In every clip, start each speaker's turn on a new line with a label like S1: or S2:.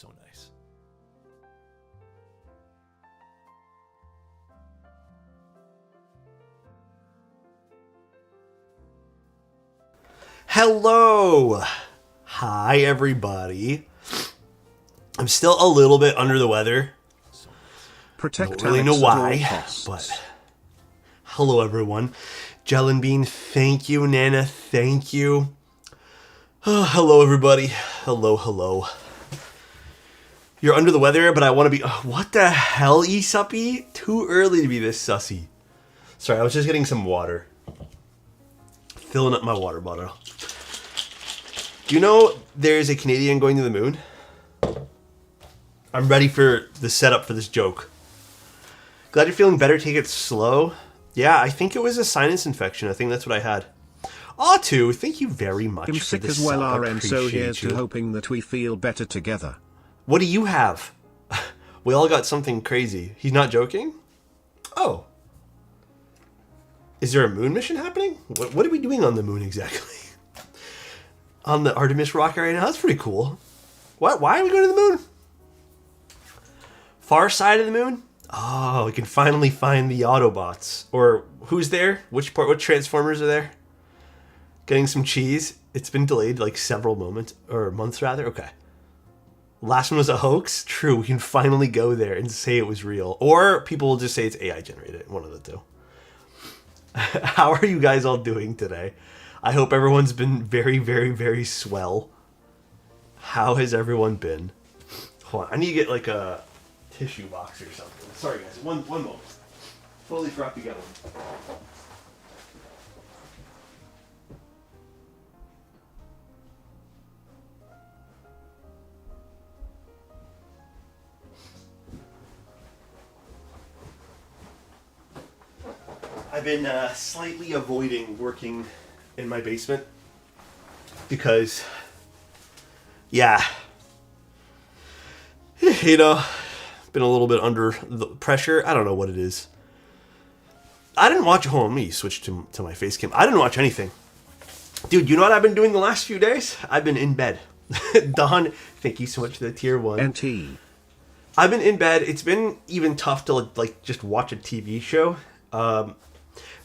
S1: so nice. Hello! Hi, everybody. I'm still a little bit under the weather.
S2: Protect
S1: Don't really know
S2: Alex
S1: why,
S2: at all costs.
S1: but hello, everyone. Jellenbean, thank you. Nana, thank you. Oh, hello, everybody. Hello. You're under the weather, but I want to be... what the hell, Esuppy? Too early to be this sussy. Sorry, I was just getting some water. Filling up my water bottle. Do you know there's a Canadian going to the moon? I'm ready for the setup for this joke. Glad you're feeling better. Take it slow. Yeah, I think it was a sinus infection. I think that's what I had. Atu, thank you very much
S2: I'm
S1: for
S2: sick
S1: the
S2: as well,
S1: sub.
S2: RN, so
S1: Appreciate
S2: here's
S1: you.
S2: to hoping that we feel better together.
S1: What do you have? We all got something crazy. He's not joking? Oh. Is there a moon mission happening? What are we doing on the moon exactly? On the Artemis rocket right now? That's pretty cool. What? Why are we going to the moon? Far side of the moon? Oh, we can finally find the Autobots. Or who's there? Which part? What Transformers are there? Getting some cheese. It's been delayed like several moments or months rather. Okay. Last one was a hoax. True. We can finally go there and say it was real. Or people will just say it's AI generated. One of the two. How are you guys all doing today? I hope everyone's been very, very, very swell. How has everyone been? Hold on. I need to get like a tissue box or something. Sorry guys. One moment. Totally forgot to get one. I've been slightly avoiding working in my basement because, yeah, you know, been a little bit under the pressure. I don't know what it is. I didn't watch. Hold on, let me switch to my face cam. I didn't watch anything. Dude, you know what I've been doing the last few days? I've been in bed. Don, thank you so much for the tier 1.
S2: NT.
S1: I've been in bed. It's been even tough to like just watch a TV show.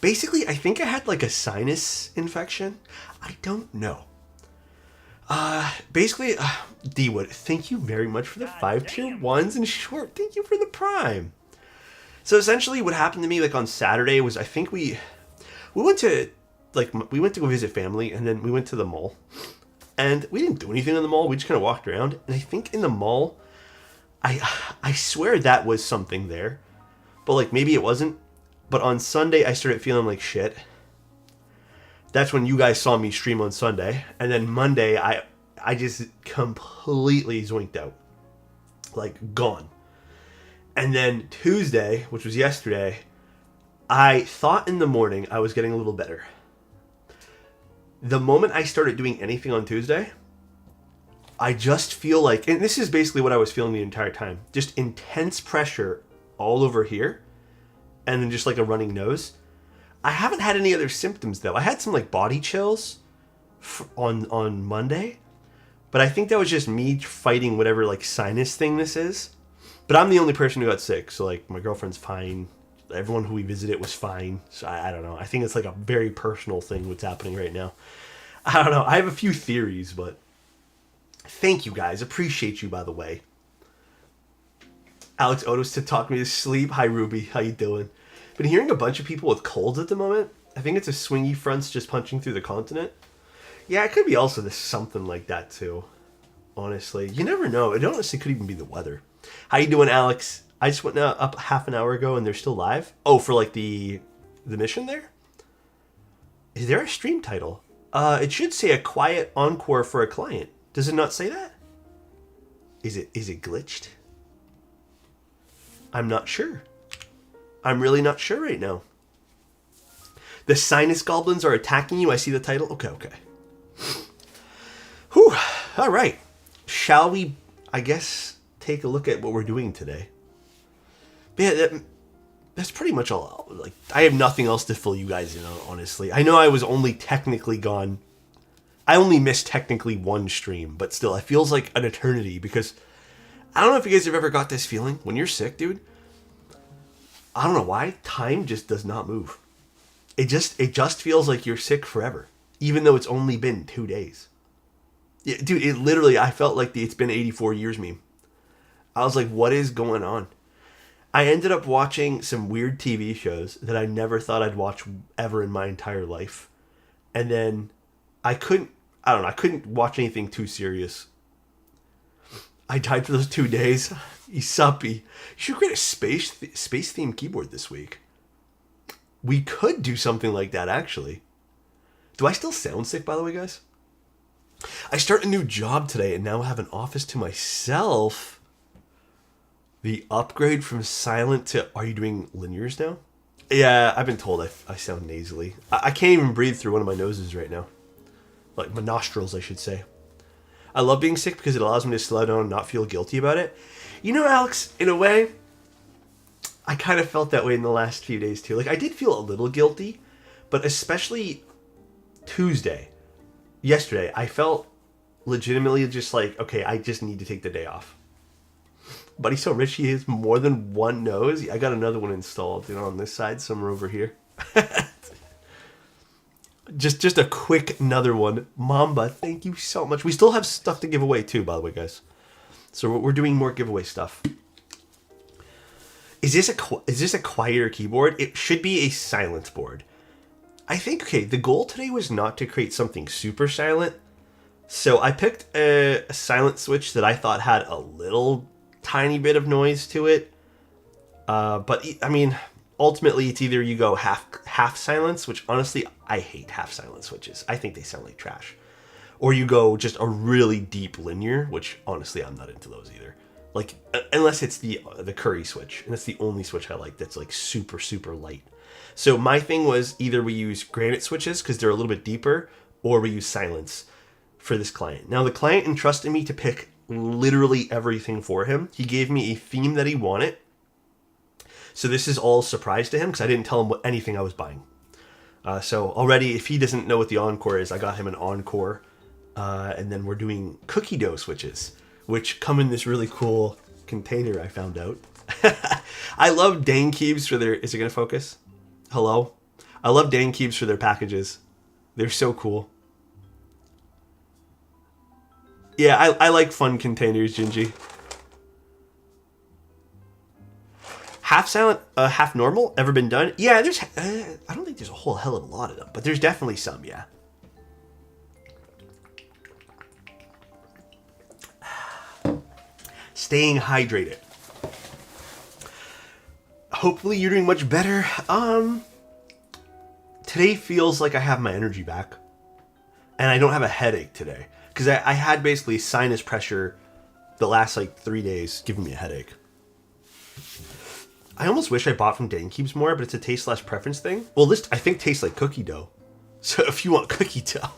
S1: Basically, I think I had like a sinus infection. I don't know. Basically, D-Wood, thank you very much for the 5 tier 1s, and Short, thank you for the Prime. So essentially what happened to me like on Saturday was I think we went to go visit family, and then we went to the mall. And we didn't do anything in the mall. We just kind of walked around. And I think in the mall, I swear that was something there. But like maybe it wasn't. But on Sunday, I started feeling like shit. That's when you guys saw me stream on Sunday. And then Monday, I just completely zoinked out. Like, gone. And then Tuesday, which was yesterday, I thought in the morning I was getting a little better. The moment I started doing anything on Tuesday, I just feel like, and this is basically what I was feeling the entire time, just intense pressure all over here. And then just like a running nose. I haven't had any other symptoms though. I had some like body chills on Monday, but I think that was just me fighting whatever like sinus thing this is. But I'm the only person who got sick, so like my girlfriend's fine. Everyone who we visited was fine. So I don't know. I think it's like a very personal thing what's happening right now. I don't know. I have a few theories, but thank you guys. Appreciate you, by the way. Alexotos to talk me to sleep. Hi, Ruby. How you doing? Been hearing a bunch of people with colds at the moment. I think it's a swingy fronts just punching through the continent. Yeah, it could be also this something like that too. Honestly, you never know. It honestly could even be the weather. How you doing, Alex? I just went up half an hour ago and they're still live. Oh, for like the mission there? Is there a stream title? It should say a quiet encore for a client. Does it not say that? Is it glitched? I'm not sure. I'm really not sure right now. The sinus goblins are attacking you. I see the title. Okay. Whew. All right. Shall we, I guess, take a look at what we're doing today? Yeah, that's pretty much all. Like, I have nothing else to fill you guys in on, honestly. I know I was only technically gone. I only missed technically one stream, but still, it feels like an eternity because I don't know if you guys have ever got this feeling when you're sick, dude. I don't know why. Time just does not move. It just feels like you're sick forever, even though it's only been 2 days. Yeah, dude, it literally, I felt like the "it's been 84 years" meme. I was like, what is going on? I ended up watching some weird TV shows that I never thought I'd watch ever in my entire life. And then I couldn't watch anything too serious. I died for those 2 days. You suppy. You should create a space themed keyboard this week. We could do something like that, actually. Do I still sound sick, by the way, guys? I start a new job today and now have an office to myself. The upgrade from silent to, are you doing linears now? Yeah, I've been told I sound nasally. I can't even breathe through one of my noses right now. Like my nostrils, I should say. I love being sick because it allows me to slow down and not feel guilty about it. You know, Alex, in a way, I kind of felt that way in the last few days too. Like, I did feel a little guilty, but especially yesterday, I felt legitimately just like, okay, I just need to take the day off. But he's so rich, he has more than one nose. I got another one installed, on this side, somewhere over here. Just a quick another one. Mamba, thank you so much. We still have stuff to give away too, by the way, guys. So we're doing more giveaway stuff. Is this a quieter keyboard? It should be a silent board. I think, okay, the goal today was not to create something super silent. So I picked a silent switch that I thought had a little tiny bit of noise to it. But I mean, ultimately it's either you go half silence, which honestly, I hate half silent switches. I think they sound like trash. Or you go just a really deep linear, which honestly, I'm not into those either. Like, unless it's the Curry switch, and that's the only switch I like that's like super, super light. So my thing was either we use granite switches because they're a little bit deeper, or we use silence for this client. Now the client entrusted me to pick literally everything for him. He gave me a theme that he wanted. So this is all a surprise to him because I didn't tell him anything I was buying. So already, if he doesn't know what the Encore is, I got him an Encore. And then we're doing cookie dough switches, which come in this really cool container I found out. I love Dang Keebs for their... Is it going to focus? Hello? I love Dang Keebs for their packages. They're so cool. Yeah, I like fun containers, Gingy. Half silent, half normal, ever been done? Yeah, there's... I don't think there's a whole hell of a lot of them, but there's definitely some, yeah. Staying hydrated. Hopefully you're doing much better. Today feels like I have my energy back. And I don't have a headache today. Because I had basically sinus pressure the last like 3 days giving me a headache. I almost wish I bought from Dang Keebs more, but it's a taste/preference thing. Well, this I think tastes like cookie dough. So if you want cookie dough.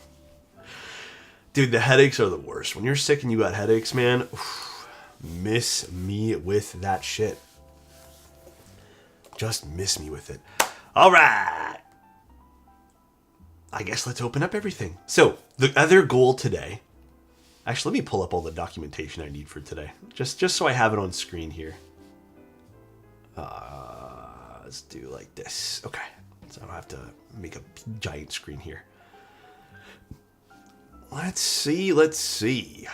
S1: Dude, the headaches are the worst. When you're sick and you got headaches, man... Miss me with that shit. Just miss me with it. All right. I guess let's open up everything. So the other goal today. Actually, let me pull up all the documentation I need for today. Just so I have it on screen here. Let's do like this. Okay. So I don't have to make a giant screen here. Let's see.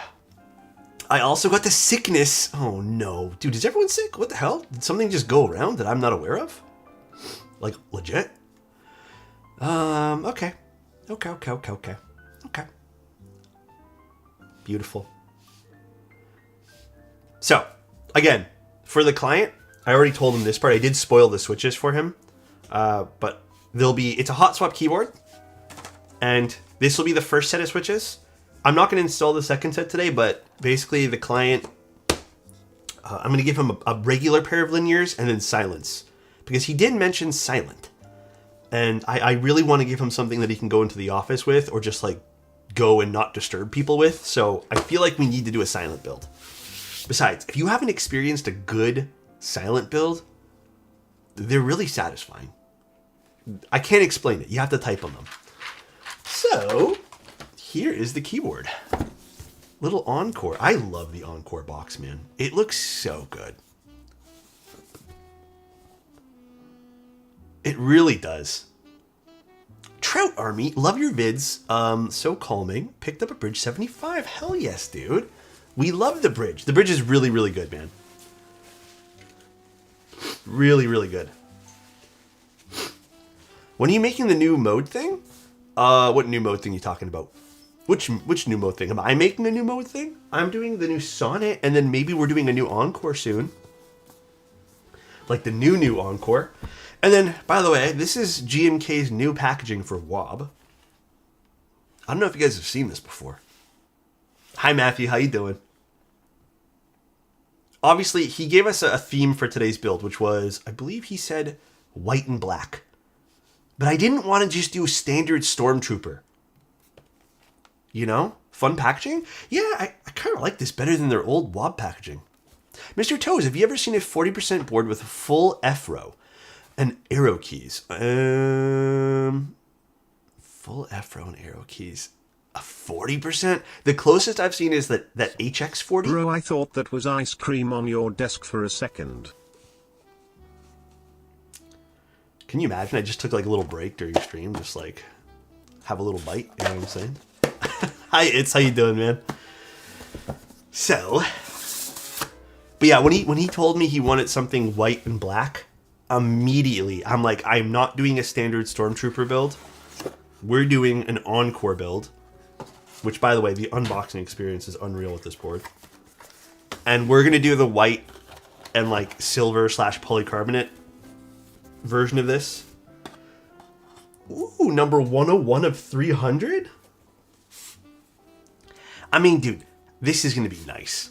S1: I also got the sickness. Oh no. Dude, is everyone sick? What the hell? Did something just go around that I'm not aware of? Like, legit? Okay. Okay. Beautiful. So, again, for the client, I already told him this part. I did spoil the switches for him. But it's a hot swap keyboard. And this will be the first set of switches. I'm not going to install the second set today, but basically the client, I'm going to give him a regular pair of linears and then silence. Because he did mention silent. And I really want to give him something that he can go into the office with or just like go and not disturb people with. So I feel like we need to do a silent build. Besides, if you haven't experienced a good silent build, they're really satisfying. I can't explain it. You have to type on them. So... here is the keyboard. Little Encore. I love the Encore box, man. It looks so good. It really does. Trout Army, love your vids. So calming. Picked up a bridge 75. Hell yes, dude. We love the bridge. The bridge is really, really good, man. Really, really good. When are you making the new mode thing? What new mode thing are you talking about? Which new mode thing? Am I making a new mode thing? I'm doing the new Sonnet, and then maybe we're doing a new Encore soon. Like the new Encore. And then, by the way, this is GMK's new packaging for WOB. I don't know if you guys have seen this before. Hi, Matthew. How you doing? Obviously, he gave us a theme for today's build, which was, I believe he said, white and black. But I didn't want to just do a standard Stormtrooper. You know? Fun packaging? Yeah, I kind of like this better than their old WOB packaging. Mr. Toes, have you ever seen a 40% board with a full F-row and arrow keys? Full F-row and arrow keys. A 40%? The closest I've seen is that HX40.
S2: Bro, I thought that was ice cream on your desk for a second.
S1: Can you imagine? I just took like a little break during stream, just like have a little bite. You know what I'm saying? Hi, it's how you doing, man? So, but yeah, when he told me he wanted something white and black, immediately I'm like, I'm not doing a standard Stormtrooper build. We're doing an Encore build, which, by the way, the unboxing experience is unreal with this board. And we're gonna do the white and like silver / polycarbonate version of this. Ooh, number 101 of 300. I mean, dude, this is gonna be nice.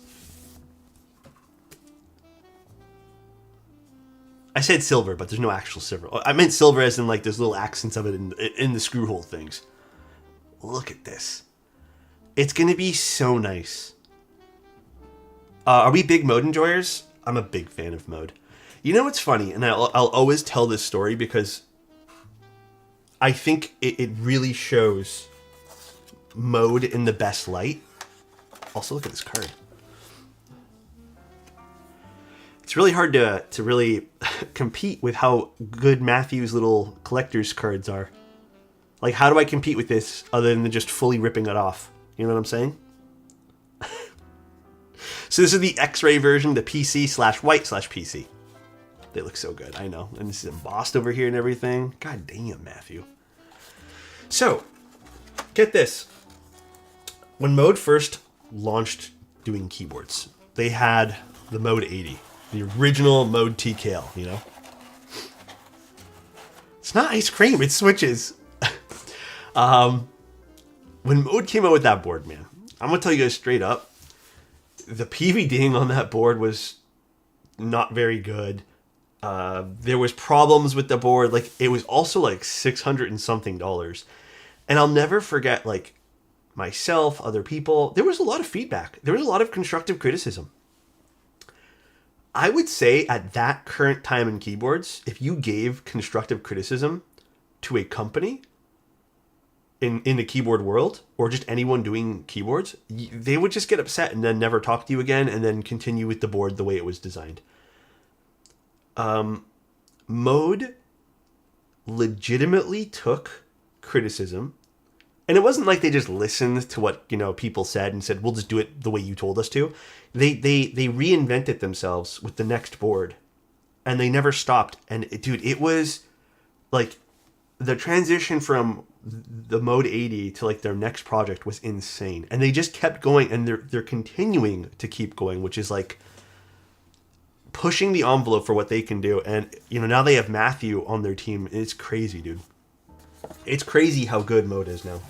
S1: I said silver, but there's no actual silver. I meant silver as in like there's little accents of it in the screw hole things. Look at this. It's gonna be so nice. Are we big mode enjoyers? I'm a big fan of mode. You know what's funny, and I'll always tell this story because I think it really shows mode in the best light. Also, look at this card. It's really hard to really compete with how good Matthew's little collector's cards are. Like, how do I compete with this other than just fully ripping it off? You know what I'm saying? So this is the X-ray version, the PC / white / PC. They look so good, I know. And this is embossed over here and everything. God damn, Matthew. So, get this. When Mode first launched doing keyboards, they had the Mode 80. The original Mode TKL, you know? It's not ice cream, it's switches. When Mode came out with that board, man, I'm going to tell you guys straight up, the PVDing on that board was not very good. There was problems with the board. Like, it was also like $600 and something. And I'll never forget, like, myself, other people. There was a lot of feedback. There was a lot of constructive criticism. I would say at that current time in keyboards, if you gave constructive criticism to a company in the keyboard world, or just anyone doing keyboards, they would just get upset and then never talk to you again and then continue with the board the way it was designed. Mode legitimately took criticism, and it wasn't like they just listened to what, you know, people said and said, we'll just do it the way you told us to. They reinvented themselves with the next board, and they never stopped. And dude, it was like the transition from the Mode 80 to like their next project was insane. And they just kept going, and they're continuing to keep going, which is like pushing the envelope for what they can do. And, you know, now they have Matthew on their team. It's crazy, dude. It's crazy how good Mode is now.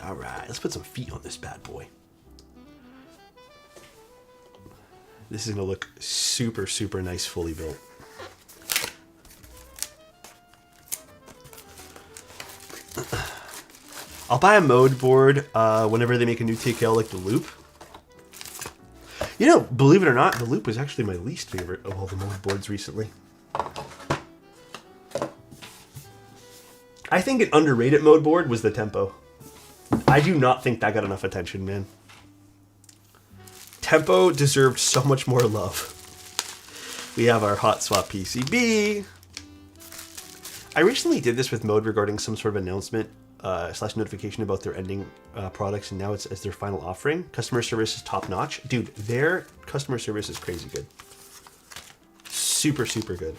S1: All right, let's put some feet on this bad boy. This is going to look super, super nice fully built. I'll buy a Mode board whenever they make a new TKL like the Loop. You know, believe it or not, the Loop was actually my least favorite of all the Mode boards recently. I think an underrated Mode board was the Tempo. I do not think that got enough attention, man. Tempo deserved so much more love. We have our hot swap PCB. I recently did this with Mode regarding some sort of announcement / notification about their ending products, and now it's as their final offering. Customer service is top notch. Dude, their customer service is crazy good. Super, super good.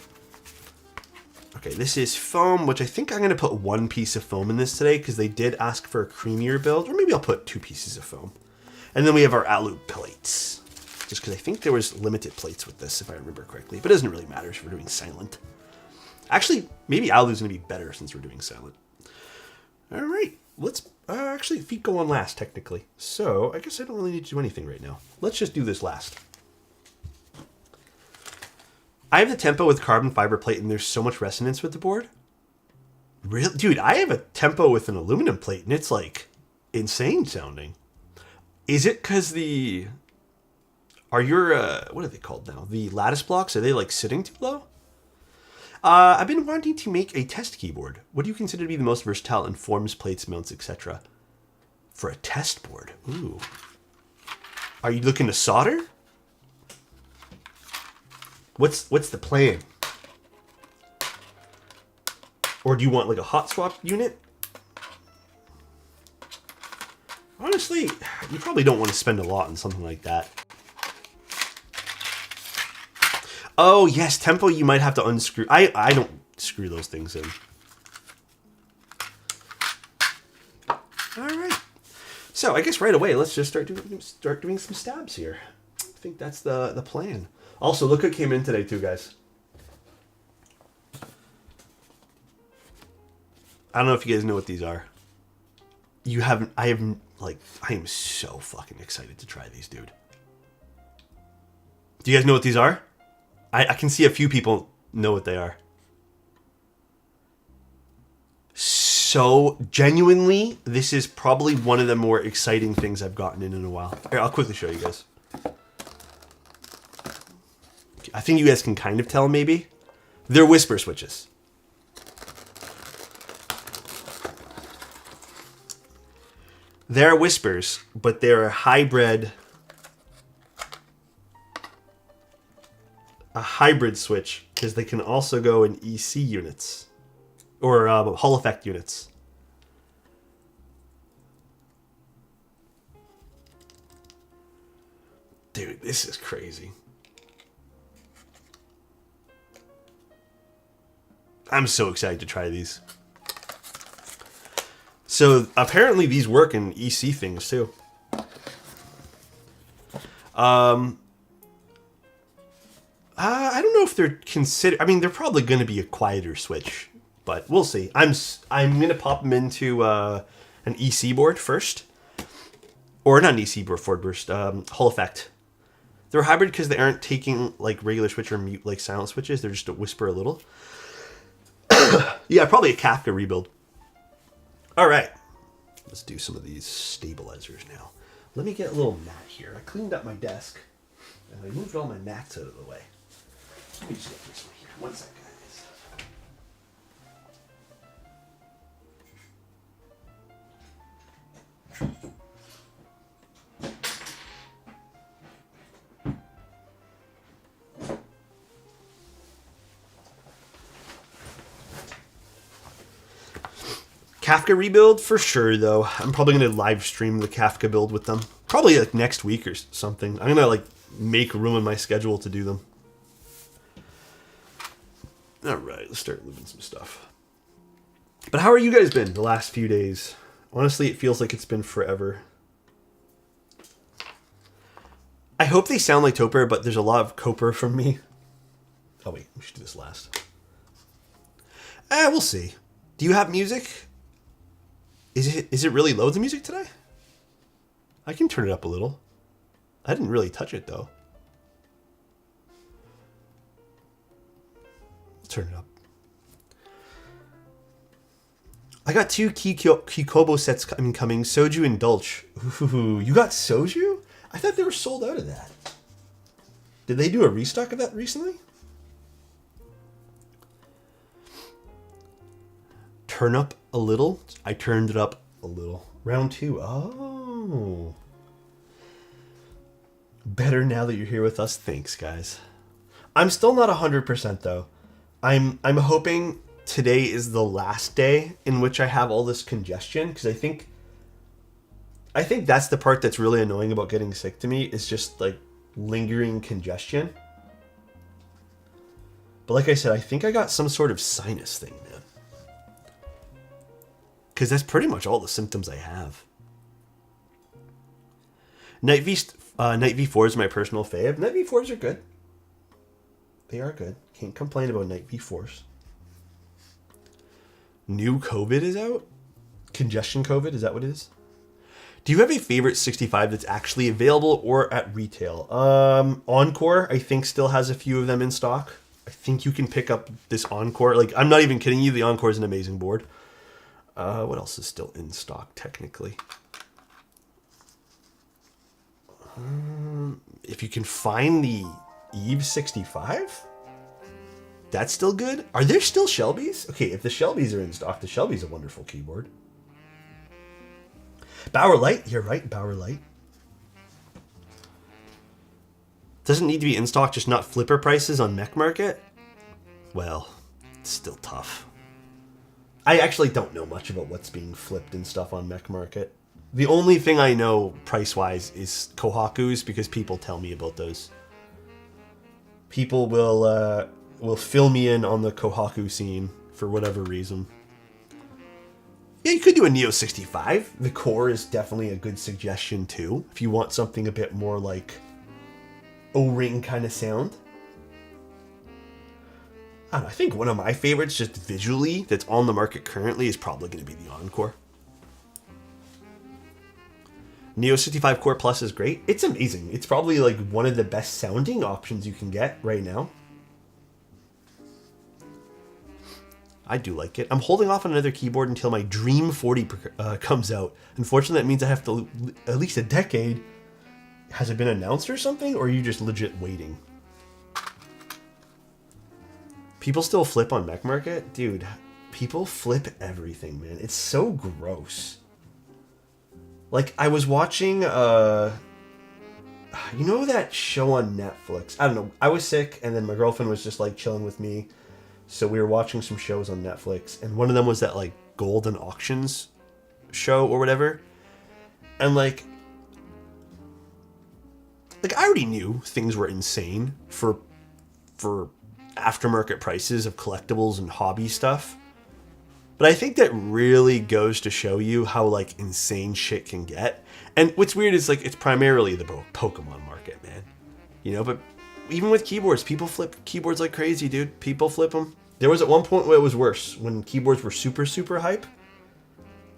S1: Okay, this is foam, which I think I'm going to put one piece of foam in this today because they did ask for a creamier build, or maybe I'll put 2 pieces of foam. And then we have our alu plates, just because I think there was limited plates with this, if I remember correctly, but it doesn't really matter if we're doing silent. Actually, maybe alu is going to be better since we're doing silent. All right, let's actually feet go on last, technically. So I guess I don't really need to do anything right now. Let's just do this last. I have the tempo with carbon fiber plate, and there's so much resonance with the board. Really? Dude, I have a tempo with an aluminum plate, and it's like insane sounding. Is it because the... Are your... what are they called now? The lattice blocks, are they like sitting too low? I've been wanting to make a test keyboard. What do you consider to be the most versatile in forms, plates, mounts, etc.? For a test board? Ooh. Are you looking to solder? What's the plan? Or do you want like a hot swap unit? Honestly, you probably don't want to spend a lot on something like that. Oh yes, tempo you might have to unscrew. I don't screw those things in. Alright. So I guess right away let's just start doing some stabs here. I think that's the plan. Also, look what came in today too, guys. I don't know if you guys know what these are. You haven't... I am so fucking excited to try these, dude. Do you guys know what these are? I can see a few people know what they are. So, genuinely, this is probably one of the more exciting things I've gotten in a while. Here, I'll quickly show you guys. I think you guys can kind of tell, maybe. They're whisper switches. They're whispers, but they're a hybrid switch because they can also go in EC units or Hall effect units. Dude, this is crazy. I'm so excited to try these. So apparently these work in EC things too. I don't know if they're considered. I mean, they're probably going to be a quieter switch, but we'll see. I'm going to pop them into an EC board first, or not an EC board, forward burst, Hall effect. They're hybrid because they aren't taking like regular switch or mute like silent switches. They're just a whisper a little. Yeah, probably a Kafka rebuild. All right, let's do some of these stabilizers now. Let me get a little mat here. I cleaned up my desk and I moved all my mats out of the way. Let me just get this one here. One second, guys. Kafka rebuild for sure, though. I'm probably going to live stream the Kafka build with them. Probably like next week or something. I'm going to like make room in my schedule to do them. All right, let's start moving some stuff. But how are you guys been the last few days? Honestly, it feels like it's been forever. I hope they sound like Topper, but there's a lot of Coper from me. Oh wait, we should do this last. We'll see. Do you have music? Is it really low, the music today? I can turn it up a little. I didn't really touch it though. Turn it up. I got 2 Kikobo sets coming, Soju and Dulce. Ooh, you got Soju? I thought they were sold out of that. Did they do a restock of that recently? Turn up a little. I turned it up a little. Round 2. Oh. Better now that you're here with us. Thanks, guys. I'm still not 100% though. I'm hoping today is the last day in which I have all this congestion, because I think that's the part that's really annoying about getting sick to me, is just like lingering congestion. But like I said, I think I got some sort of sinus thing, man. Because that's pretty much all the symptoms I have. Night V4 is my personal fave. Night V4s are good. They are good. Can't complain about Night V4s. New COVID is out? Congestion COVID, is that what it is? Do you have a favorite 65 that's actually available or at retail? Encore, I think, still has a few of them in stock. I think you can pick up this Encore. Like, I'm not even kidding you. The Encore is an amazing board. What else is still in stock, technically? If you can find the Eve 65, that's still good. Are there still Shelbys? Okay, if the Shelbys are in stock, the Shelby's a wonderful keyboard. Bauer Light, you're right, Bauer Light. Doesn't need to be in stock, just not flipper prices on Mech Market? Well, it's still tough. I actually don't know much about what's being flipped and stuff on Mech Market. The only thing I know price-wise is Kohakus, because people tell me about those. People will fill me in on the Kohaku scene for whatever reason. Yeah, you could do a Neo 65. The Core is definitely a good suggestion too, if you want something a bit more like O-ring kind of sound. I don't know, I think one of my favorites, just visually, that's on the market currently is probably going to be the Encore. Neo 65 Core Plus is great. It's amazing. It's probably like one of the best sounding options you can get right now. I do like it. I'm holding off on another keyboard until my Dream 40 comes out. Unfortunately, that means I have to at least a decade. Has it been announced or something, or are you just legit waiting? People still flip on Mech Market? Dude, people flip everything, man. It's so gross. Like, I was watching, you know that show on Netflix? I don't know. I was sick, and then my girlfriend was just, like, chilling with me. So we were watching some shows on Netflix, and one of them was that, like, Golden Auctions show or whatever. And, like, I already knew things were insane for aftermarket prices of collectibles and hobby stuff. But I think that really goes to show you how, like, insane shit can get. And what's weird is, like, it's primarily the Pokemon market, man. You know, but even with keyboards, people flip keyboards like crazy, dude. People flip them. There was at one point where it was worse. When keyboards were super, super hype,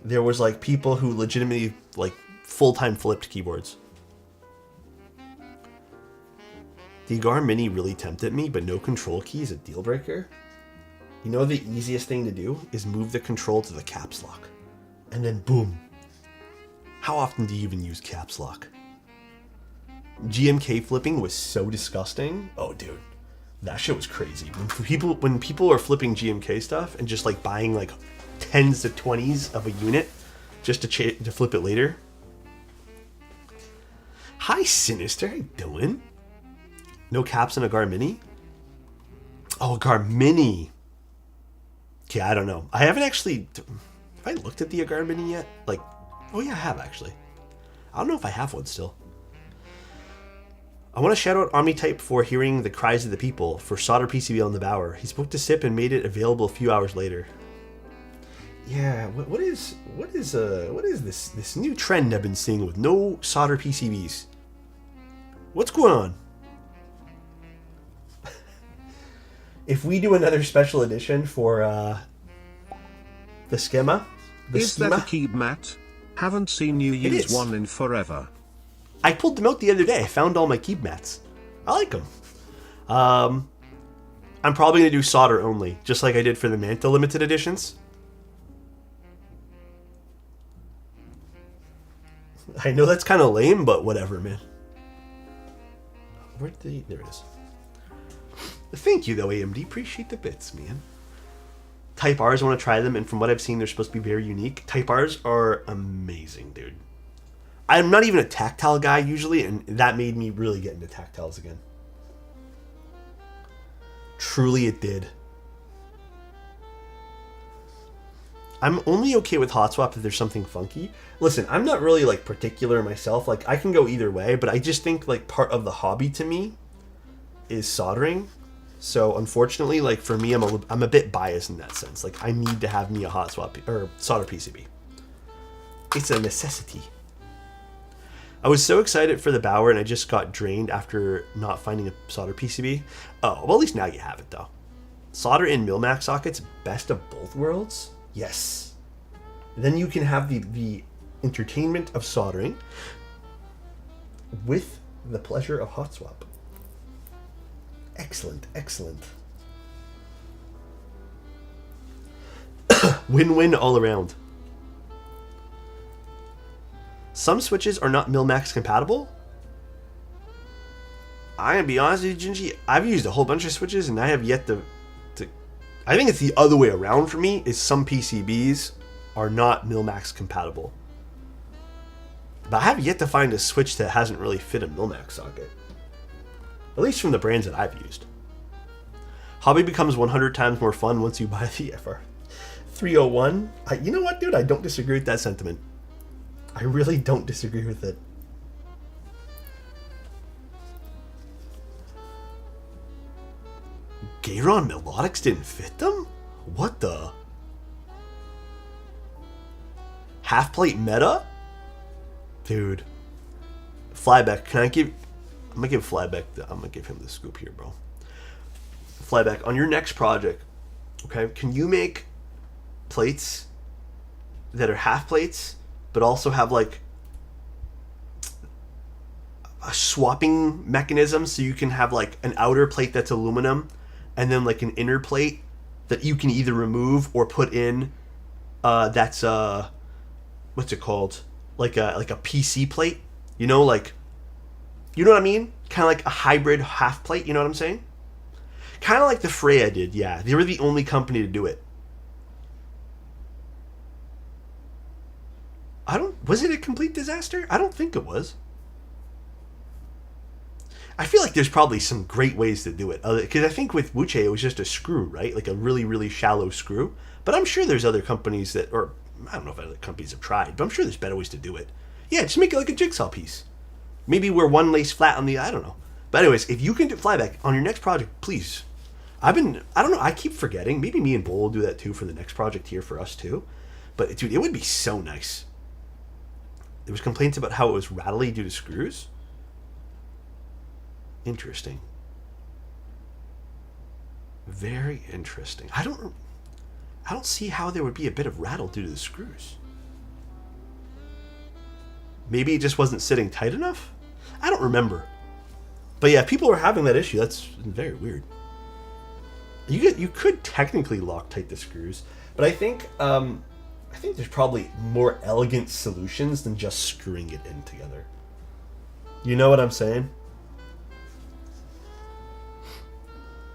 S1: there was, like, people who legitimately, like, full-time flipped keyboards. The Agar Mini really tempted me, but no control key is a deal breaker. You know the easiest thing to do is move the control to the caps lock. And then boom. How often do you even use caps lock? GMK flipping was so disgusting. Oh, dude. That shit was crazy. When people are flipping GMK stuff and just, like, buying, like, 10s to 20s of a unit just to flip it later. Hi, Sinister. How you doing? No caps in Agar Mini? Oh, Agar Mini. Okay, I don't know. I haven't actually... Have I looked at the Agar Mini yet? Like, oh yeah, I have actually. I don't know if I have one still. I want to shout out Omnitype for hearing the cries of the people for solder PCB on the Bauer. He spoke to SIP and made it available a few hours later. Yeah, what is this new trend I've been seeing with no solder PCBs? What's going on? If we do another special edition for the schema,
S2: is that a keyed mat? Haven't seen you use one in forever.
S1: I pulled them out the other day. I found all my keyed mats. I like them. I'm probably going to do solder only, just like I did for the Manta limited editions. I know that's kind of lame, but whatever, man. There it is. Thank you, though, AMD. Appreciate the bits, man. Type R's, I want to try them, and from what I've seen, they're supposed to be very unique. Type R's are amazing, dude. I'm not even a tactile guy usually, and that made me really get into tactiles again. Truly it did. I'm only okay with hot swap if there's something funky. Listen, I'm not really like particular myself. Like I can go either way, but I just think like part of the hobby to me is soldering. So unfortunately, like for me, I'm a bit biased in that sense. Like I need to have me a hot swap or solder PCB. It's a necessity. I was so excited for the Bauer and I just got drained after not finding a solder PCB. Oh, well at least now you have it though. Solder in Mil-Max sockets, best of both worlds? Yes. Then you can have the entertainment of soldering with the pleasure of hot swap. Excellent, excellent. Win-win all around. Some switches are not Mil-Max compatible. I'm gonna be honest with you, Gingy. I've used a whole bunch of switches and I have yet to I think it's the other way around for me, is some PCBs are not Mil-Max compatible. But I have yet to find a switch that hasn't really fit a Mil-Max socket. At least from the brands that I've used. Hobby becomes 100 times more fun once you buy the FR 301. You know what, dude? I don't disagree with that sentiment. I really don't disagree with it. Gayron Melodics didn't fit them? What the? Half plate meta? Dude. Flyback, can I give... I'm gonna give Flyback I'm gonna give him the scoop here, bro. Flyback, on your next project, okay, can you make plates that are half plates, but also have like a swapping mechanism so you can have like an outer plate that's aluminum and then like an inner plate that you can either remove or put in that's what's it called, like a PC plate, you know, like, you know what I mean, kind of like a hybrid half plate, you know what I'm saying, kind of like the Freya did. Yeah, they were the only company to do it. Was it a complete disaster? I don't think it was. I feel like there's probably some great ways to do it. Because I think with Wuche, it was just a screw, right? Like a really, really shallow screw. But I'm sure there's other companies that, or I don't know if other companies have tried, but I'm sure there's better ways to do it. Yeah, just make it like a jigsaw piece. Maybe where one lays flat on the, I don't know. But anyways, if you can do Flyback on your next project, please. I don't know, I keep forgetting. Maybe me and Bull will do that too for the next project here for us too. But dude, it would be so nice. There was complaints about how it was rattly due to screws. Interesting. Very interesting. I don't see how there would be a bit of rattle due to the screws. Maybe it just wasn't sitting tight enough? I don't remember. But yeah, if people are having that issue, that's very weird. You could technically Loctite the screws, but I think there's probably more elegant solutions than just screwing it in together. You know what I'm saying?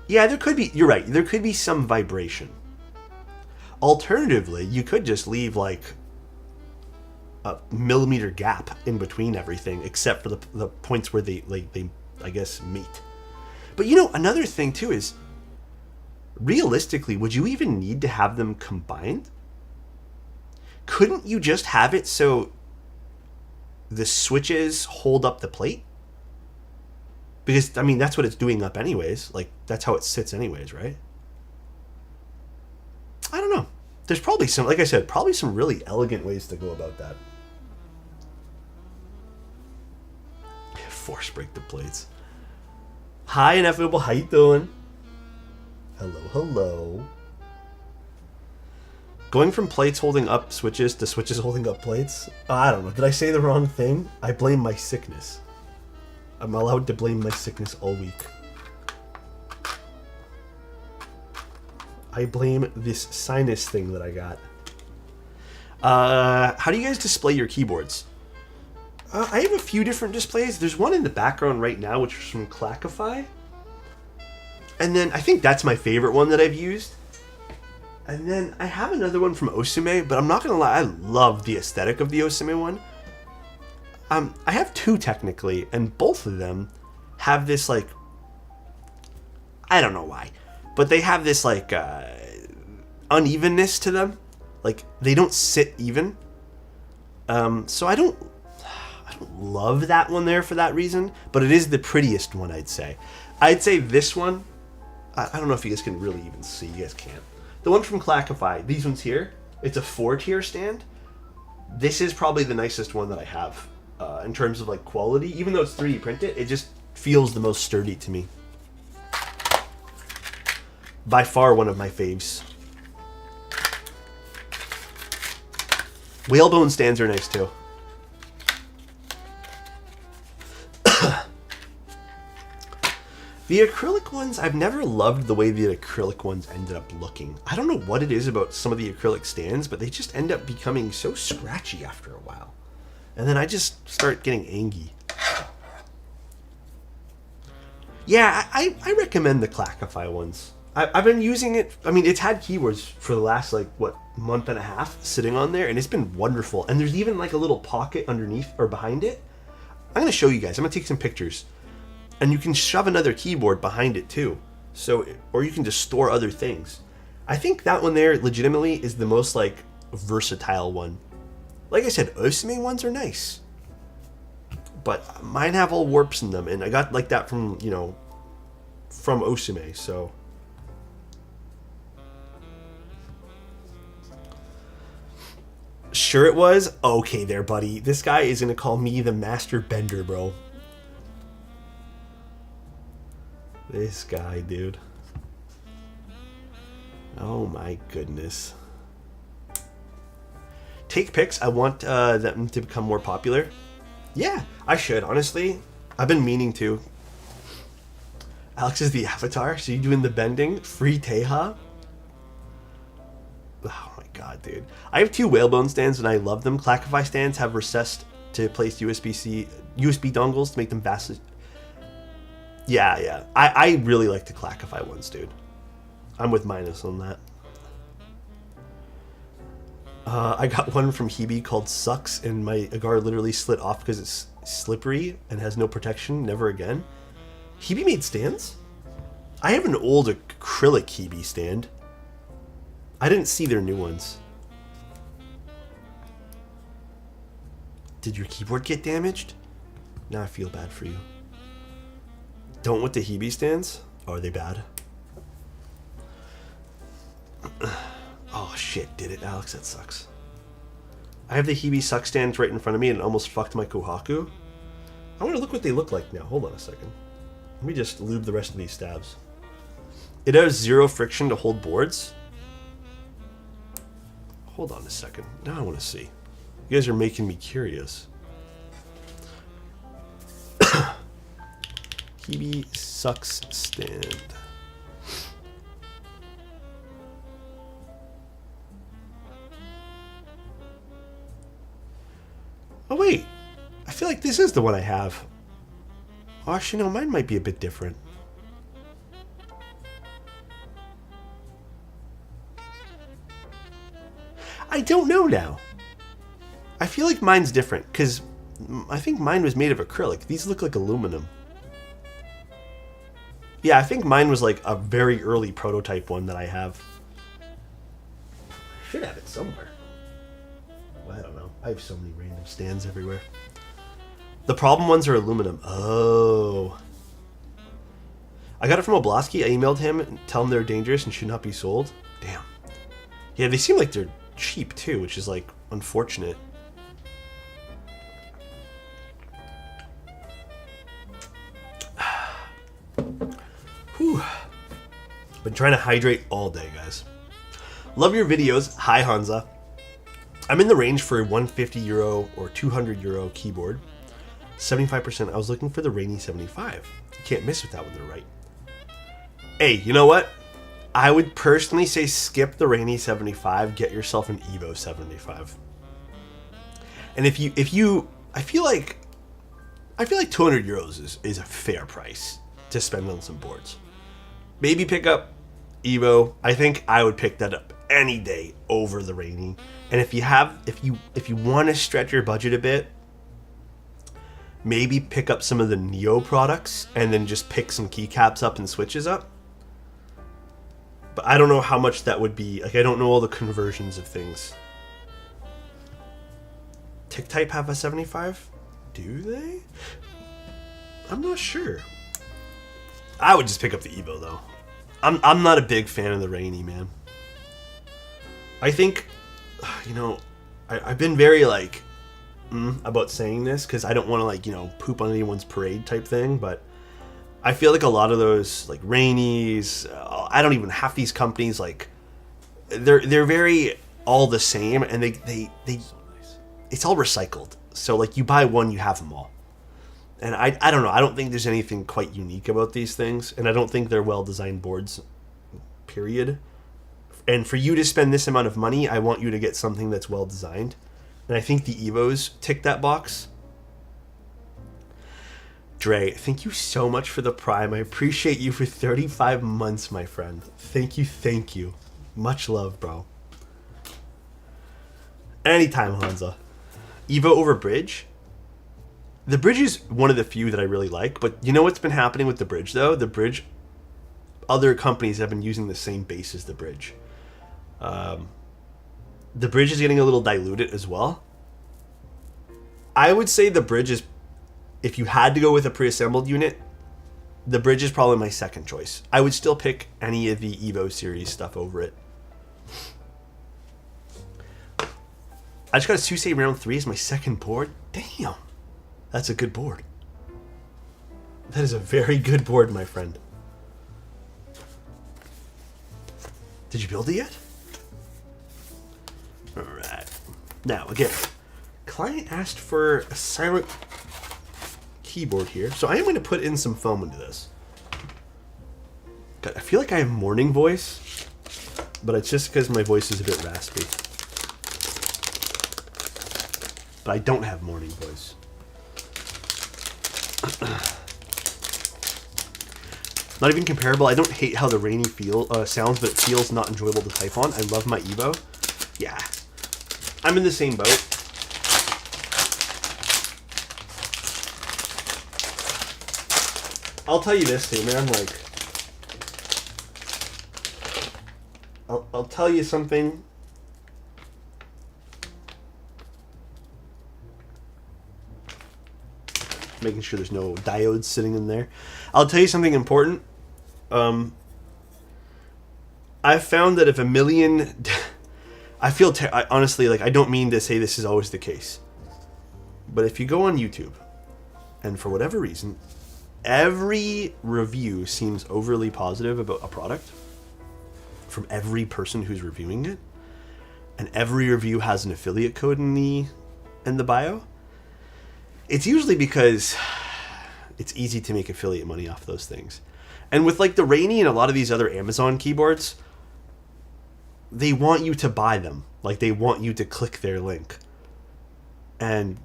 S1: Yeah, there could be, you're right, there could be some vibration. Alternatively, you could just leave like a millimeter gap in between everything, except for the points where they I guess meet. But you know, another thing too is, realistically, would you even need to have them combined? Couldn't you just have it so the switches hold up the plate? Because, I mean, that's what it's doing up anyways. Like, that's how it sits anyways, right? I don't know. There's probably some, like I said, probably some really elegant ways to go about that. Force break the plates. Hi, Ineffable. How you doing? Hello, hello. Going from plates holding up switches to switches holding up plates? I don't know. Did I say the wrong thing? I blame my sickness. I'm allowed to blame my sickness all week. I blame this sinus thing that I got. How do you guys display your keyboards? I have a few different displays. There's one in the background right now, which is from Clackify. And then I think that's my favorite one that I've used. And then I have another one from Osume, but I'm not gonna lie, I love the aesthetic of the Osume one. I have two technically, and both of them have this like, I don't know why, but they have this like unevenness to them. Like they don't sit even. So I don't love that one there for that reason, but it is the prettiest one, I'd say. I'd say this one, I don't know if you guys can really even see. You guys can't. The one from Clackify, these ones here, it's a 4-tier stand. This is probably the nicest one that I have in terms of like quality. Even though it's 3D printed, it just feels the most sturdy to me. By far one of my faves. Whalebone stands are nice too. The acrylic ones, I've never loved the way the acrylic ones ended up looking. I don't know what it is about some of the acrylic stands, but they just end up becoming so scratchy after a while. And then I just start getting angry. Yeah, I recommend the Clackify ones. I've been using it. I mean, it's had keyboards for the last, like, what, month and a half sitting on there, and it's been wonderful. And there's even, like, a little pocket underneath or behind it. I'm going to show you guys. I'm going to take some pictures. And you can shove another keyboard behind it too. So, or you can just store other things. I think that one there legitimately is the most like versatile one. Like I said, Osume ones are nice. But mine have all warps in them, and I got like that from, you know, from Osume, so. Sure it was? Okay there, buddy. This guy is gonna call me the master bender, bro. This guy, dude. Oh my goodness. Take pics. I want them to become more popular. Yeah, I should, honestly. I've been meaning to. Alex is the avatar, so you doing the bending? Free Teja? Oh my god, dude. I have 2 whalebone stands and I love them. Clackify stands have recessed to place USB dongles to make them vastly... Yeah. I really like the Clackify ones, dude. I'm with Minus on that. I got one from Hebe called Sucks, and my agar literally slid off because it's slippery and has no protection. Never again. Hebe made stands? I have an old acrylic Hebe stand. I didn't see their new ones. Did your keyboard get damaged? Now I feel bad for you. Don't with the Hebe stands? Oh, are they bad? Oh shit, did it, Alex? That sucks. I have the Hebe suck stands right in front of me and it almost fucked my Kohaku. I want to look what they look like now. Hold on a second. Let me just lube the rest of these stabs. It has 0 friction to hold boards. Hold on a second. Now I want to see. You guys are making me curious. Hebe sucks stand. Oh wait, I feel like this is the one I have. Oh, actually no, mine might be a bit different. I don't know now. I feel like mine's different, because I think mine was made of acrylic. These look like aluminum. Yeah, I think mine was like a very early prototype one that I have. I should have it somewhere. Well, I don't know. I have so many random stands everywhere. The problem ones are aluminum. Oh. I got it from Oblasky. I emailed him and tell him they're dangerous and should not be sold. Damn. Yeah, they seem like they're cheap too, which is like unfortunate. Whew. Been trying to hydrate all day, guys. Love your videos. Hi, Hansa. I'm in the range for a €150 or €200 keyboard. 75%. I was looking for the Rainy 75. You can't miss with that when they're right. Hey, you know what? I would personally say skip the Rainy 75. Get yourself an Evo 75. And if you, I feel like €200 is a fair price to spend on some boards. Maybe pick up Evo. I think I would pick that up any day over the Rainy. And if you want to stretch your budget a bit, maybe pick up some of the Neo products and then just pick some keycaps up and switches up. But I don't know how much that would be. Like, I don't know all the conversions of things. Tick Type have a 75? Do they? I'm not sure. I would just pick up the Evo though. I'm not a big fan of the Rainy, man. I think, you know, I've been very like about saying this because I don't want to, like, you know, poop on anyone's parade type thing, but I feel like a lot of those like Rainies, I don't even, half these companies, like they're very all the same, and they it's all recycled. So like you buy one, you have them all. And I don't know. I don't think there's anything quite unique about these things, and I don't think they're well-designed boards, period. And for you to spend this amount of money, I want you to get something that's well-designed. And I think the Evos tick that box. Dre, thank you so much for the Prime. I appreciate you for 35 months, my friend. Thank you, thank you. Much love, bro. Anytime, Hansa. Evo over Bridge? The Bridge is one of the few that I really like, but you know what's been happening with the Bridge, though? The Bridge, other companies have been using the same base as the Bridge. The Bridge is getting a little diluted as well. I would say the Bridge is, if you had to go with a pre-assembled unit, the Bridge is probably my second choice. I would still pick any of the Evo series stuff over it. I just got a Susei Round 3 as my second board. Damn. That's a good board. That is a very good board, my friend. Did you build it yet? Alright. Now, again, client asked for a silent keyboard here, so I am going to put in some foam into this. God, I feel like I have morning voice, but it's just because my voice is a bit raspy. But I don't have morning voice. Not even comparable. I don't hate how the Rainy sounds, but it feels not enjoyable to type on. I love my Evo. Yeah. I'm in the same boat. I'll tell you this too, man. Like, I'll tell you something. Making sure there's no diodes sitting in there. I'll tell you something important. I've found that if a million... I feel... honestly, like, I don't mean to say this is always the case. But if you go on YouTube, and for whatever reason, every review seems overly positive about a product from every person who's reviewing it, and every review has an affiliate code in the bio, it's usually because it's easy to make affiliate money off those things. And with like the Rainy and a lot of these other Amazon keyboards, they want you to buy them. Like, they want you to click their link. And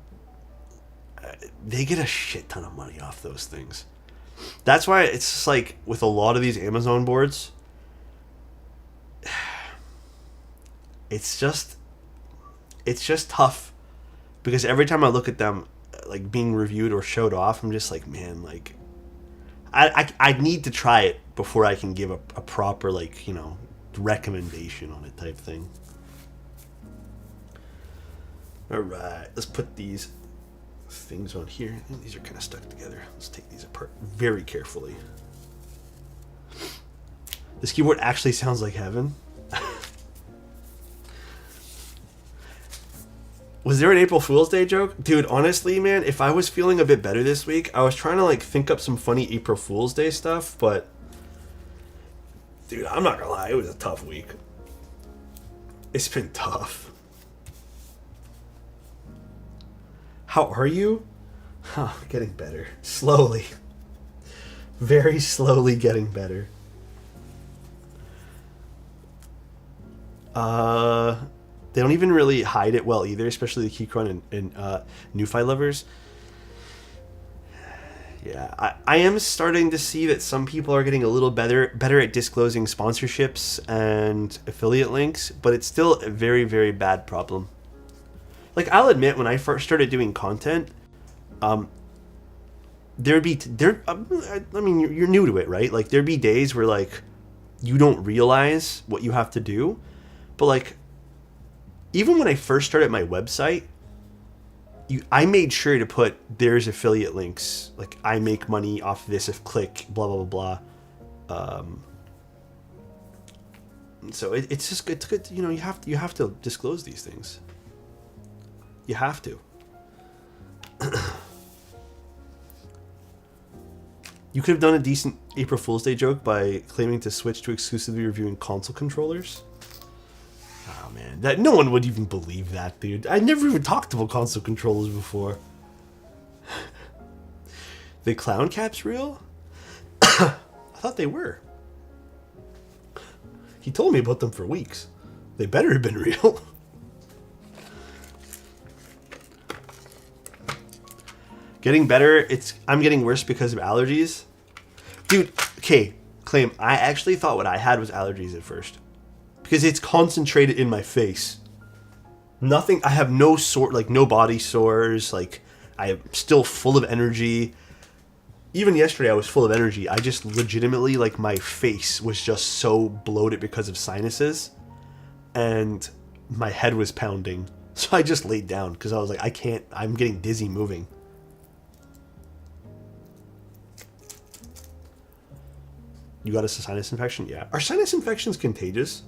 S1: they get a shit ton of money off those things. That's why it's just like with a lot of these Amazon boards, it's just tough, because every time I look at them like being reviewed or showed off, I'm just like, man, like I need to try it before I can give a proper, like, you know, recommendation on it type thing. All right, let's put these things on here. I think these are kind of stuck together. Let's take these apart very carefully. This keyboard actually sounds like heaven. Was there an April Fool's Day joke? Dude, honestly, man, if I was feeling a bit better this week, I was trying to, like, think up some funny April Fool's Day stuff, but... Dude, I'm not gonna lie, it was a tough week. It's been tough. How are you? Huh, getting better. Slowly. Very slowly getting better. They don't even really hide it well either, especially the Keychron and NuFi lovers. Yeah, I am starting to see that some people are getting a little better at disclosing sponsorships and affiliate links, but it's still a very, very bad problem. Like, I'll admit, when I first started doing content, there'd be I mean, you're new to it, right? Like, there'd be days where like you don't realize what you have to do, but like even when I first started my website, I made sure to put there's affiliate links, like I make money off this if click blah blah blah blah. So it's just it's good. You know, you have to disclose these things. You have to. You could have done a decent April Fool's Day joke by claiming to switch to exclusively reviewing console controllers. Oh man, that no one would even believe that, dude. I never even talked about console controllers before. The clown caps real? I thought they were. He told me about them for weeks. They better have been real. Getting better. I'm getting worse because of allergies. Dude, okay, claim. I actually thought what I had was allergies at first. Because it's concentrated in my face. Nothing, I have no no body sores. Like, I am still full of energy. Even yesterday I was full of energy. I just legitimately, like, my face was just so bloated because of sinuses. And my head was pounding. So I just laid down because I was like, I'm getting dizzy moving. You got a sinus infection? Yeah. Are sinus infections contagious?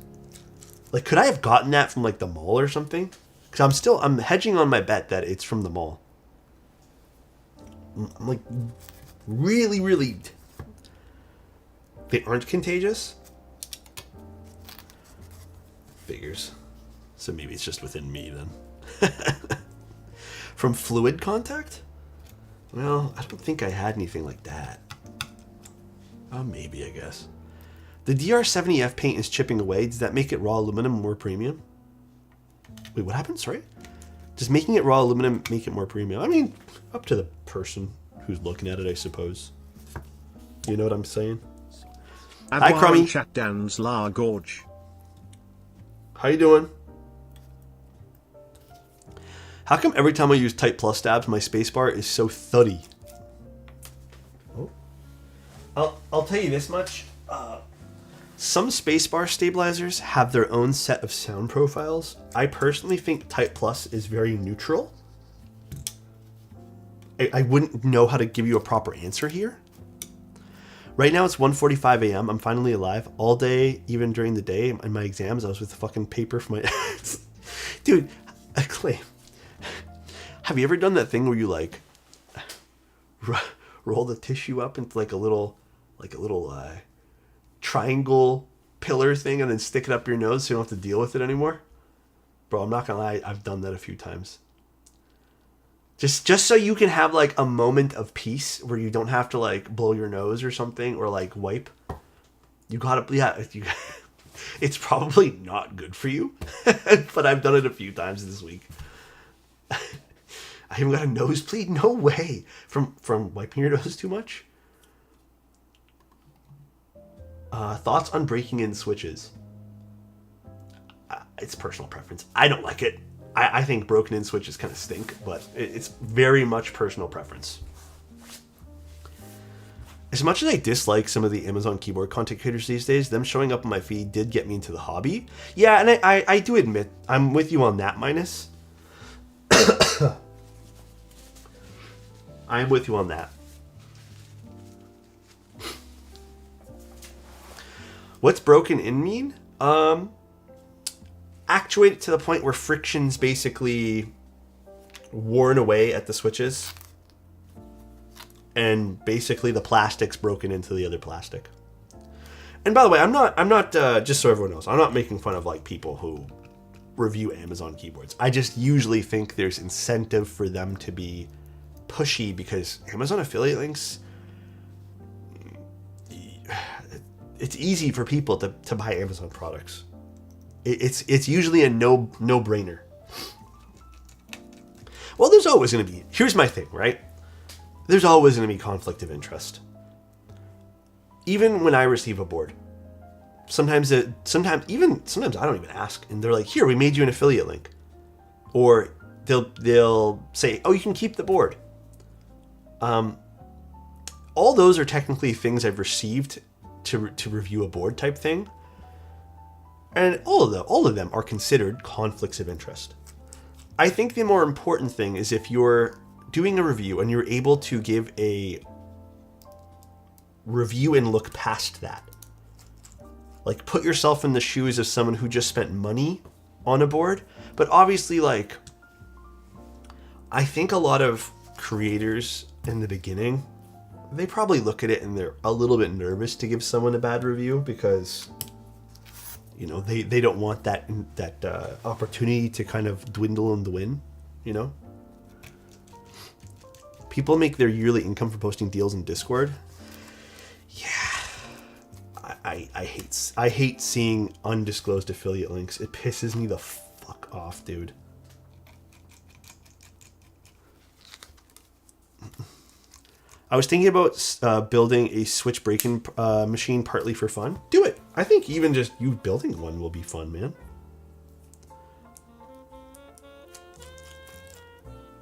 S1: Like, could I have gotten that from, like, the mall or something? Because I'm hedging on my bet that it's from the mall. I'm, like, really, really... They aren't contagious? Figures. So maybe it's just within me, then. From fluid contact? Well, I don't think I had anything like that. Maybe, I guess. The DR70F paint is chipping away. Does that make it raw aluminum more premium? Wait, what happened? Sorry? Does making it raw aluminum make it more premium? I mean, up to the person who's looking at it, I suppose. You know what I'm saying? Hi, Crummy.
S2: Dan's La Gorge.
S1: How you doing? How come every time I use Type Plus tabs, my spacebar is so thuddy? I'll tell you this much. Some spacebar stabilizers have their own set of sound profiles. I personally think Type Plus is very neutral. I wouldn't know how to give you a proper answer here. Right now it's 1:45 a.m. I'm finally alive. All day, even during the day, in my exams, I was with the fucking paper for my... Dude, I claim. Have you ever done that thing where you, like, roll the tissue up into, like, a little triangle pillar thing and then stick it up your nose so you don't have to deal with it anymore? Bro, I'm not gonna lie, I've done that a few times. Just so you can have, like, a moment of peace where you don't have to, like, blow your nose or something or, like, wipe. You gotta, yeah, it's probably not good for you, but I've done it a few times this week. I even got a nosebleed? No way. From wiping your nose too much? Thoughts on breaking in switches? It's personal preference. I don't like it. I think broken in switches kind of stink, but it's very much personal preference. As much as I dislike some of the Amazon keyboard content creators these days, them showing up on my feed did get me into the hobby. Yeah, and I do admit, I'm with you on that, Minus. I'm with you on that. What's broken in mean? Actuate it to the point where friction's basically worn away at the switches. And basically the plastic's broken into the other plastic. And by the way, I'm not just so everyone knows, I'm not making fun of, like, people who review Amazon keyboards. I just usually think there's incentive for them to be pushy because Amazon affiliate links, it's easy for people to buy Amazon products. It's usually a no-brainer. Well, there's always going to be... Here's my thing, right? there's always going to be conflict of interest. Even when I receive a board, sometimes I don't even ask, and they're like, "Here, we made you an affiliate link," or they'll say, "Oh, you can keep the board." All those are technically things I've received to review a board type thing, and all of them are considered conflicts of interest. I think the more important thing is if you're doing a review and you're able to give a review and look past that. Like, put yourself in the shoes of someone who just spent money on a board. But obviously, like, I think a lot of creators in the beginning, they probably look at it and they're a little bit nervous to give someone a bad review because, you know, they don't want that opportunity to kind of dwindle in the wind, you know? People make their yearly income from posting deals in Discord. Yeah. I hate seeing undisclosed affiliate links. It pisses me the fuck off, dude. I was thinking about building a switch breaking machine partly for fun. Do it. I think even just you building one will be fun, man.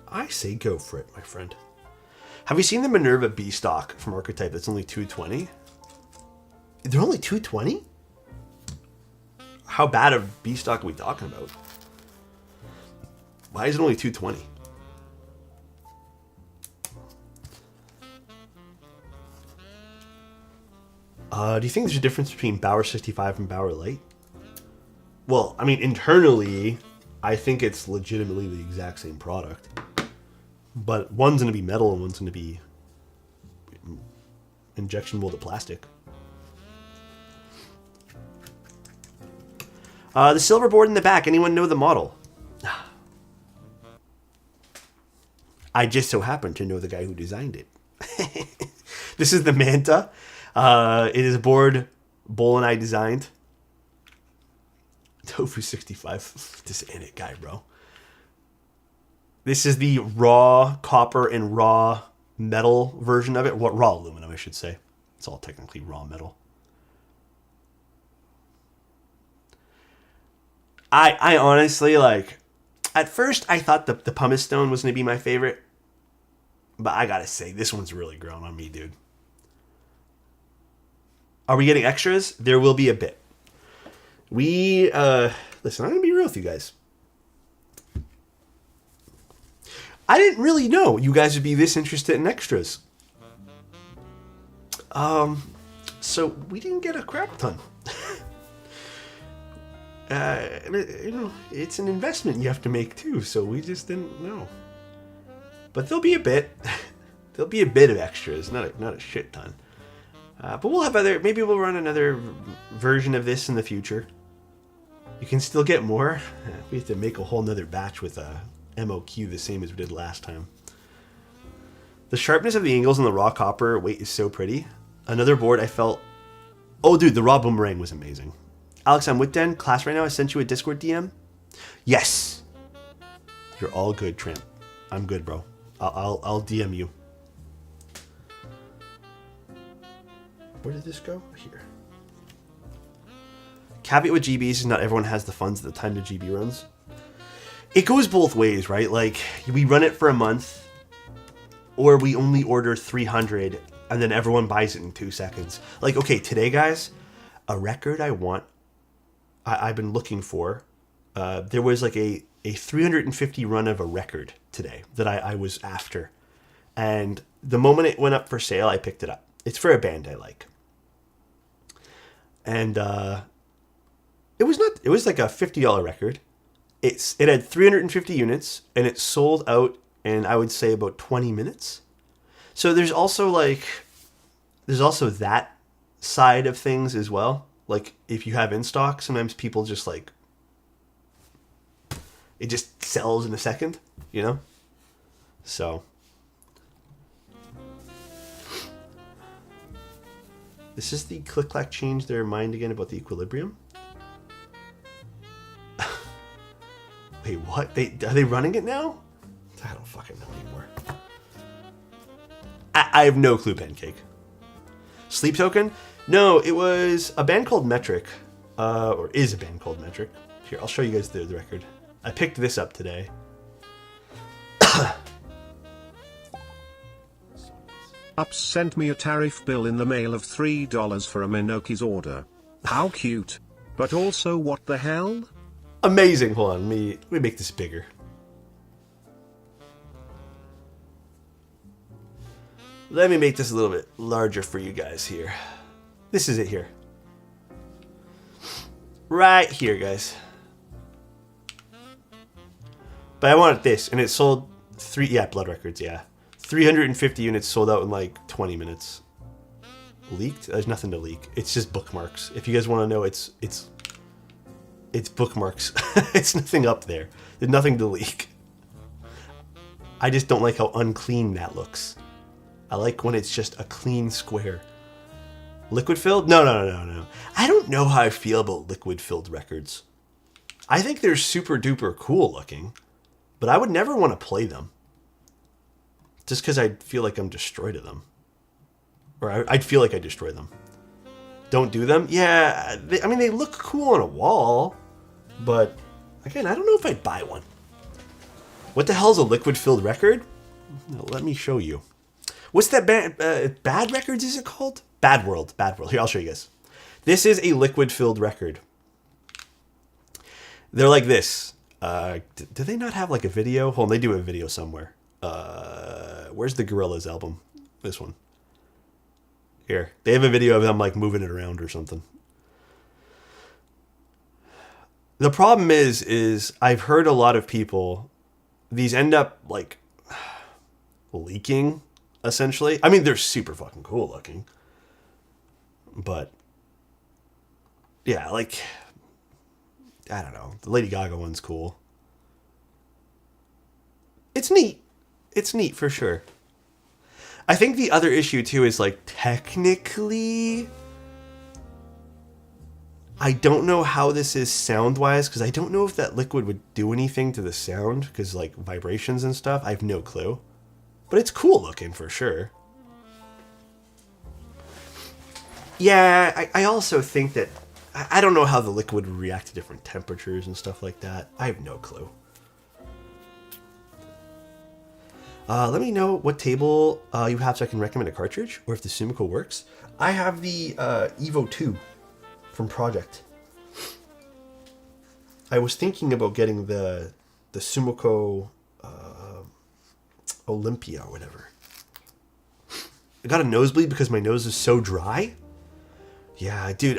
S1: I say go for it, my friend. Have you seen the Minerva B stock from Archetype that's only 220? They're only 220? How bad of B stock are we talking about? Why is it only 220? Do you think there's a difference between Bauer 65 and Bauer Light? Well, I mean, internally, I think it's legitimately the exact same product. But one's going to be metal and one's going to be injection molded plastic. The silver board in the back. Anyone know the model? I just so happen to know the guy who designed it. This is the Manta. It is a board Bull and I designed. Tofu 65. This ain't it, guy, bro. This is the raw copper and raw metal version of it. What, raw aluminum, I should say. It's all technically raw metal. I honestly, like, at first I thought the pumice stone was going to be my favorite. But I gotta say, this one's really grown on me, dude. Are we getting extras? There will be a bit. Listen, I'm going to be real with you guys. I didn't really know you guys would be this interested in extras. So we didn't get a crap ton. It's an investment you have to make too, so we just didn't know. But there'll be a bit. There'll be a bit of extras, not a shit ton. But we'll have maybe we'll run another version of this in the future. You can still get more. We have to make a whole nother batch with a MOQ the same as we did last time. The sharpness of the angles on the raw copper weight is so pretty. Another board I felt... Oh, dude, the raw boomerang was amazing. Alex, I'm with Den. Class right now. I sent you a Discord DM. Yes. You're all good, Tramp. I'm good, bro. I'll DM you. Where did this go? Here. Caveat with GBs is not everyone has the funds at the time the GB runs. It goes both ways, right? Like, we run it for a month, or we only order 300, and then everyone buys it in 2 seconds. Like, okay, today, guys, a record I've been looking for, there was like a 350 run of a record today that I was after. And the moment it went up for sale, I picked it up. It's for a band I like. And it was like a $50 record. It had 350 units, and it sold out in, I would say, about 20 minutes. So there's also that side of things as well. Like, if you have in stock, sometimes people just like, it just sells in a second, you know? So. This is the click-clack change their mind again about the equilibrium. Wait, what? Are they running it now? I don't fucking know anymore. I have no clue, Pancake. Sleep Token? No, it was a band called Metric. Or is a band called Metric. Here, I'll show you guys the record. I picked this up today.
S2: Ups sent me a tariff bill in the mail of $3 for a Minoki's order. How cute. But also what the hell?
S1: Amazing. Hold on, let me make this bigger. Let me make this a little bit larger for you guys here. This is it here. Right here, guys. But I wanted this, and it sold Blood Records, yeah. 350 units sold out in like 20 minutes. Leaked? There's nothing to leak. It's just bookmarks. If you guys want to know, it's bookmarks. It's nothing up there. There's nothing to leak. I just don't like how unclean that looks. I like when it's just a clean square. Liquid filled? No. I don't know how I feel about liquid filled records. I think they're super duper cool looking, but I would never want to play them. Just because I'd feel like I'm destroyed to them. Or I'd feel like I destroy them. Don't do them? Yeah, I mean, they look cool on a wall. But, again, I don't know if I'd buy one. What the hell is a liquid-filled record? Let me show you. What's that band? Bad Records, is it called? Bad World. Here, I'll show you guys. This is a liquid-filled record. They're like this. Do they not have, like, a video? Hold on, they do have a video somewhere. Where's the Gorillaz album? This one. Here. They have a video of them like moving it around or something. The problem is I've heard a lot of people, these end up like leaking, essentially. I mean, they're super fucking cool looking. But yeah, like, I don't know. The Lady Gaga one's cool. It's neat. It's neat for sure. I think the other issue too is like technically, I don't know how this is sound wise because I don't know if that liquid would do anything to the sound because like vibrations and stuff. I have no clue, but it's cool looking for sure. Yeah, I also think that I don't know how the liquid would react to different temperatures and stuff like that. I have no clue. Let me know what table you have so I can recommend a cartridge, or if the Sumiko works. I have the Evo 2 from Project. I was thinking about getting the Sumiko Olympia or whatever. I got a nosebleed because my nose is so dry. Yeah, dude.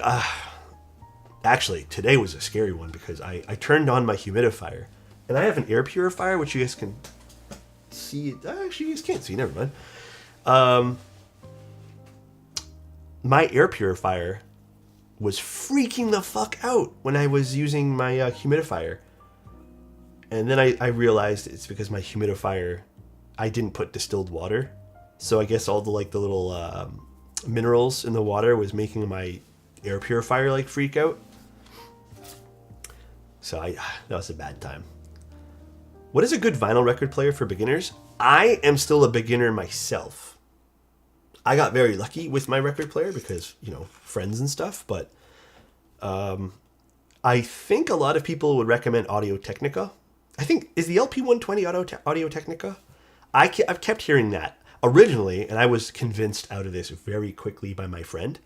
S1: Actually, today was a scary one because I turned on my humidifier. And I have an air purifier, which you guys can see. Actually, you guys can't see. Never mind. My air purifier was freaking the fuck out when I was using my humidifier. And then I realized it's because my humidifier, I didn't put distilled water. So I guess all the little minerals in the water was making my air purifier like freak out. So that was a bad time. What is a good vinyl record player for beginners? I am still a beginner myself. I got very lucky with my record player because, you know, friends and stuff, but I think a lot of people would recommend Audio-Technica. I think, is the LP120 Audio-Technica? I've kept hearing that. Originally, and I was convinced out of this very quickly by my friend,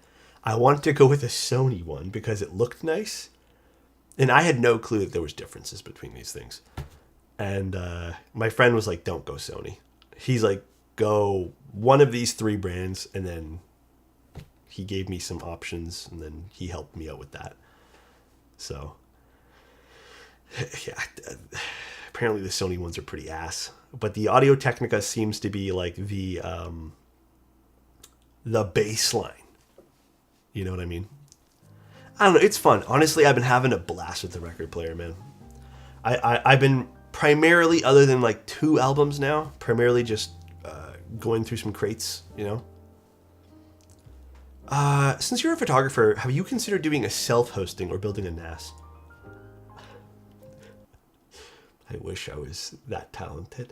S1: I wanted to go with a Sony one because it looked nice. And I had no clue that there was differences between these things. And my friend was like, don't go Sony. He's like, go one of these three brands. And then he gave me some options. And then he helped me out with that. So, yeah. Apparently the Sony ones are pretty ass. But the Audio-Technica seems to be like the baseline. You know what I mean? I don't know. It's fun. Honestly, I've been having a blast with the record player, man. I've been primarily, other than like 2 albums now, primarily just going through some crates, you know? Since you're a photographer, have you considered doing a self-hosting or building a NAS? I wish I was that talented.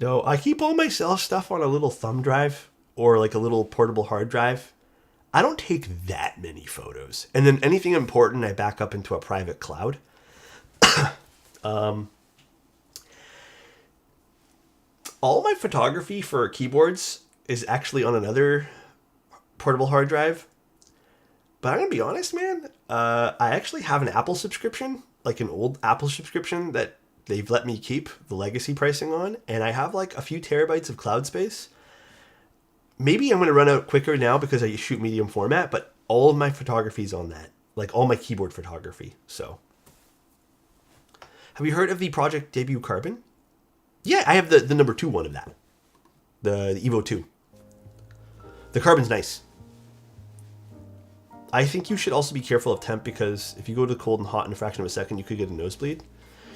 S1: No, I keep all my self stuff on a little thumb drive or like a little portable hard drive. I don't take that many photos. And then anything important I back up into a private cloud. All my photography for keyboards is actually on another portable hard drive. But I'm going to be honest, man. I actually have an Apple subscription, like an old Apple subscription that they've let me keep the legacy pricing on. And I have like a few terabytes of cloud space. Maybe I'm going to run out quicker now because I shoot medium format, but all of my photography is on that. Like all my keyboard photography. So, have you heard of the Project Debut Carbon? Yeah, I have the number 2 one of that. The Evo 2. The Carbon's nice. I think you should also be careful of temp because if you go to cold and hot in a fraction of a second, you could get a nosebleed.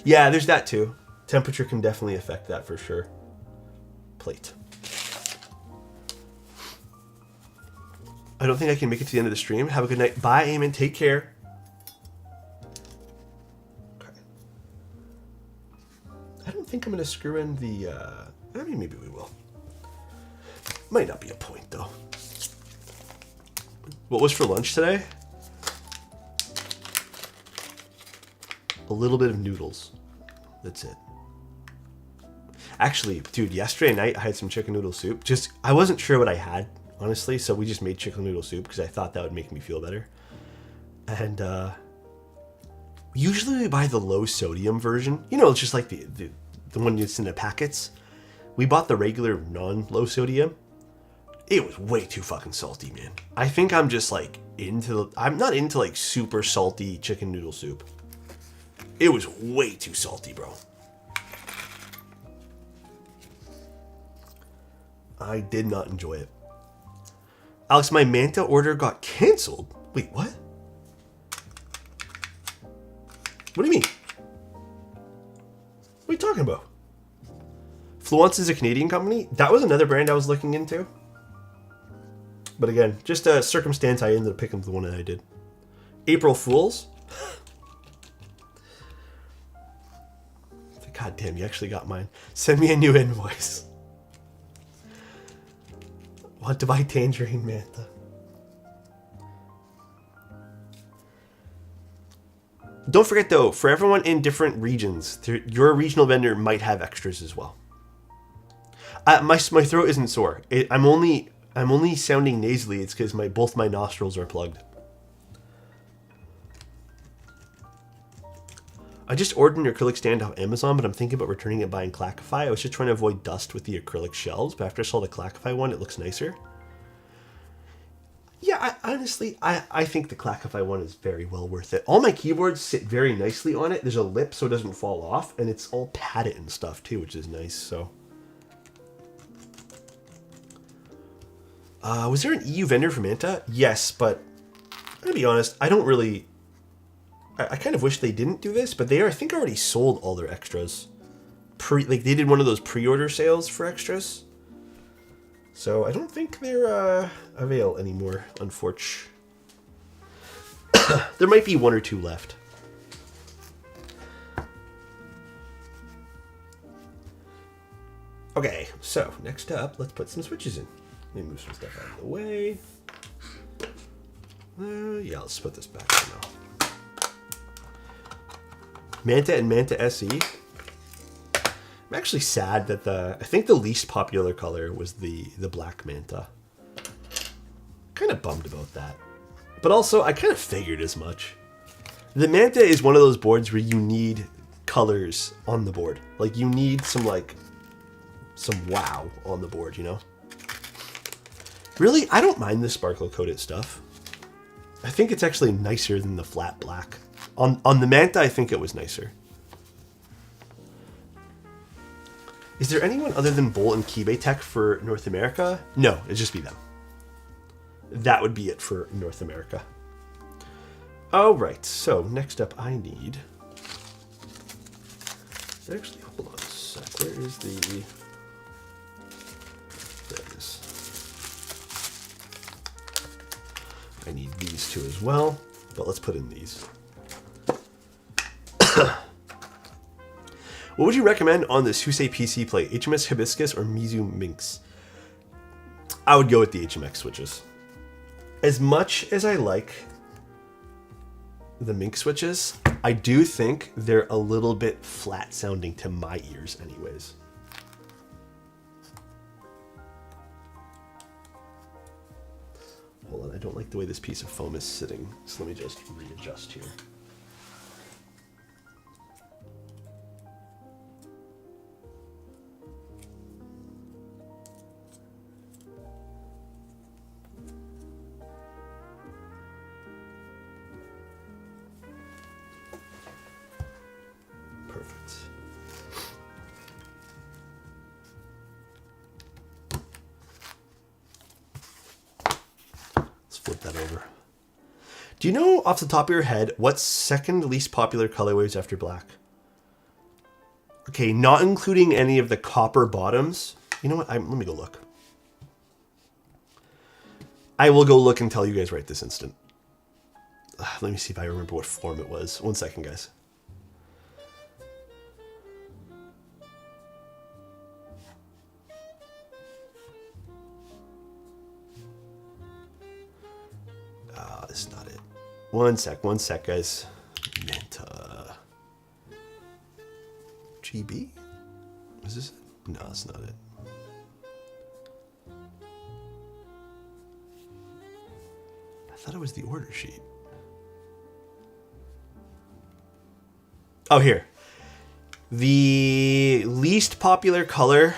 S1: Yeah, there's that too. Temperature can definitely affect that for sure. Plate. I don't think I can make it to the end of the stream. Have a good night. Bye, Eamon. Take care. Okay. I don't think I'm going to screw in the... I mean, maybe we will. Might not be a point, though. What was for lunch today? A little bit of noodles. That's it. Actually, dude, yesterday night I had some chicken noodle soup. I wasn't sure what I had, honestly, so we just made chicken noodle soup because I thought that would make me feel better. And usually we buy the low sodium version. You know, it's just like the one that's in the packets. We bought the regular non-low sodium. It was way too fucking salty, man. I think I'm just like I'm not into like super salty chicken noodle soup. It was way too salty, bro. I did not enjoy it. Alex, my Manta order got canceled. Wait, what? What do you mean? What are you talking about? Fluence is a Canadian company? That was another brand I was looking into. But again, just a circumstance, I ended up picking the one that I did. April Fools? God damn, you actually got mine. Send me a new invoice. Want to buy Tangerine Manta. Don't forget though, for everyone in different regions, your regional vendor might have extras as well. My throat isn't sore. I'm only sounding nasally. It's because both my nostrils are plugged. I just ordered an acrylic stand off Amazon, but I'm thinking about returning it buying Clackify. I was just trying to avoid dust with the acrylic shelves, but after I saw the Clackify one, it looks nicer. Yeah, honestly, I think the Clackify one is very well worth it. All my keyboards sit very nicely on it. There's a lip so it doesn't fall off, and it's all padded and stuff too, which is nice, so... was there an EU vendor for Manta? Yes, but I'm gonna be honest, I don't really... I kind of wish they didn't do this, but they are, I think, already sold all their extras. They did one of those pre-order sales for extras. So I don't think they're avail anymore, unfortunately. There might be 1 or 2 left. Okay, so next up, let's put some switches in. Let me move some stuff out of the way. Yeah, let's put this back in now. Manta and Manta SE. I'm actually sad that I think the least popular color was the black Manta. Kind of bummed about that. But also, I kind of figured as much. The Manta is one of those boards where you need colors on the board. Like, you need some wow on the board, you know? Really, I don't mind the sparkle coated stuff. I think it's actually nicer than the flat black. On the Manta, I think it was nicer. Is there anyone other than Bolt and Keybay Tech for North America? No, it'd just be them. That would be it for North America. Alright, so next up I need... Actually, hold on a sec. Where is the... There it is. I need these two as well, but let's put in these. What would you recommend on this Husei PC plate? HMX Hibiscus or Mizu Minx? I would go with the HMX switches. As much as I like the Minx switches, I do think they're a little bit flat sounding to my ears anyways. Hold on, I don't like the way this piece of foam is sitting, so let me just readjust here. Flip that over. Do you know off the top of your head what's second least popular colorways after black? Okay, not including any of the copper bottoms. You know what? Let me go look. I will go look and tell you guys right this instant. Let me see if I remember what form it was. 1 second, guys. This is not it. 1 sec, guys. Manta. GB? Is this it? No, that's not it. I thought it was the order sheet. Oh, here. The least popular color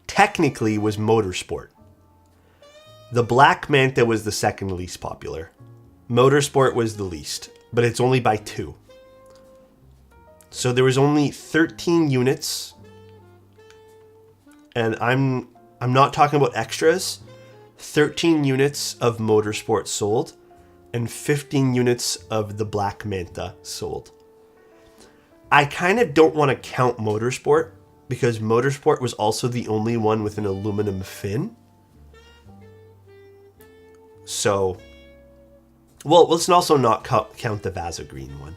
S1: technically was Motorsport. The black Manta was the second least popular. Motorsport was the least, but it's only by 2. So there was only 13 units. And I'm not talking about extras. 13 units of Motorsport sold and 15 units of the black Manta sold. I kind of don't want to count Motorsport because Motorsport was also the only one with an aluminum fin. So, well, let's also not count the Vaza green one.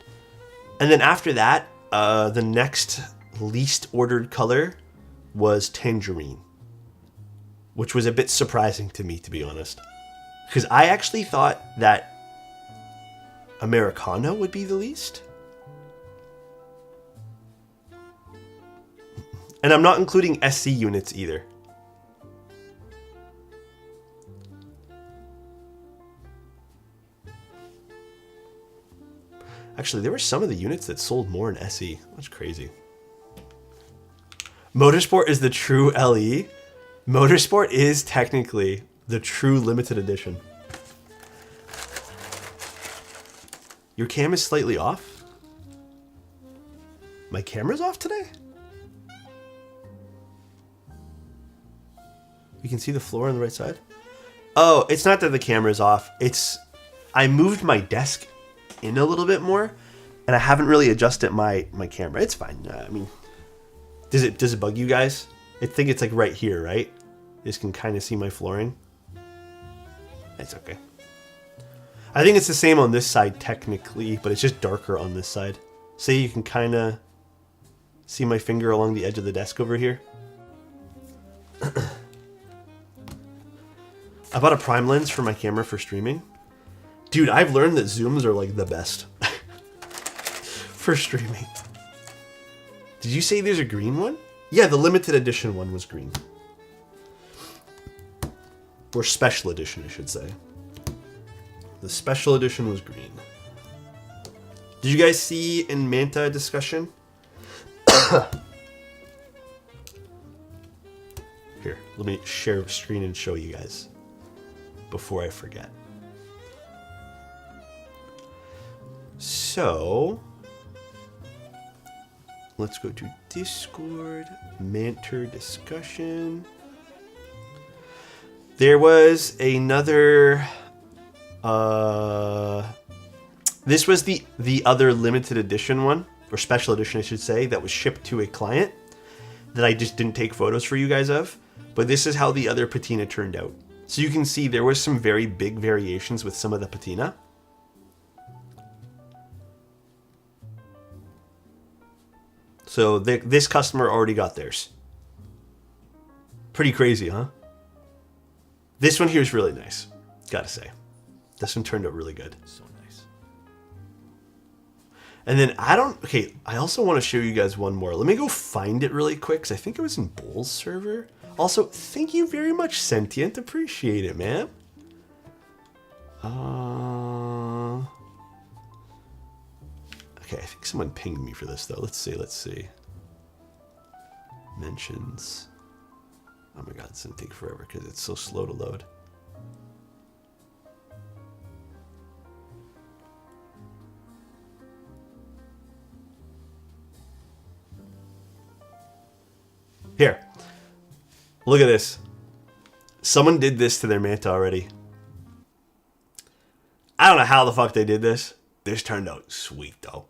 S1: And then after that, the next least ordered color was Tangerine, which was a bit surprising to me, to be honest. Because I actually thought that Americano would be the least. And I'm not including SC units either. Actually, there were some of the units that sold more in SE. That's crazy. Motorsport is the true LE. Motorsport is technically the true limited edition. Your cam is slightly off? My camera's off today? You can see the floor on the right side? Oh, it's not that the camera's off. It's... I moved my desk in a little bit more, and I haven't really adjusted my camera. It's fine. I mean, does it bug you guys? I think it's like right here, right? You just can kind of see my flooring. It's okay. I think it's the same on this side technically, but it's just darker on this side. See, you can kind of see my finger along the edge of the desk over here. I bought a prime lens for my camera for streaming. Dude, I've learned that zooms are like the best for streaming. Did you say there's a green one? Yeah, the limited edition one was green. Or special edition, I should say. The special edition was green. Did you guys see in Manta discussion? Here, let me share screen and show you guys before I forget. So, let's go to Discord, Manta discussion. There was another, this was the other limited edition one, or special edition I should say, that was shipped to a client that I just didn't take photos for you guys of. But this is how the other patina turned out. So you can see there was some very big variations with some of the patina. So this customer already got theirs. Pretty crazy, huh? This one here is really nice, gotta say. This one turned out really good. So nice. And then I also want to show you guys one more. Let me go find it really quick, because I think it was in Bull's server. Also, thank you very much, Sentient. Appreciate it, man. Okay, I think someone pinged me for this, though. Let's see. Mentions. Oh my god, it's gonna take forever because it's so slow to load. Here. Look at this. Someone did this to their Manta already. I don't know how the fuck they did this. This turned out sweet, though.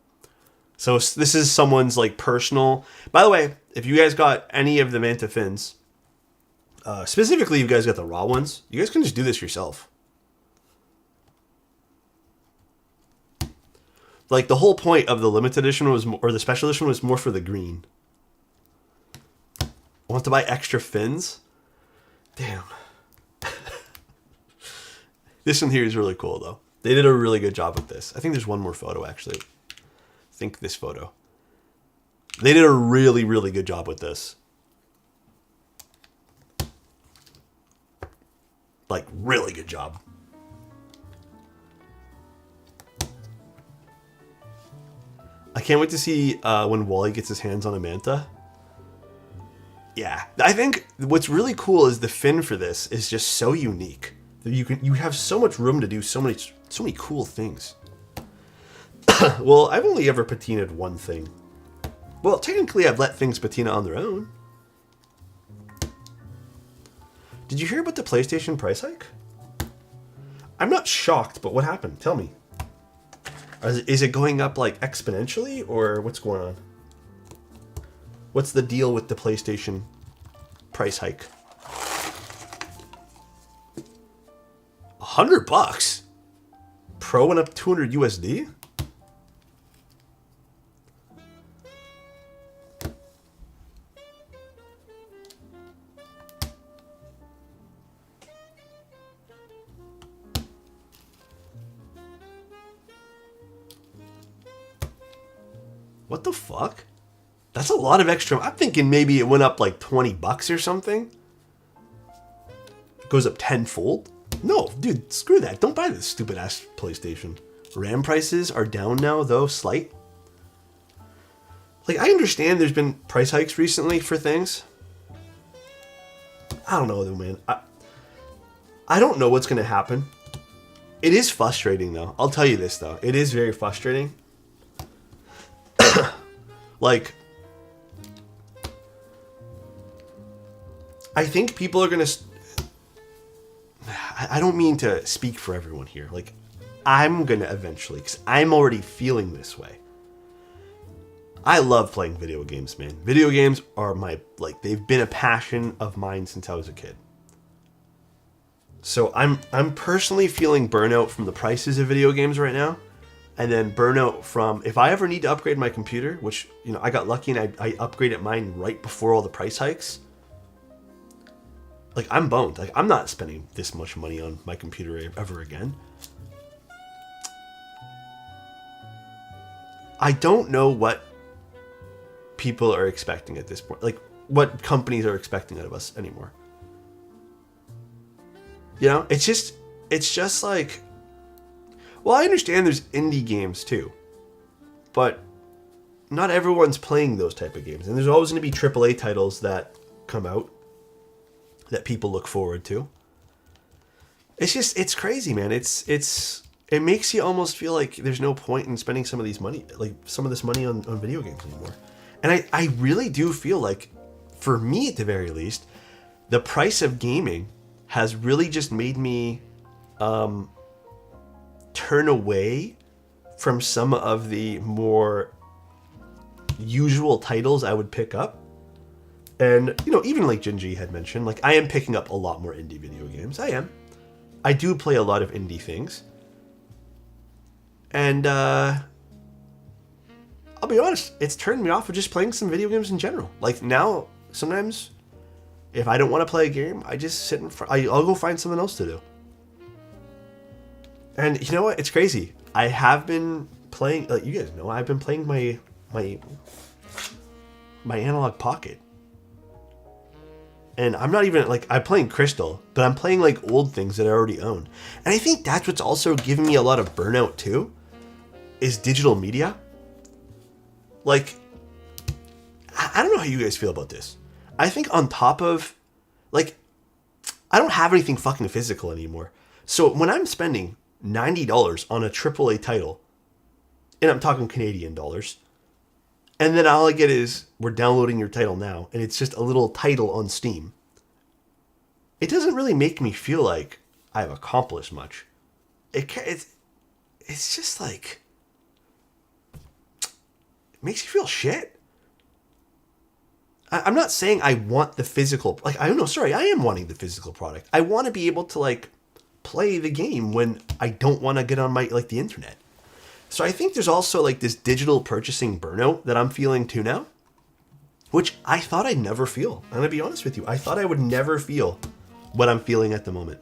S1: So this is someone's, like, personal... By the way, if you guys got any of the Manta fins, specifically if you guys got the raw ones, you guys can just do this yourself. Like, the whole point of the limited edition was... or the special edition was more for the green. Want to buy extra fins? Damn. This one here is really cool, though. They did a really good job with this. I think there's one more photo, actually. I think this photo. They did a really, really good job with this. Like, really good job. I can't wait to see when Wally gets his hands on a Manta. Yeah, I think what's really cool is the fin for this is just so unique. You have so much room to do so many cool things. Well, I've only ever patinaed one thing. Well, technically I've let things patina on their own. Did you hear about the PlayStation price hike? I'm not shocked, but what happened? Tell me. Is it going up like exponentially or what's going on? What's the deal with the PlayStation price hike? $100? Pro went up 200 USD? What the fuck? That's a lot of extra. I'm thinking maybe it went up like $20 or something. Goes up tenfold. No, dude, screw that. Don't buy this stupid ass PlayStation. RAM prices are down now, though, slight. Like, I understand there's been price hikes recently for things. I don't know, though, man. I don't know what's going to happen. It is frustrating, though. I'll tell you this, though. It is very frustrating. Like, I think people are going to... I don't mean to speak for everyone here. Like, I'm going to eventually, because I'm already feeling this way. I love playing video games, man. Video games are they've been a passion of mine since I was a kid. So I'm personally feeling burnout from the prices of video games right now. And then burnout from, if I ever need to upgrade my computer, which, you know, I got lucky and I upgraded mine right before all the price hikes. Like, I'm boned. Like, I'm not spending this much money on my computer ever again. I don't know what people are expecting at this point. Like, what companies are expecting out of us anymore. You know, it's just like... Well, I understand there's indie games too, but not everyone's playing those type of games. And there's always going to be AAA titles that come out that people look forward to. It's crazy, man. It makes you almost feel like there's no point in spending some of this money on video games anymore. And I really do feel like, for me at the very least, the price of gaming has really just made me turn away from some of the more usual titles I would pick up. And, you know, even like Jinji had mentioned, like, I am picking up a lot more indie video games. I am. I do play a lot of indie things. And I I'll be honest, it's turned me off of just playing some video games in general. Like now, sometimes if I don't want to play a game, I just sit in front. I'll go find something else to do. And you know what? It's crazy. I have been playing. Like you guys know, I've been playing my analog pocket. And I'm not even like I'm playing Crystal, but I'm playing like old things that I already own. And I think that's what's also giving me a lot of burnout too, is digital media. Like, I don't know how you guys feel about this. I think on top of, like, I don't have anything fucking physical anymore. So when I'm spending $90 on a AAA title, and I'm talking Canadian dollars, and then all I get is, we're downloading your title now, and it's just a little title on Steam. It doesn't really make me feel like I've accomplished much. It's just like, it makes you feel shit. I'm not saying I want the physical, like, I am wanting the physical product. I want to be able to, like, play the game when I don't want to get on my, like, the internet. So I think there's also, like, this digital purchasing burnout that I'm feeling too now, which I thought I'd never feel. I'm going to be honest with you. I thought I would never feel what I'm feeling at the moment.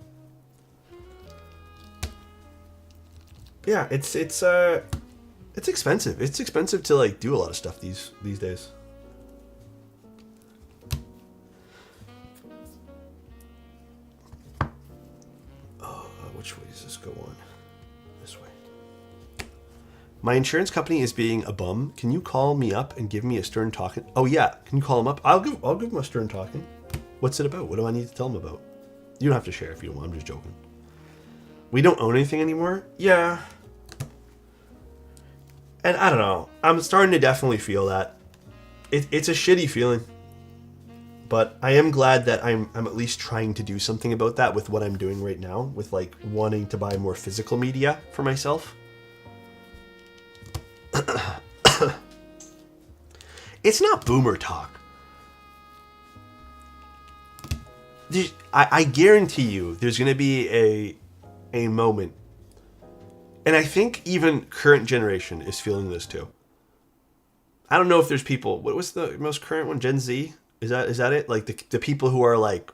S1: Yeah, it's expensive. It's expensive to, like, do a lot of stuff these days. Which way does this go on? This way. My insurance company is being a bum. Can you call me up and give me a stern talking? Oh yeah, can you call him up? I'll give him a stern talking. What's it about? What do I need to tell him about? You don't have to share if you don't want. I'm just joking. We don't own anything anymore? Yeah. And I don't know. I'm starting to definitely feel that. It's a shitty feeling. But I am glad that I'm at least trying to do something about that with what I'm doing right now, with like wanting to buy more physical media for myself. It's not boomer talk. I guarantee you there's going to be a moment. And I think even current generation is feeling this too. I don't know if there's people, what was the most current one? Gen Z? Is that it? Like the people who are like,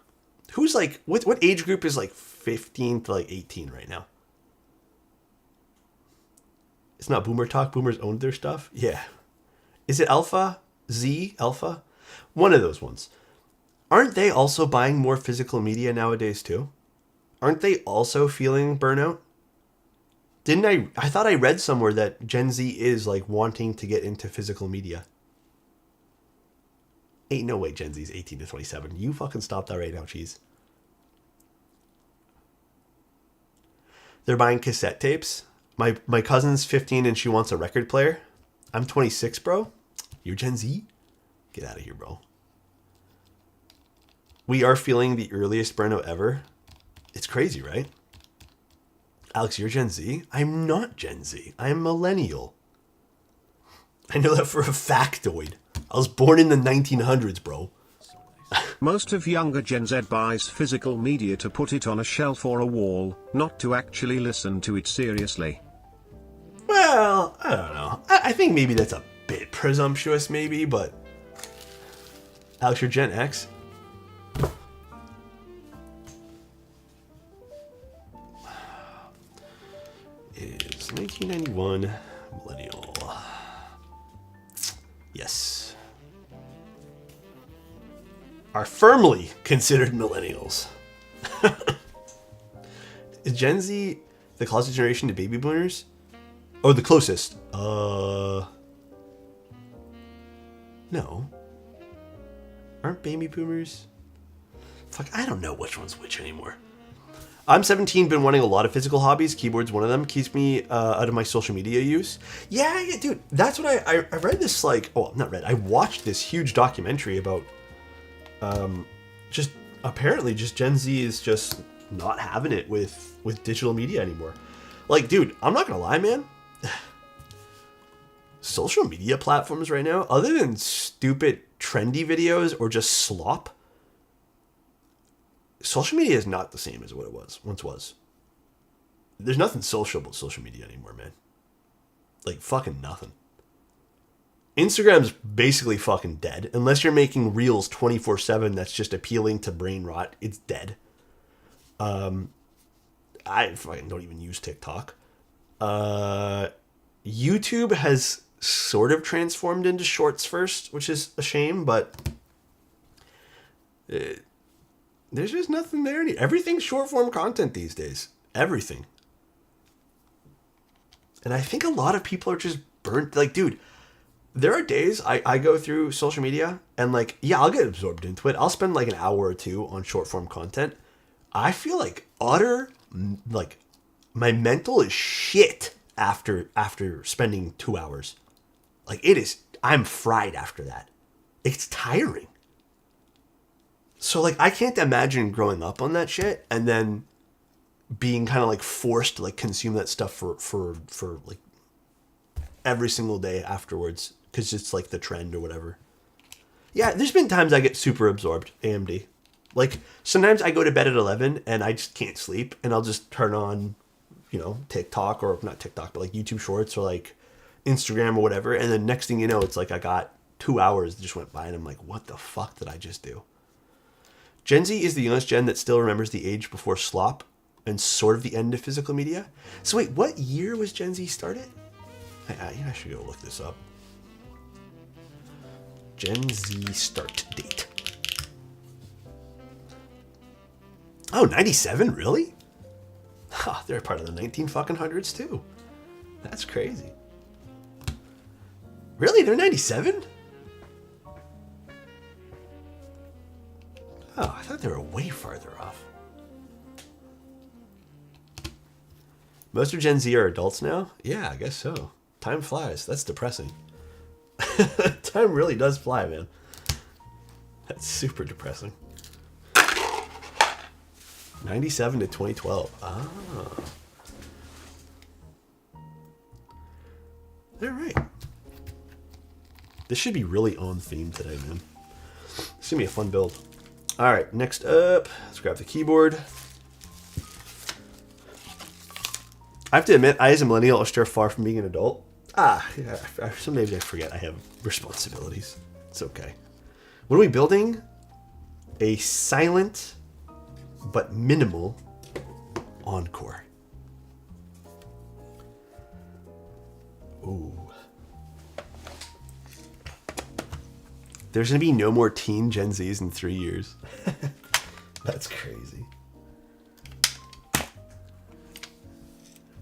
S1: who's like, what age group is like 15 to like 18 right now? It's not boomer talk. Boomers owned their stuff. Yeah. Is it Alpha? Z? Alpha? One of those ones. Aren't they also buying more physical media nowadays too? Aren't they also feeling burnout? I thought I read somewhere that Gen Z is like wanting to get into physical media. Ain't no way Gen Z's 18 to 27. You fucking stop that right now, cheese. They're buying cassette tapes. My cousin's 15 and she wants a record player. I'm 26, bro. You're Gen Z? Get out of here, bro. We are feeling the earliest burnout ever. It's crazy, right? Alex, you're Gen Z? I'm not Gen Z. I'm millennial. I know that for a factoid. I was born in the 1900s, bro.
S2: Most of younger Gen Z buys physical media to put it on a shelf or a wall, not to actually listen to it seriously.
S1: Well, I don't know. I think maybe that's a bit presumptuous, maybe, but... Alex, you're Gen X? Is 1991 millennial? Yes. Are firmly considered millennials. Is Gen Z the closest generation to baby boomers? Oh, the closest. No. Aren't baby boomers? Fuck, I don't know which one's which anymore. I'm 17, been wanting a lot of physical hobbies. Keyboard's one of them. Keeps me out of my social media use. Yeah, dude, that's what I read this, like, oh, not read. I watched this huge documentary about just apparently just Gen Z is just not having it with digital media anymore. Like, dude, I'm not gonna lie, man. Social media platforms right now, other than stupid trendy videos or just slop, social media is not the same as what it once was. There's nothing social about social media anymore, man. Like, fucking nothing. Instagram's basically fucking dead. Unless you're making reels 24/7 that's just appealing to brain rot, it's dead. I fucking don't even use TikTok. YouTube has sort of transformed into shorts first, which is a shame, but there's just nothing there. Everything's short form content these days. Everything. And I think a lot of people are just burnt. Like, dude, there are days I go through social media and, like, yeah, I'll get absorbed into it. I'll spend like an hour or two on short form content. I feel like like, my mental is shit after spending 2 hours. Like, I'm fried after that. It's tiring. So, like, I can't imagine growing up on that shit and then being kind of like forced to like consume that stuff for like every single day afterwards because it's like the trend or whatever. Yeah, there's been times I get super absorbed, AMD. Like, sometimes I go to bed at 11 and I just can't sleep and I'll just turn on, TikTok, or not TikTok, but like YouTube Shorts or like Instagram or whatever. And then next thing you know, it's like I got 2 hours that just went by and I'm like, what the fuck did I just do? Gen Z is the youngest gen that still remembers the age before slop and sort of the end of physical media. So wait, what year was Gen Z started? I should go look this up. Gen Z start date. Oh, 97? Really? Oh, they're part of the 1900s too. That's crazy. Really? They're 97? Oh, I thought they were way farther off. Most of Gen Z are adults now? Yeah, I guess so. Time flies. That's depressing. Time really does fly, man. That's super depressing. 97 to 2012. Ah. All right. This should be really on theme today, man. It's going to be a fun build. All right, next up, let's grab the keyboard. I have to admit, I as a millennial are still far from being an adult. Yeah, some days I forget I have responsibilities. It's okay. What are we building? A silent but minimal Encore. Ooh. There's going to be no more teen Gen Zs in 3 years. That's crazy.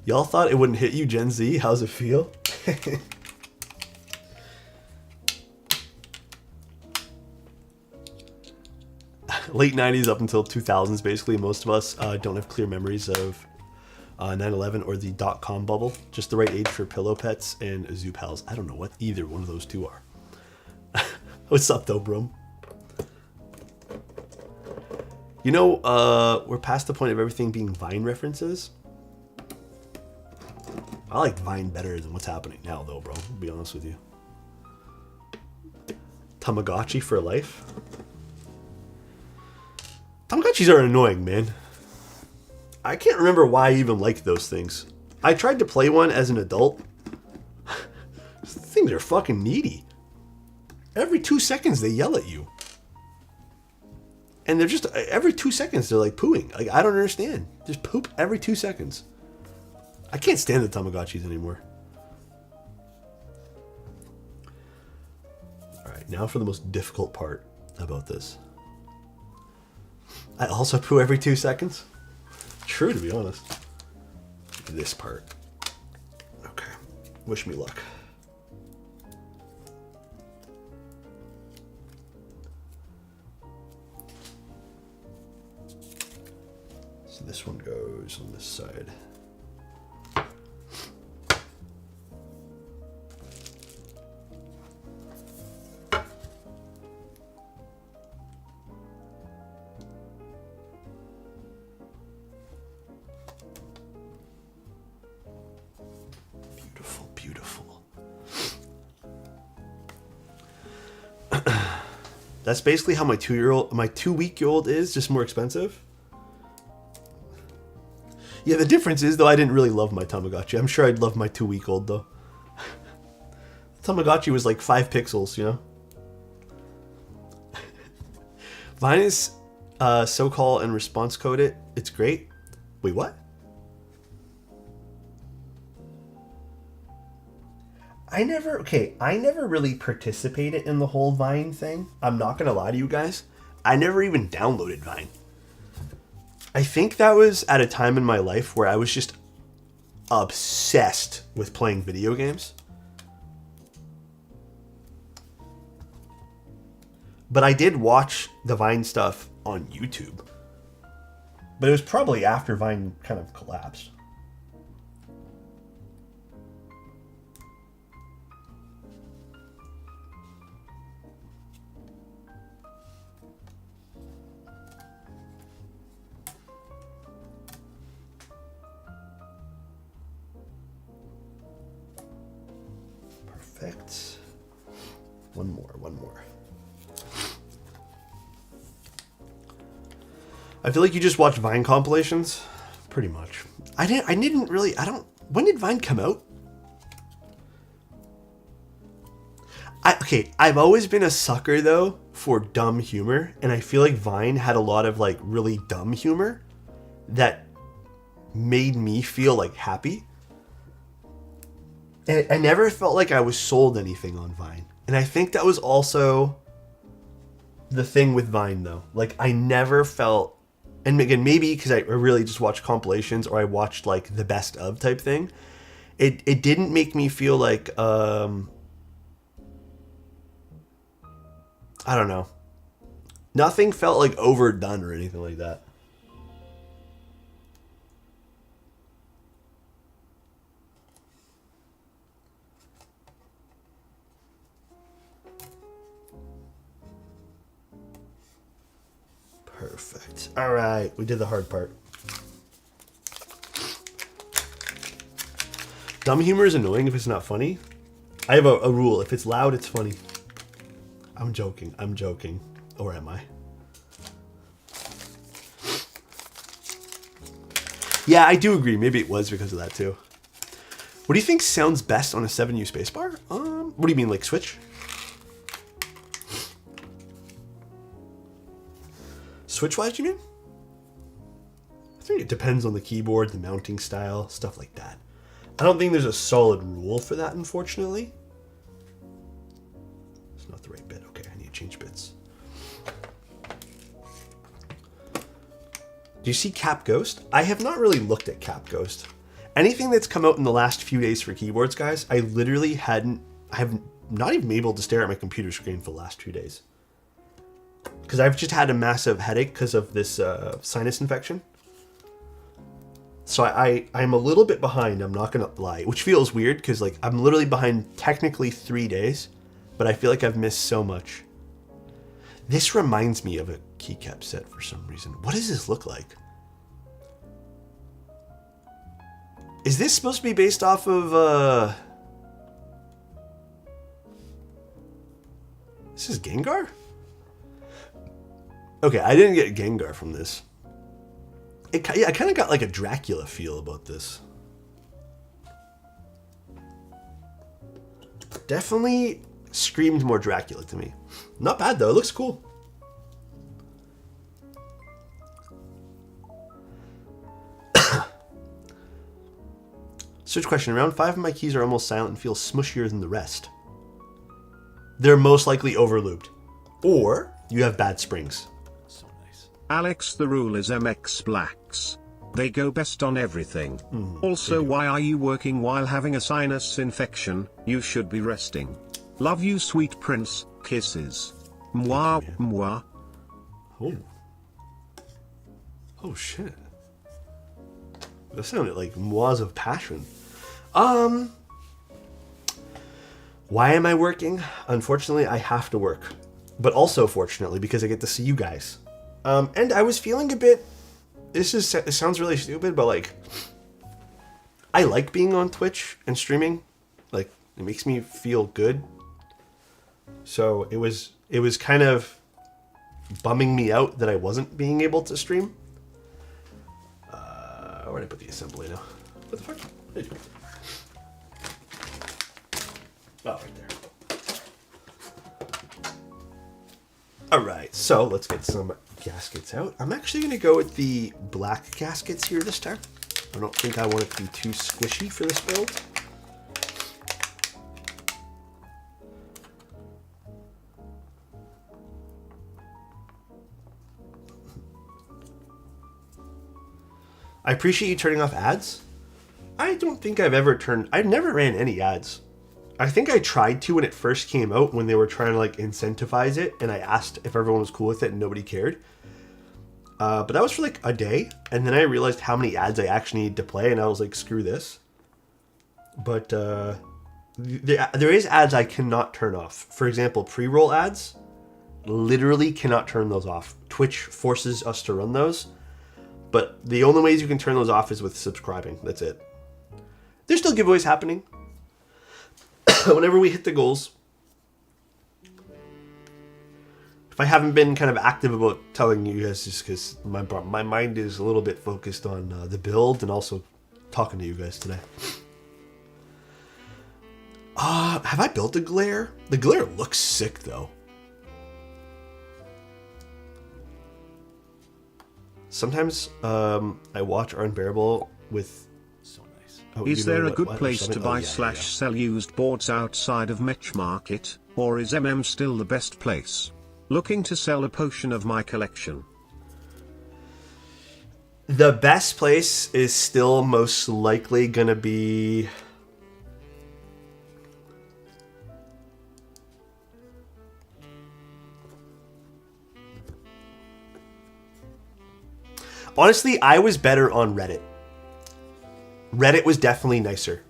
S1: Y'all thought it wouldn't hit you, Gen Z? How's it feel? Late 90s up until 2000s, basically, most of us don't have clear memories of 9/11 or the dot-com bubble. Just the right age for pillow pets and zoo pals. I don't know what either one of those two are. What's up, though, bro? We're past the point of everything being Vine references. I like Vine better than what's happening now, though, bro. I'll be honest with you. Tamagotchi for life? Tamagotchis are annoying, man. I can't remember why I even liked those things. I tried to play one as an adult. These things are fucking needy. Every 2 seconds they yell at you. And they're just, every 2 seconds they're like pooing. Like, I don't understand. Just poop every 2 seconds. I can't stand the Tamagotchis anymore. Alright, now for the most difficult part about this. I also poo every 2 seconds? True, to be honest. This part. Okay. Wish me luck. So this one goes on this side. That's basically how my 2-week-old is, just more expensive. Yeah, the difference is, though, I didn't really love my Tamagotchi. I'm sure I'd love my 2-week-old, though. Tamagotchi was like 5 pixels, you know? Vine is so-call and response code it. It's great. Wait, what? I never really participated in the whole Vine thing. I'm not gonna lie to you guys. I never even downloaded Vine. I think that was at a time in my life where I was just obsessed with playing video games. But I did watch the Vine stuff on YouTube. But it was probably after Vine kind of collapsed. Perfect. One more. I feel like you just watch Vine compilations, pretty much. I didn't really. When did Vine come out? I've always been a sucker though for dumb humor, and I feel like Vine had a lot of like really dumb humor that made me feel like happy. And I never felt like I was sold anything on Vine. And I think that was also the thing with Vine though. Like I never felt, and again, maybe because I really just watched compilations or I watched like the best of type thing. It didn't make me feel like, I don't know. Nothing felt like overdone or anything like that. Perfect. All right, we did the hard part. Dumb humor is annoying if it's not funny. I have a rule. If it's loud, it's funny. I'm joking. Or am I? Yeah, I do agree. Maybe it was because of that too. What do you think sounds best on a 7U spacebar? What do you mean, like Switch? Switch-wise, you mean? I think it depends on the keyboard, the mounting style, stuff like that. I don't think there's a solid rule for that, unfortunately. It's not the right bit. Okay, I need to change bits. Do you see Cap Ghost? I have not really looked at Cap Ghost. Anything that's come out in the last few days for keyboards, guys, I literally I have not even been able to stare at my computer screen for the last 2 days. Because I've just had a massive headache because of this sinus infection. So I'm a little bit behind, I'm not going to lie. Which feels weird because like I'm literally behind technically 3 days. But I feel like I've missed so much. This reminds me of a keycap set for some reason. What does this look like? Is this supposed to be based off of... This is Gengar? Okay, I didn't get Gengar from this. I kind of got like a Dracula feel about this. Definitely screamed more Dracula to me. Not bad though, it looks cool. Search question, around 5 of my keys are almost silent and feel smushier than the rest. They're most likely overlooped. Or you have bad springs. So nice.
S2: Alex, the rule is MX Blacks. They go best on everything. Also, why are you working while having a sinus infection? You should be resting. Love you, sweet prince. Kisses. Mwah, mwah.
S1: Oh. Oh shit. That sounded like mois of passion. Why am I working? Unfortunately, I have to work. But also fortunately, because I get to see you guys. And I was feeling a bit... It sounds really stupid, but like... I like being on Twitch and streaming. Like, it makes me feel good. So it was kind of bumming me out that I wasn't being able to stream. Where did I put the assembly now? What the fuck? Oh, right there. All right, so let's get some gaskets out. I'm actually going to go with the black gaskets here this time. I don't think I want it to be too squishy for this build. I appreciate you turning off ads. I don't think I've never ran any ads. I think I tried to when it first came out, when they were trying to like incentivize it, and I asked if everyone was cool with it and nobody cared. But that was for like a day, and then I realized how many ads I actually need to play, and I was like, screw this. But there is ads I cannot turn off. For example, pre-roll ads, literally cannot turn those off. Twitch forces us to run those. But the only ways you can turn those off is with subscribing. That's it. There's still giveaways happening. Whenever we hit the goals. If I haven't been kind of active about telling you guys, just because my mind is a little bit focused on the build and also talking to you guys today. Have I built a glare? The glare looks sick, though. Sometimes I watch Are Unbearable with... So nice. Oh,
S2: is there a good place to buy / sell used boards outside of Mech Market, or is still the best place? Looking to sell a potion of my collection.
S1: The best place is still most likely gonna be... Honestly, I was better on Reddit. Reddit was definitely nicer.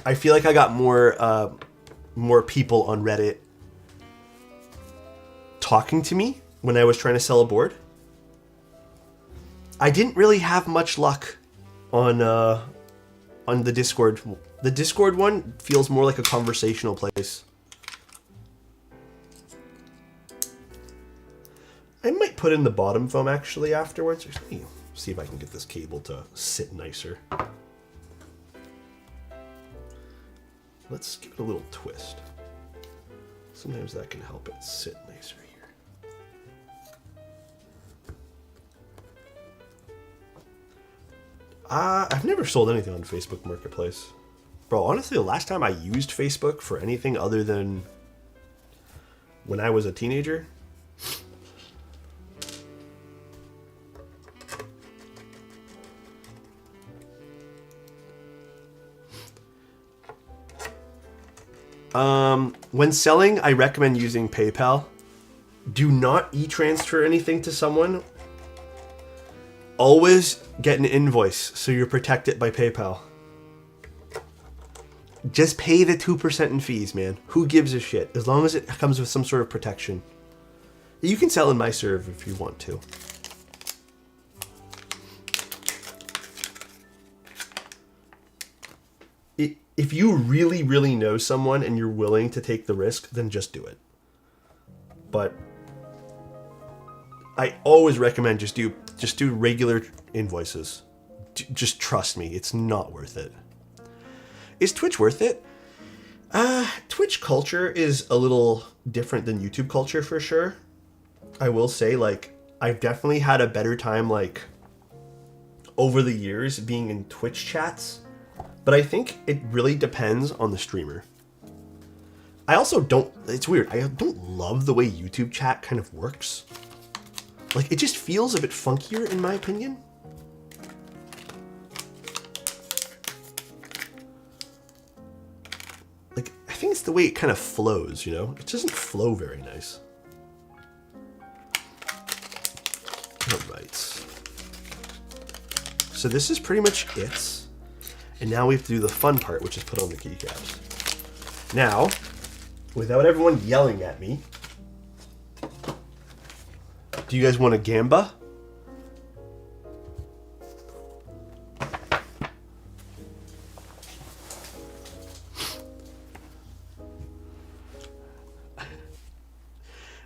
S1: I feel like I got more people on Reddit talking to me when I was trying to sell a board. I didn't really have much luck on the Discord. The Discord one feels more like a conversational place. I might put in the bottom foam actually afterwards. Let me see if I can get this cable to sit nicer. Let's give it a little twist. Sometimes that can help it sit nicer here. I've never sold anything on Facebook Marketplace. Bro, honestly, the last time I used Facebook for anything other than when I was a teenager... When selling, I recommend using PayPal. Do not e-transfer anything to someone. Always get an invoice so you're protected by PayPal. Just pay the 2% in fees, man. Who gives a shit? As long as it comes with some sort of protection. You can sell in my serve if you want to. If you really, really know someone and you're willing to take the risk, then just do it. But I always recommend just do regular invoices. Just trust me, it's not worth it. Is Twitch worth it? Twitch culture is a little different than YouTube culture for sure. I will say, like, I've definitely had a better time, like, over the years being in Twitch chats. But I think it really depends on the streamer. I also don't... It's weird. I don't love the way YouTube chat kind of works. Like, it just feels a bit funkier, in my opinion. Like, I think it's the way it kind of flows, you know? It doesn't flow very nice. Alright. So this is pretty much it. And now we have to do the fun part, which is put on the keycaps. Now, without everyone yelling at me, do you guys want a gamba?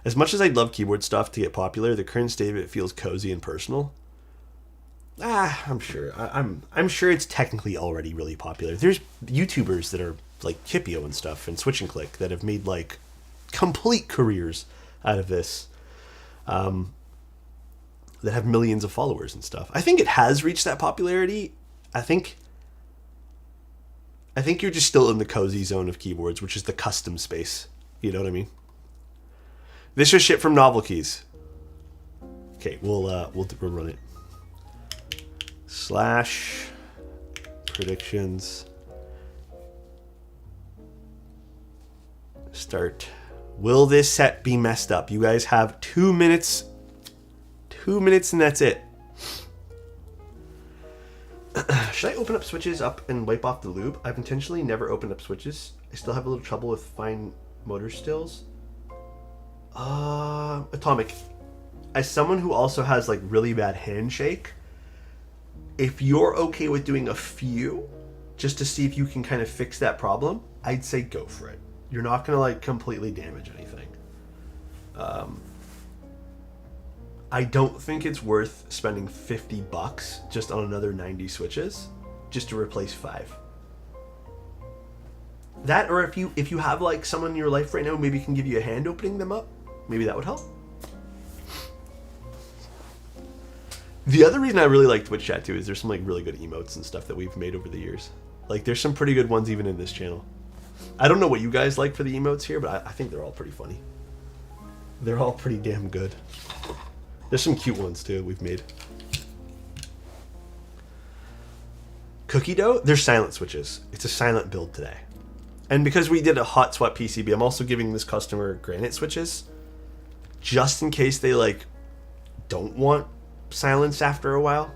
S1: As much as I'd love keyboard stuff to get popular, the current state of it feels cozy and personal. I'm sure. I'm sure it's technically already really popular. There's YouTubers that are like Kippio and stuff and Switch and Click that have made like complete careers out of this that have millions of followers and stuff. I think it has reached that popularity. I think you're just still in the cozy zone of keyboards, which is the custom space. You know what I mean? This was shipped from Novel Keys. Okay, we'll run it. / predictions. Start. Will this set be messed up? You guys have 2 minutes. 2 minutes and that's it. Should I open up switches up and wipe off the lube? I've intentionally never opened up switches. I still have a little trouble with fine motor stills. Atomic. As someone who also has like really bad handshake, if you're okay with doing a few just to see if you can kind of fix that problem, I'd say go for it. You're not going to like completely damage anything. I don't think it's worth spending $50 just on another 90 switches just to replace 5. That, or if you have like someone in your life right now, maybe can give you a hand opening them up. Maybe that would help. The other reason I really like Twitch chat too is there's some like really good emotes and stuff that we've made over the years. Like there's some pretty good ones even in this channel. I don't know what you guys like for the emotes here, but I think they're all pretty funny. They're all pretty damn good. There's some cute ones too we've made. Cookie dough, they're silent switches. It's a silent build today. And because we did a hot swap PCB, I'm also giving this customer granite switches just in case they like don't want silence after a while.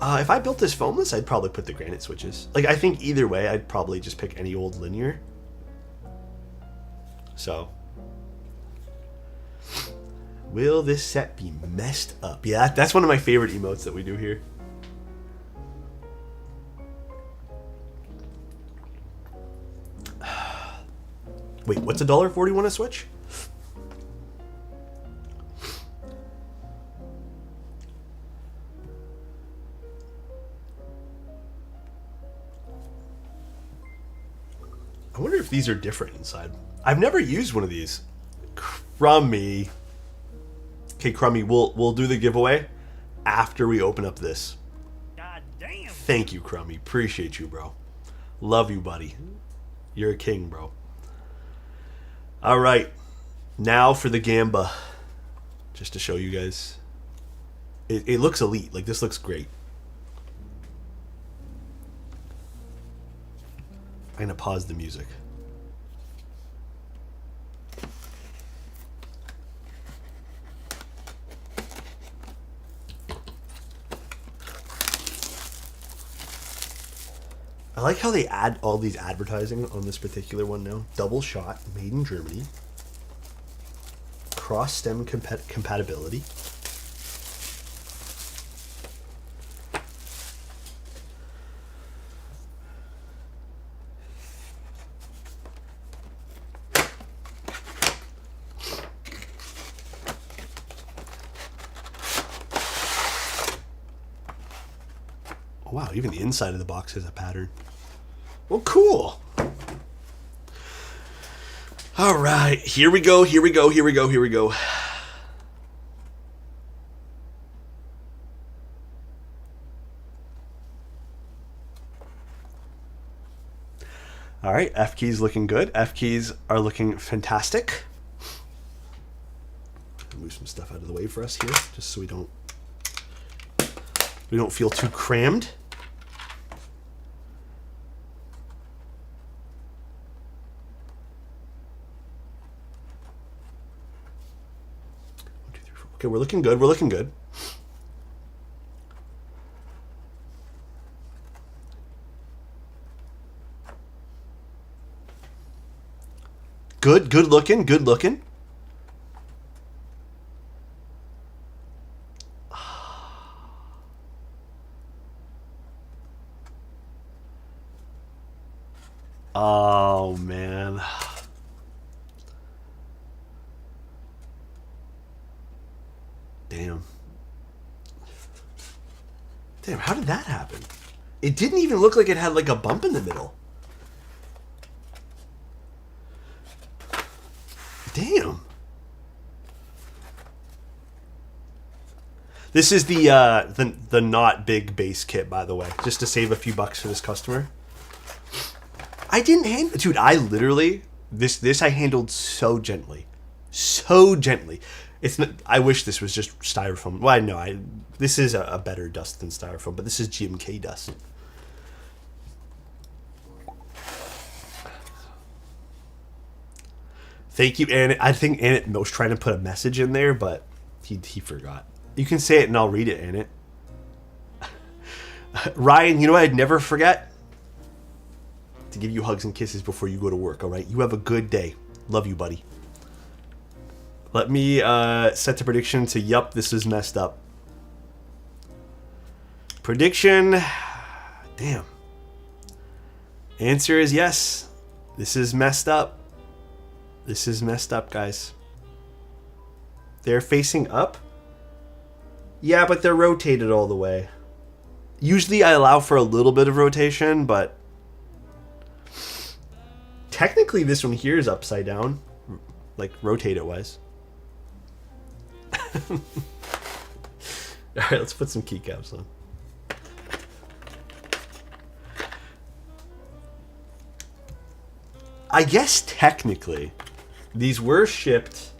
S1: If I built this foamless, I'd probably put the granite switches. Like, I think either way, I'd probably just pick any old linear. So, will this set be messed up? Yeah, that's one of my favorite emotes that we do here. Wait, what's $1.41 a switch? I wonder if these are different inside. I've never used one of these. Crummy. Okay, Crummy, we'll do the giveaway after we open up this.
S3: God damn.
S1: Thank you, Crummy. Appreciate you, bro. Love you, buddy. You're a king, bro. All right. Now for the Gamba. Just to show you guys. It looks elite. Like, this looks great. I'm going to pause the music. I like how they add all these advertising on this particular one now. Double shot, made in Germany. Cross stem compatibility. Oh, wow, even the inside of the box has a pattern. Well, cool. All right, here we go, here we go, here we go, here we go. All right, F keys looking good. F keys are looking fantastic. Move some stuff out of the way for us here, just so we don't feel too crammed. Okay, we're looking good. We're looking good. Good looking. Good looking. Oh, man. Damn, how did that happen? It didn't even look like it had like a bump in the middle. Damn. This is the not big base kit, by the way, just to save a few bucks for this customer. I didn't handle, dude. I literally this I handled so gently, so gently. It's not. I wish this was just styrofoam. Well, no, this is a better dust than styrofoam, but this is GMK dust. Thank you, Annette. I think Annette was trying to put a message in there, but he forgot. You can say it and I'll read it, Annette. Ryan, you know what I'd never forget? To give you hugs and kisses before you go to work, all right? You have a good day. Love you, buddy. Let me set the prediction to, yup, this is messed up. Prediction. Damn. Answer is yes. This is messed up. This is messed up, guys. They're facing up? Yeah, but they're rotated all the way. Usually I allow for a little bit of rotation, but technically this one here is upside down, like rotate it wise. All right, let's put some keycaps on. I guess technically these were shipped,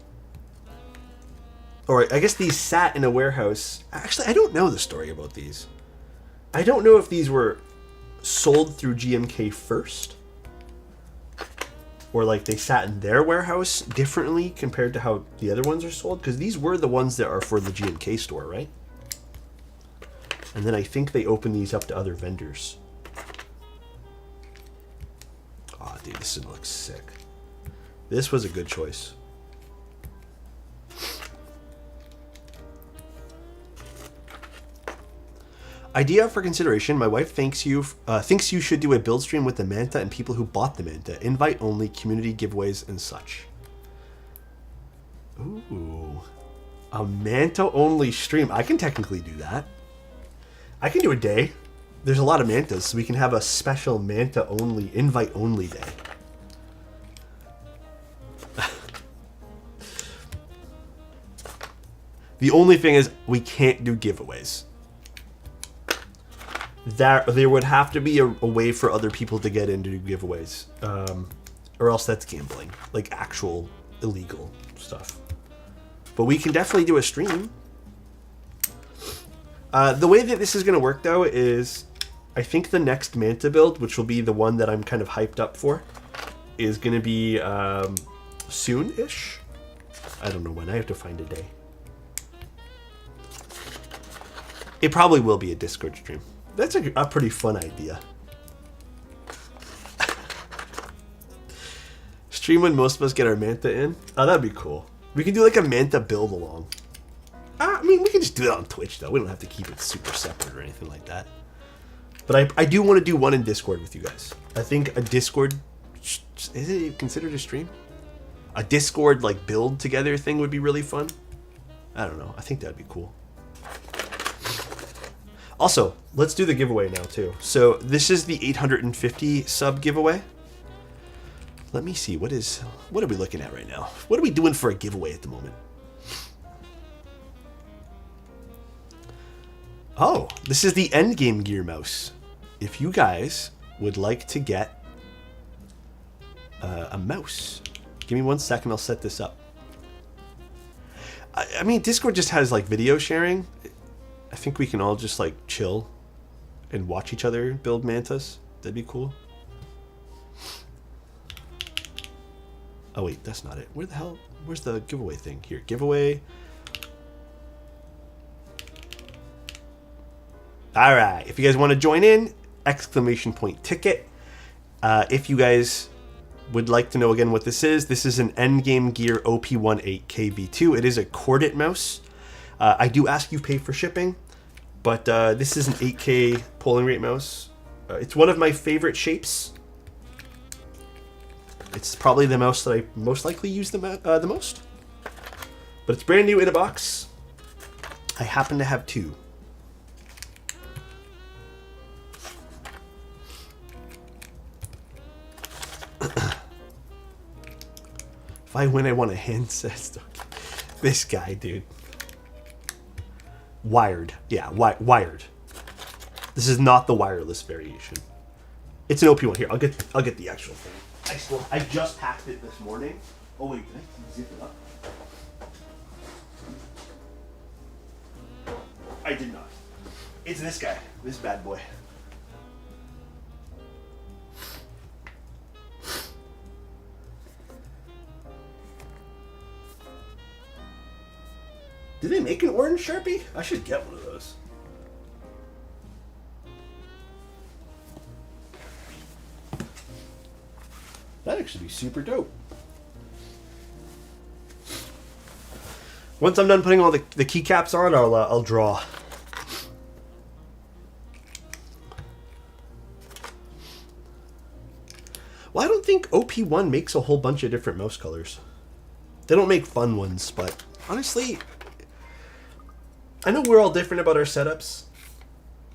S1: or I guess these sat in a warehouse. Actually, I don't know the story about these. I don't know if these were sold through GMK first, or like they sat in their warehouse differently compared to how the other ones are sold, because these were the ones that are for the GMK store, right? And then I think they opened these up to other vendors. Aw, dude, this looks sick. This was a good choice. Idea for consideration. My wife thinks you should do a build stream with the Manta and people who bought the Manta. Invite only, community giveaways and such. Ooh. A Manta only stream. I can technically do that. I can do a day. There's a lot of Mantas, so we can have a special Manta only, invite only day. The only thing is we can't do giveaways. There would have to be a way for other people to get into giveaways, or else that's gambling, like actual illegal stuff. But we can definitely do a stream. The way that this is going to work, though, is I think the next Manta build, which will be the one that I'm kind of hyped up for, is going to be soon-ish. I don't know when. I have to find a day. It probably will be a Discord stream. That's a pretty fun idea. Stream when most of us get our Manta in. Oh, that'd be cool. We can do like a Manta build along. I mean, we can just do that on Twitch, though. We don't have to keep it super separate or anything like that. But I do want to do one in Discord with you guys. I think a Discord... Is it considered a stream? A Discord, like, build together thing would be really fun. I don't know. I think that'd be cool. Also, let's do the giveaway now, too. So, this is the 850 sub giveaway. Let me see. What are we looking at right now? What are we doing for a giveaway at the moment? Oh, this is the endgame gear mouse. If you guys would like to get a mouse, give me 1 second, I'll set this up. I mean, Discord just has like video sharing. I think we can all just like chill and watch each other build Mantas. That'd be cool. Oh wait, that's not it. Where's the giveaway thing? Here, giveaway. All right, if you guys want to join in, ! ticket. If you guys would like to know again what this is an Endgame Gear OP18 KV2. It is a corded mouse. I do ask you pay for shipping, but this is an 8K polling rate mouse. It's one of my favorite shapes. It's probably the mouse that I most likely use the most. But it's brand new in a box. I happen to have two. If I win, I want a handset. This guy, dude. Wired. Yeah, wired. This is not the wireless variation. It's an OP1. Here, I'll get the actual thing. I just packed it this morning. Oh wait, can I zip it up? I did not. It's this guy. This bad boy. Do they make an orange Sharpie? I should get one of those. That'd actually be super dope. Once I'm done putting all the keycaps on, I'll draw. Well, I don't think OP1 makes a whole bunch of different mouse colors. They don't make fun ones, but honestly, I know we're all different about our setups.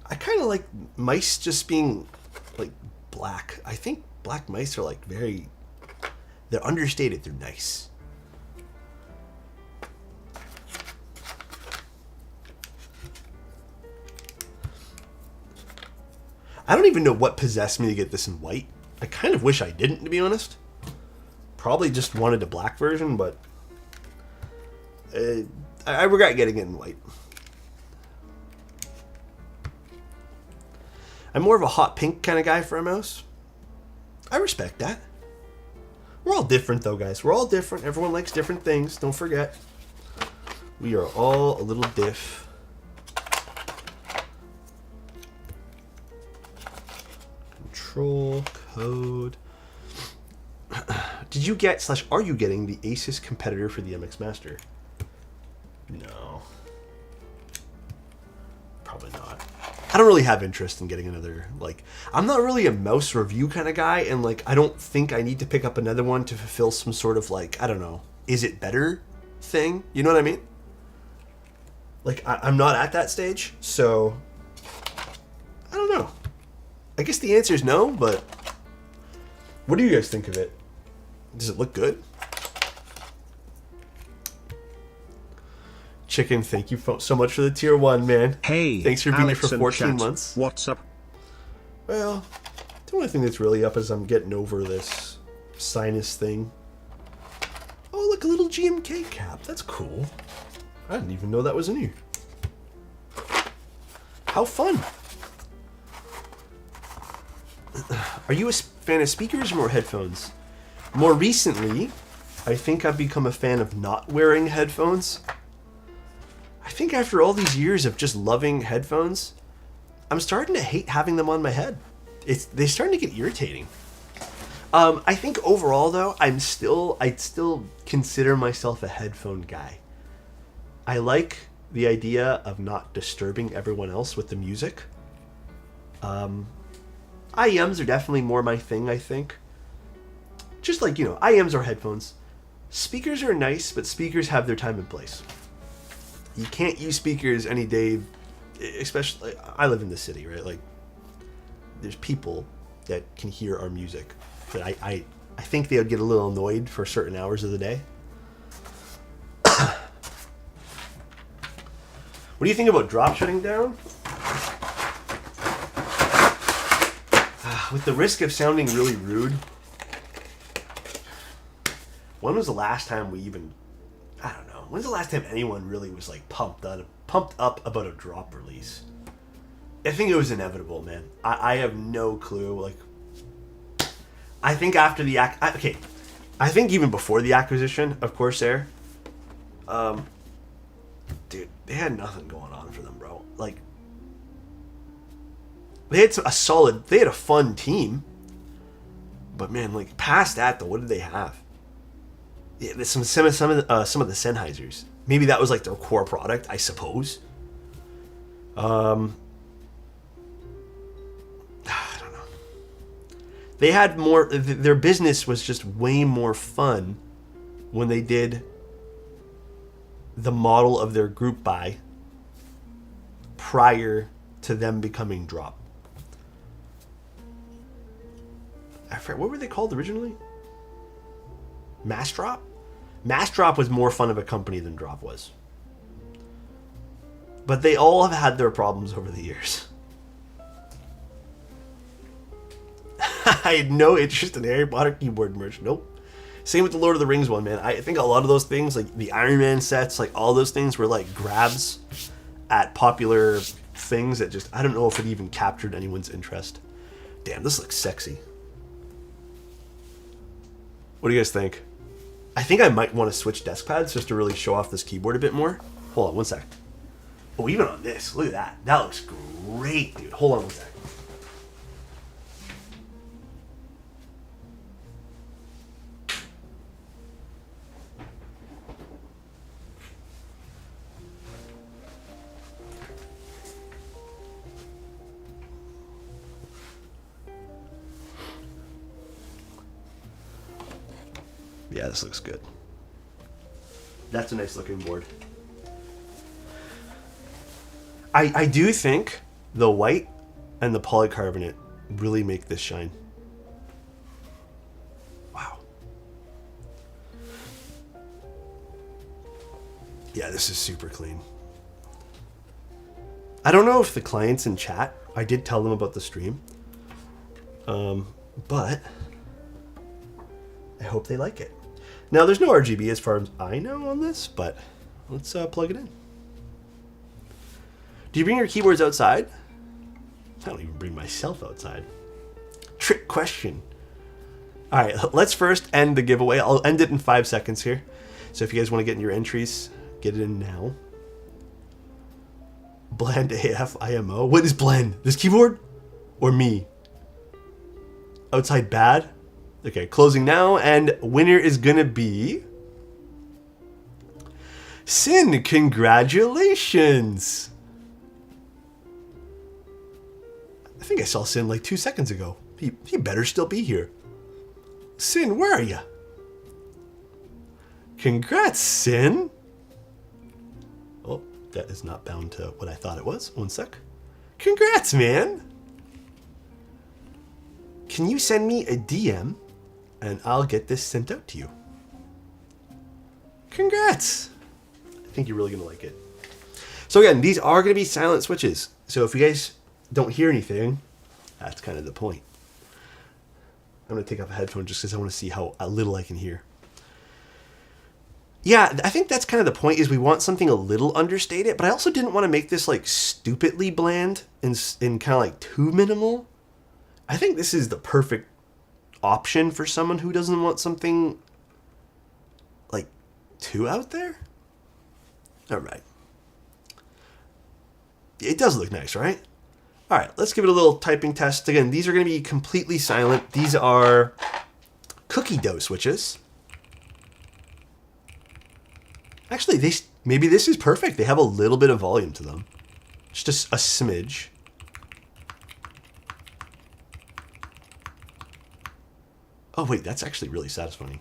S1: I kind of like mice just being like black. I think black mice are like they're understated. They're nice. I don't even know what possessed me to get this in white. I kind of wish I didn't, to be honest. Probably just wanted a black version, but I regret getting it in white. I'm more of a hot pink kind of guy for a mouse. I respect that. We're all different, though, guys. We're all different. Everyone likes different things. Don't forget. We are all a little diff. Control, code. Did you get / are you getting the Asus competitor for the MX Master? No. Probably not. I don't really have interest in getting another, like, I'm not really a mouse review kind of guy, and, like, I don't think I need to pick up another one to fulfill some sort of, like, I don't know, is it better thing? You know what I mean? Like, I'm not at that stage, so I don't know. I guess the answer is no, but what do you guys think of it? Does it look good? Chicken, thank you so much for the tier 1, man.
S2: Hey,
S1: thanks for being
S2: Alex
S1: here for 14
S2: chat.
S1: months.
S2: What's up?
S1: Well, the only thing that's really up is I'm getting over this sinus thing. Oh, look, a little GMK cap. That's cool. I didn't even know that was in here. How fun. Are you a fan of speakers or more headphones? More recently, I think I've become a fan of not wearing headphones. I think after all these years of just loving headphones, I'm starting to hate having them on my head. They're starting to get irritating. I think overall, though, I'd still consider myself a headphone guy. I like the idea of not disturbing everyone else with the music. IEMs are definitely more my thing, I think. Just like, you know, IEMs are headphones. Speakers are nice, but speakers have their time and place. You can't use speakers any day, especially, I live in the city, right? Like, there's people that can hear our music, but I think they would get a little annoyed for certain hours of the day. What do you think about drop shutting down? With the risk of sounding really rude, when was the last time we even, I don't know, when's the last time anyone really was like pumped up about a drop release? I think it was inevitable, man. I have no clue. Like, I think after the I think even before the acquisition of Corsair, dude, they had nothing going on for them, bro. Like, they had a fun team, but man, like past that, though, what did they have? Yeah, some of the Sennheisers. Maybe that was like their core product, I suppose. I don't know. They had more. Their business was just way more fun when they did the model of their group buy prior to them becoming drop. I forget, what were they called originally? Mass drop? Mass Drop was more fun of a company than Drop was. But they all have had their problems over the years. I had no interest in Harry Potter keyboard merch. Nope. Same with the Lord of the Rings one, man. I think a lot of those things, like the Iron Man sets, like all those things were like grabs at popular things that just, I don't know if it even captured anyone's interest. Damn, this looks sexy. What do you guys think? I think I might want to switch desk pads just to really show off this keyboard a bit more. Hold on one sec. Oh, even on this, look at that. That looks great, dude. Hold on one sec. Yeah, this looks good. That's a nice looking board. I do think the white and the polycarbonate really make this shine. Wow. Yeah, this is super clean. I don't know if the clients in chat, I did tell them about the stream. But I hope they like it. Now, there's no RGB as far as I know on this, but let's plug it in. Do you bring your keyboards outside? I don't even bring myself outside. Trick question. All right, let's first end the giveaway. I'll end it in 5 seconds here. So if you guys want to get in your entries, get it in now. Bland AF IMO. What is Bland? This keyboard? Or me? Outside bad? Okay, closing now, and winner is gonna be Sin. Congratulations! I think I saw Sin like 2 seconds ago. He better still be here. Sin, where are you? Congrats, Sin! Oh, that is not bound to what I thought it was. One sec. Congrats, man! Can you send me a DM? And I'll get this sent out to you. Congrats! I think you're really going to like it. So again, these are going to be silent switches. So if you guys don't hear anything, that's kind of the point. I'm going to take off a headphone just because I want to see how little I can hear. Yeah, I think that's kind of the point, is we want something a little understated, but I also didn't want to make this like stupidly bland and kind of like too minimal. I think this is the perfect option for someone who doesn't want something like too out there. All right. It does look nice, right? All right, let's give it a little typing test. Again, these are going to be completely silent. These are cookie dough switches. Actually, maybe this is perfect. They have a little bit of volume to them. Just a smidge. Oh, wait, that's actually really satisfying.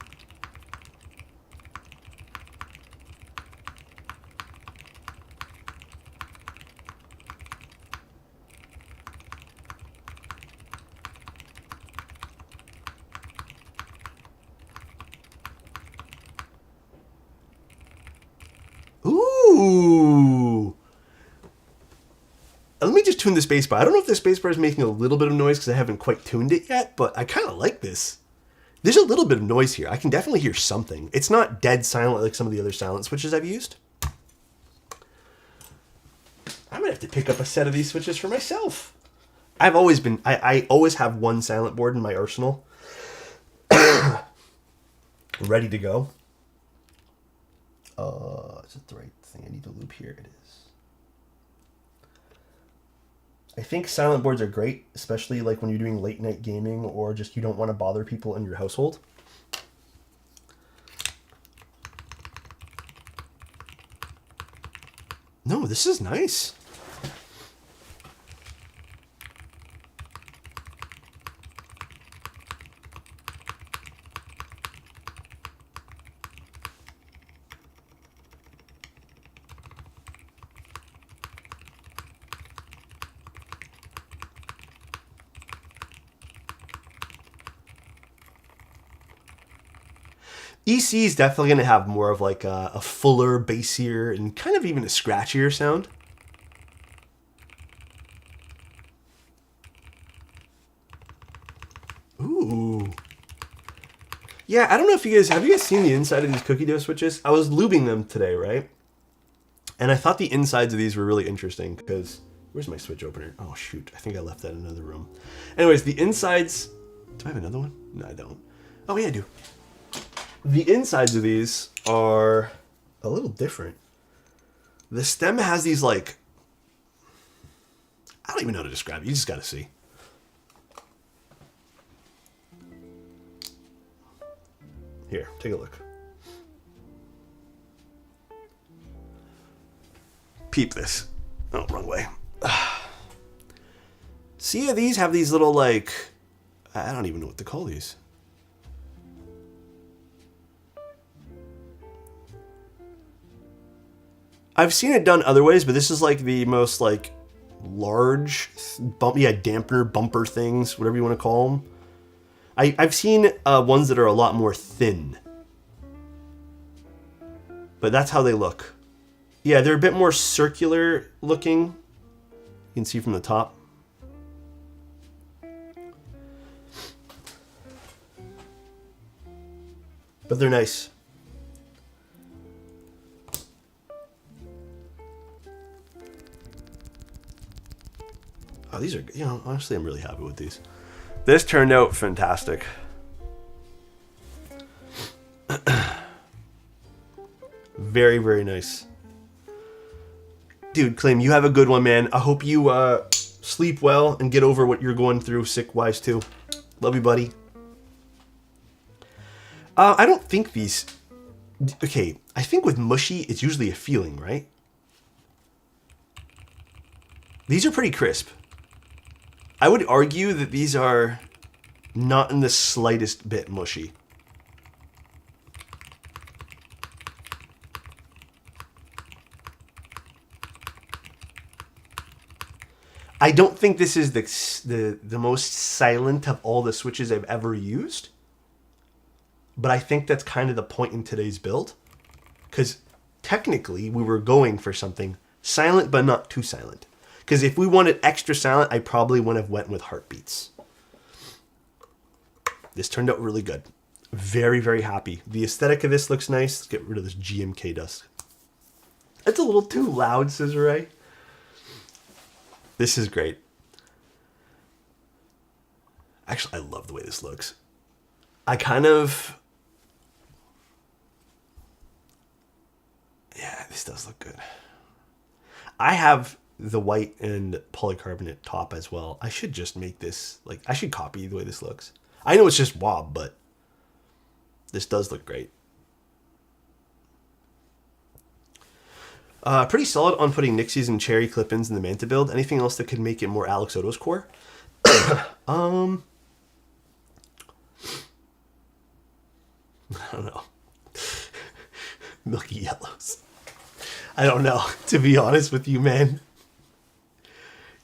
S1: Ooh! Let me just tune the spacebar. I don't know if the spacebar is making a little bit of noise because I haven't quite tuned it yet, but I kind of like this. There's a little bit of noise here. I can definitely hear something. It's not dead silent like some of the other silent switches I've used. I'm going to have to pick up a set of these switches for myself. I've always been... I always have one silent board in my arsenal. Ready to go. Is it the right thing? I need to loop here. It is. I think silent boards are great, especially like when you're doing late night gaming or just you don't want to bother people in your household. No, this is nice. EC is definitely going to have more of like a fuller, bassier, and kind of even a scratchier sound. Ooh. Yeah, I don't know if have you guys seen the inside of these cookie dough switches? I was lubing them today, right? And I thought the insides of these were really interesting because, where's my switch opener? Oh shoot, I think I left that in another room. Anyways, the insides, do I have another one? No, I don't. Oh yeah, I do. The insides of these are a little different. The stem has these like, I don't even know how to describe it. You just gotta see. Here, take a look. Peep this. Oh, wrong way. See, these have these little like, I don't even know what to call these. I've seen it done other ways, but this is like the most like large dampener bumper things, whatever you want to call them. I've seen ones that are a lot more thin, but that's how they look. Yeah, they're a bit more circular looking. You can see from the top. But they're nice. Oh, these are, honestly, I'm really happy with these. This turned out fantastic. Very, very nice. Dude, Claim, you have a good one, man. I hope you sleep well and get over what you're going through sick-wise, too. Love you, buddy. I don't think these... Okay, I think with mushy, it's usually a feeling, right? These are pretty crisp. I would argue that these are not in the slightest bit mushy. I don't think this is the most silent of all the switches I've ever used. But I think that's kind of the point in today's build. Because technically we were going for something silent but not too silent. Because if we wanted extra silent, I probably wouldn't have went with heartbeats. This turned out really good. Very, very happy. The aesthetic of this looks nice. Let's get rid of this GMK dust. It's a little too loud, Scissoray. This is great. Actually, I love the way this looks. I kind of... Yeah, this does look good. I have the white and polycarbonate top as well. I should just make this, like, I should copy the way this looks. I know it's just wob, but this does look great. Pretty solid on putting Nixies and cherry clip-ins in the Manta build. Anything else that could make it more alexotos core? I don't know. Milky yellows. I don't know, to be honest with you, man.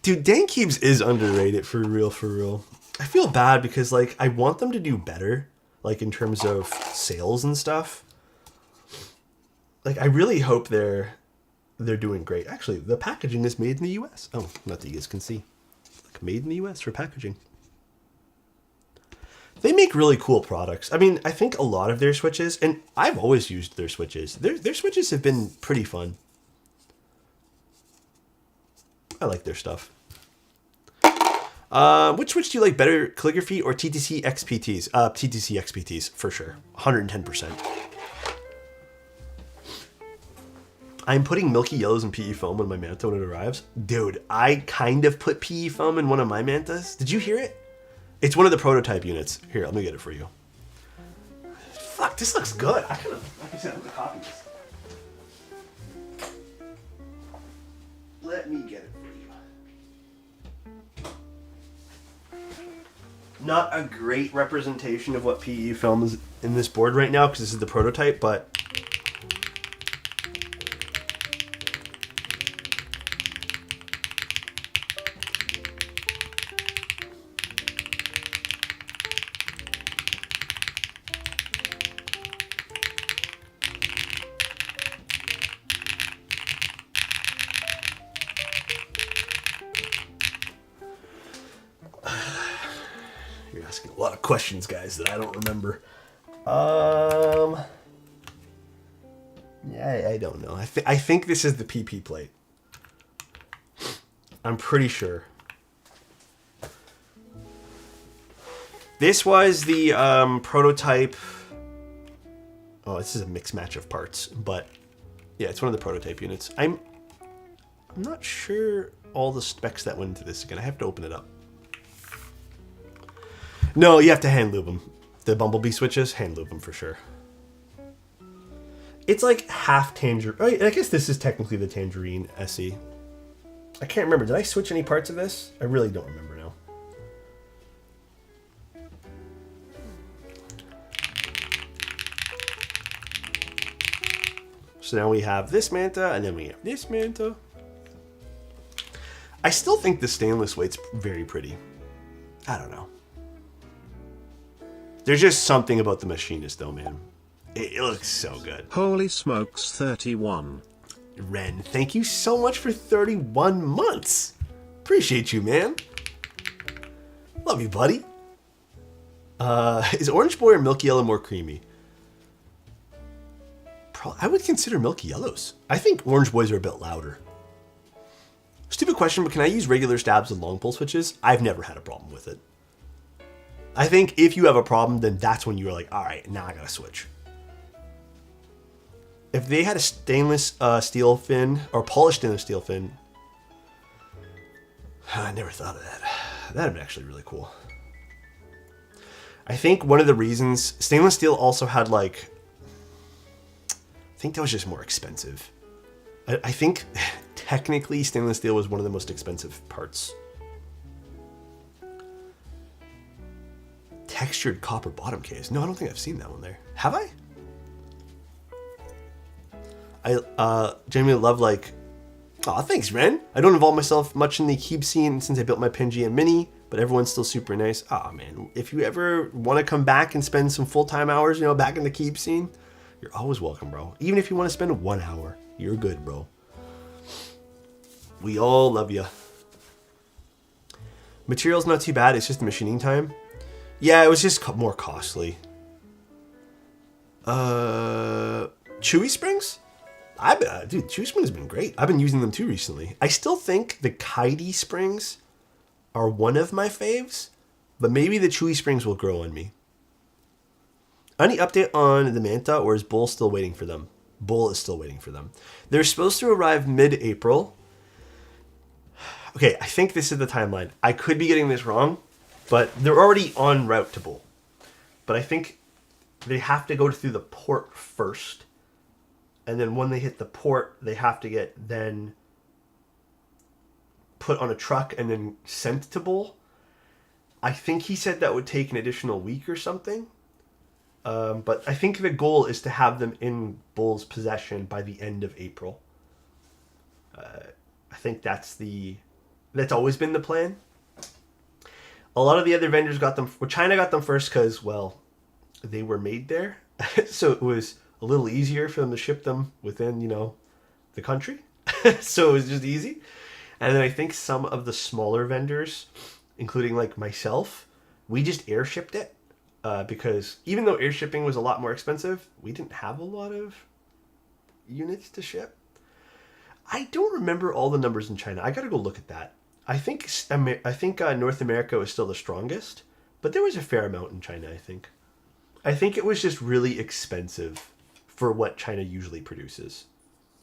S1: Dude, Dank Cubes is underrated, for real, for real. I feel bad because, like, I want them to do better, like, in terms of sales and stuff. Like, I really hope they're doing great. Actually, the packaging is made in the US. Oh, not that you guys can see. Like, made in the US for packaging. They make really cool products. I mean, I think a lot of their switches, and I've always used their switches. Their switches have been pretty fun. I like their stuff. Which switch do you like better, calligraphy or TTC XPTs? TTC XPTs, for sure. 110%. I'm putting milky yellows and PE foam on my Manta when it arrives. Dude, I kind of put PE foam in one of my Mantas. Did you hear it? It's one of the prototype units. Here, let me get it for you. Fuck, this looks good. I could have, like I said, I'm gonna copy this. Let me get it for you. Not a great representation of what PE film is in this board right now, because this is the prototype, but questions, guys, that I don't remember. Yeah, I don't know. I think this is the PP plate. I'm pretty sure. This was the prototype. Oh, this is a mixed match of parts, but yeah, it's one of the prototype units. I'm not sure all the specs that went into this again. I have to open it up. No, you have to hand lube them. The Bumblebee switches, hand lube them for sure. It's like half tangerine. Oh, I guess this is technically the Tangerine SE. I can't remember. Did I switch any parts of this? I really don't remember now. So now we have this Manta, and then we have this Manta. I still think the stainless weight's very pretty. I don't know. There's just something about the machinist though, man. It looks so good.
S2: Holy smokes, 31.
S1: Ren, thank you so much for 31 months. Appreciate you, man. Love you, buddy. Is Orange Boy or Milky Yellow more creamy? I would consider Milky Yellows. I think Orange Boys are a bit louder. Stupid question, but can I use regular stabs with long pull switches? I've never had a problem with it. I think if you have a problem, then that's when you're like, all right, now I gotta switch. If they had a stainless steel fin, or polished stainless steel fin, I never thought of that. That'd be actually really cool. I think one of the reasons, stainless steel also had like, I think that was just more expensive. I think technically stainless steel was one of the most expensive parts. Textured copper bottom case. No, I don't think I've seen that one there. Have I? I genuinely love like, aw, thanks, Ren. I don't involve myself much in the keep scene since I built my Pangea Mini, but everyone's still super nice. Aw, man, if you ever want to come back and spend some full-time hours, you know, back in the keep scene, you're always welcome, bro. Even if you want to spend 1 hour, you're good, bro. We all love you. Material's not too bad. It's just the machining time. Yeah, it was just more costly. Chewy springs? Dude, Chewy springs have been great. I've been using them too recently. I still think the Kaidi springs are one of my faves, but maybe the Chewy springs will grow on me. Any update on the Manta, or is Bull still waiting for them? Bull is still waiting for them. They're supposed to arrive mid-April. Okay, I think this is the timeline. I could be getting this wrong, but they're already en route to Bull. But I think they have to go through the port first. And then when they hit the port, they have to get then put on a truck and then sent to Bull. I think he said that would take an additional week or something. But I think the goal is to have them in Bull's possession by the end of April. I think that's always been the plan. A lot of the other vendors got them. Well, China got them first because, well, they were made there. So it was a little easier for them to ship them within, the country. So it was just easy. And then I think some of the smaller vendors, including like myself, we just air shipped it. Because even though air shipping was a lot more expensive, we didn't have a lot of units to ship. I don't remember all the numbers in China. I got to go look at that. I think North America was still the strongest, but there was a fair amount in China, I think. I think it was just really expensive for what China usually produces.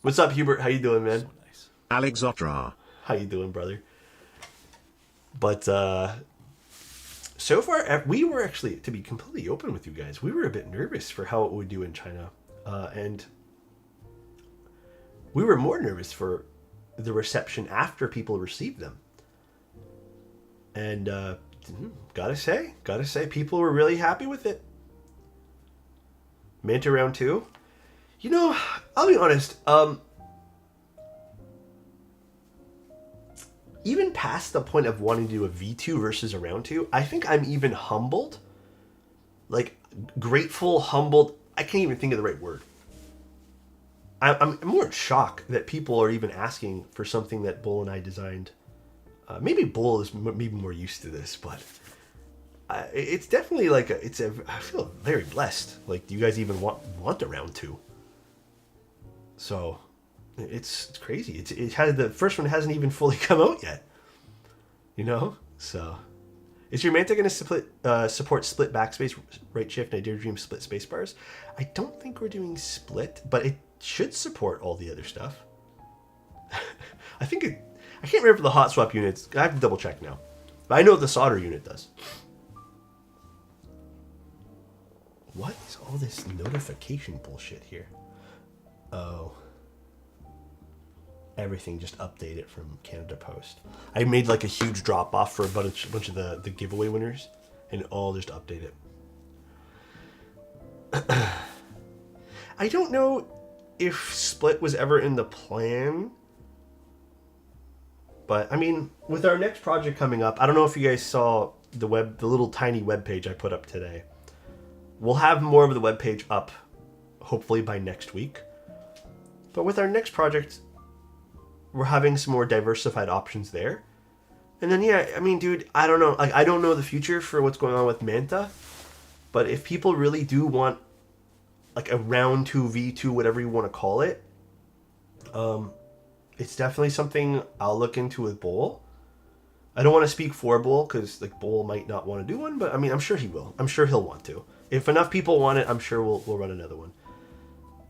S1: What's up, Hubert? How you doing, man?
S3: So nice.
S2: Alexotra.
S1: How you doing, brother? But so far, we were actually, to be completely open with you guys, we were a bit nervous for how it would do in China. And we were more nervous for the reception after people received them. And gotta say, people were really happy with it. Manta round 2. I'll be honest. Even past the point of wanting to do a V2 versus a round 2, I think I'm even humbled. Like, grateful, humbled. I can't even think of the right word. I'm more in shock that people are even asking for something that Bull and I designed. Maybe Bull is maybe more used to this, but it's definitely like I feel very blessed. Like, do you guys even want a round 2? So it's crazy. It had the first one hasn't even fully come out yet. You know, so is your Manta going to support split backspace, right shift, and I Dare Dream split space bars? I don't think we're doing split, but it should support all the other stuff. I can't remember the hot swap units. I have to double check now, but I know the solder unit does. What is all this notification bullshit here? Oh. Everything just updated from Canada Post. I made like a huge drop off for a bunch of the giveaway winners, and all just updated. I don't know if split was ever in the plan, but I mean, with our next project coming up, I don't know if you guys saw the little tiny web page I put up today. We'll have more of the web page up, hopefully by next week. But with our next project, we're having some more diversified options there. And then, yeah, I mean, dude, I don't know. Like, I don't know the future for what's going on with Manta. But if people really do want, like, a round 2 V2, whatever you want to call it, it's definitely something I'll look into with Bowl. I don't want to speak for Bowl, because, like, Bowl might not want to do one. But, I mean, I'm sure he will. I'm sure he'll want to. If enough people want it, I'm sure we'll run another one.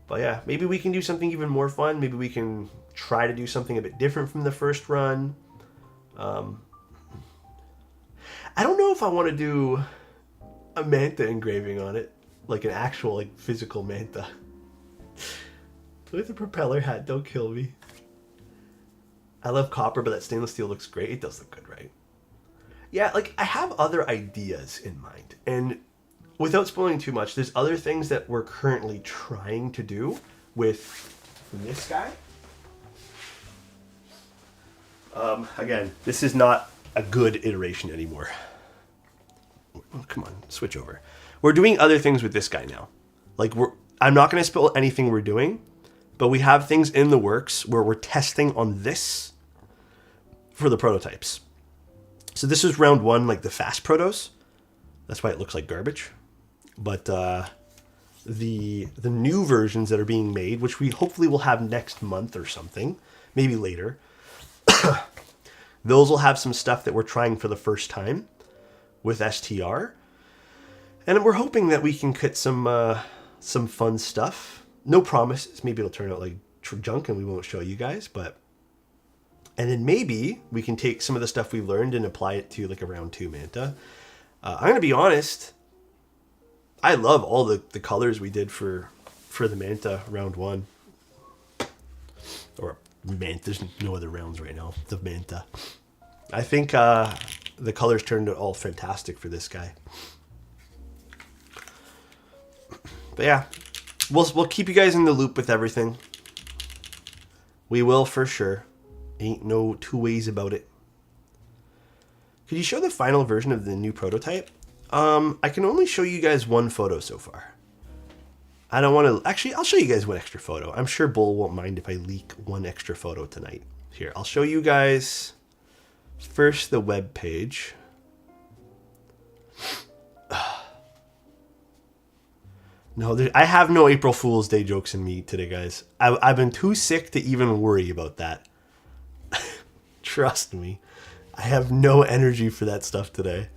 S1: But yeah, maybe we can do something even more fun. Maybe we can try to do something a bit different from the first run. I don't know if I want to do a Manta engraving on it. Like an actual, like, physical Manta. With a propeller hat, don't kill me. I love copper, but that stainless steel looks great. It does look good, right? Yeah, like, I have other ideas in mind. And without spoiling too much, there's other things that we're currently trying to do with this guy. Again, this is not a good iteration anymore. Oh, come on, switch over. We're doing other things with this guy now. Like, I'm not going to spill anything we're doing, but we have things in the works where we're testing on this for the prototypes. So this is round 1, like the fast protos. That's why it looks like garbage. But the new versions that are being made, which we hopefully will have next month or something, maybe later, those will have some stuff that we're trying for the first time with STR. And we're hoping that we can get some fun stuff. No promises. Maybe it'll turn out like junk and we won't show you guys. And then maybe we can take some of the stuff we learned and apply it to like a round 2 Manta. I'm going to be honest. I love all the colors we did for the Manta round 1. Or Manta, there's no other rounds right now. The Manta. I think the colors turned out all fantastic for this guy. But yeah, we'll keep you guys in the loop with everything. We will for sure. Ain't no two ways about it. Could you show the final version of the new prototype? I can only show you guys one photo so far. I don't want to... Actually, I'll show you guys one extra photo. I'm sure Bull won't mind if I leak one extra photo tonight. Here, I'll show you guys first the web page. No, I have no April Fool's Day jokes in me today, guys. I've been too sick to even worry about that. Trust me. I have no energy for that stuff today.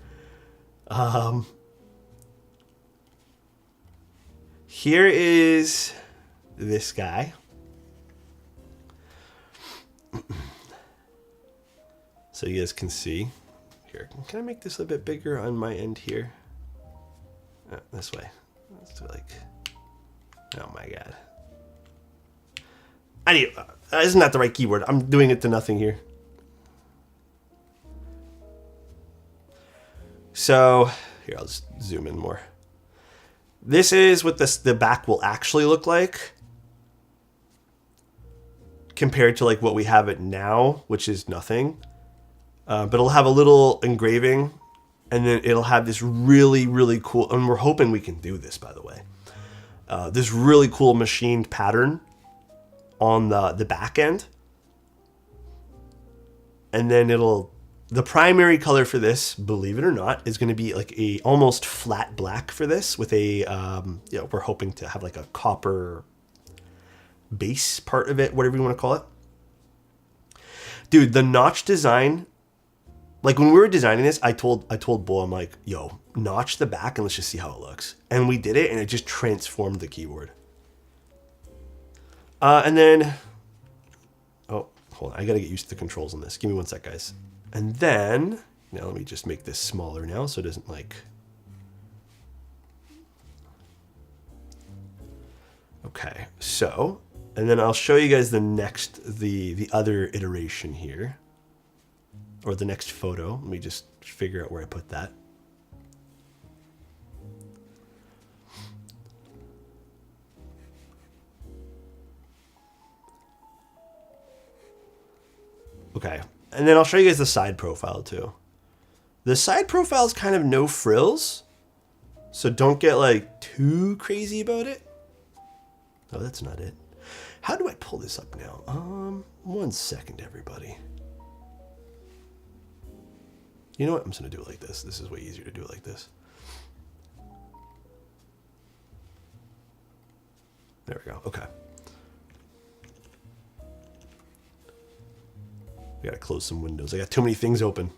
S1: Here is this guy. So you guys can see. Here, can I make this a bit bigger on my end here? This way. Let's do like... Oh my god. I need... isn't that the right keyword? I'm doing it to nothing here. So, here, I'll just zoom in more. This is what the back will actually look like compared to like what we have it now, which is nothing. But it'll have a little engraving, and then it'll have this really, really cool, and we're hoping we can do this, by the way. This really cool machined pattern on the back end. And then it'll The primary color for this, believe it or not, is going to be like a almost flat black for this with a, we're hoping to have like a copper base part of it, whatever you want to call it. Dude, the notch design, like when we were designing this, I told Bull, I'm like, yo, notch the back and let's just see how it looks. And we did it and it just transformed the keyboard. And then, oh, hold on, I got to get used to the controls on this. Give me one sec, guys. And then, now let me just make this smaller now so it doesn't like... Okay, so, and then I'll show you guys the next, the other iteration here. Or the next photo. Let me just figure out where I put that. Okay. And then I'll show you guys the side profile too. The side profile is kind of no frills. So don't get like too crazy about it. Oh, that's not it. How do I pull this up now? 1 second, everybody. You know what? I'm just going to do it like this. This is way easier to do it like this. There we go. Okay. I gotta close some windows. I got too many things open.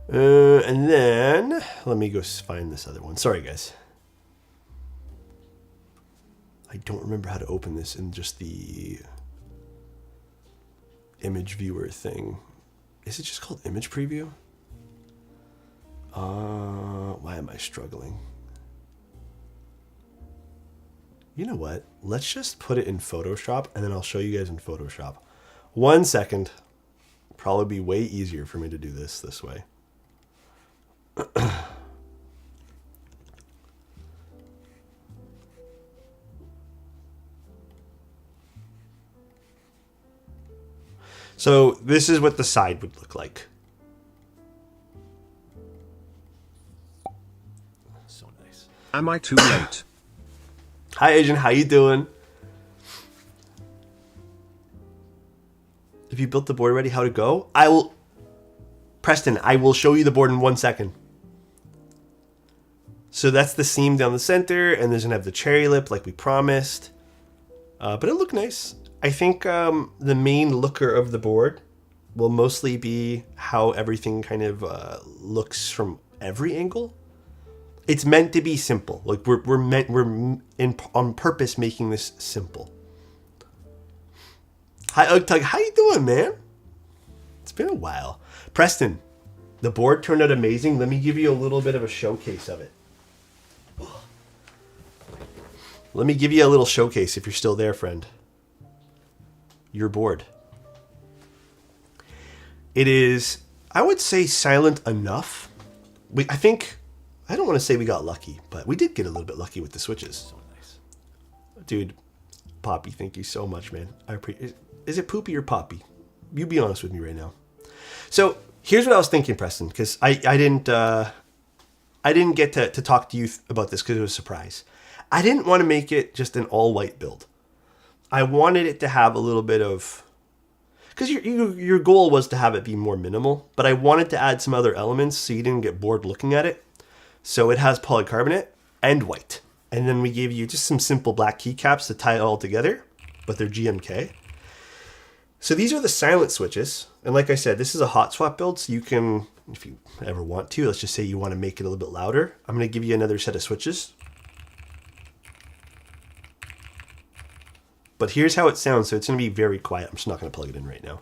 S1: And then let me go find this other one. Sorry, guys. I don't remember how to open this in just the image viewer thing. Is it just called image preview? Why am I struggling? You know what? Let's just put it in Photoshop and then I'll show you guys in Photoshop. 1 second. Probably be way easier for me to do this way. So this is what the side would look like. So nice.
S2: Am I too late?
S1: Hi, Agent. How you doing? If you built the board already, how to go? I will... Preston, I will show you the board in 1 second. So that's the seam down the center, and there's going to have the cherry lip like we promised. But it looked nice. I think the main looker of the board will mostly be how everything kind of looks from every angle. It's meant to be simple. Like we're on purpose making this simple. Hi Ugtug, how you doing, man? It's been a while. Preston, the board turned out amazing. Let me give you a little bit of a showcase of it. Let me give you a little showcase if you're still there, friend. Your board. It is, I would say, silent enough. I think, I don't want to say we got lucky, but we did get a little bit lucky with the switches. So nice. Dude, Poppy, thank you so much, man. I appreciate. Is it Poopy or Poppy? You be honest with me right now. So here's what I was thinking, Preston, because I didn't get to talk to you about this because it was a surprise. I didn't want to make it just an all-white build. I wanted it to have a little bit of... Because your goal was to have it be more minimal, but I wanted to add some other elements so you didn't get bored looking at it. So it has polycarbonate and white. And then we gave you just some simple black keycaps to tie it all together, but they're GMK. So these are the silent switches. And like I said, this is a hot swap build, so you can, if you ever want to, let's just say you want to make it a little bit louder. I'm going to give you another set of switches. But here's how it sounds, so it's going to be very quiet. I'm just not going to plug it in right now.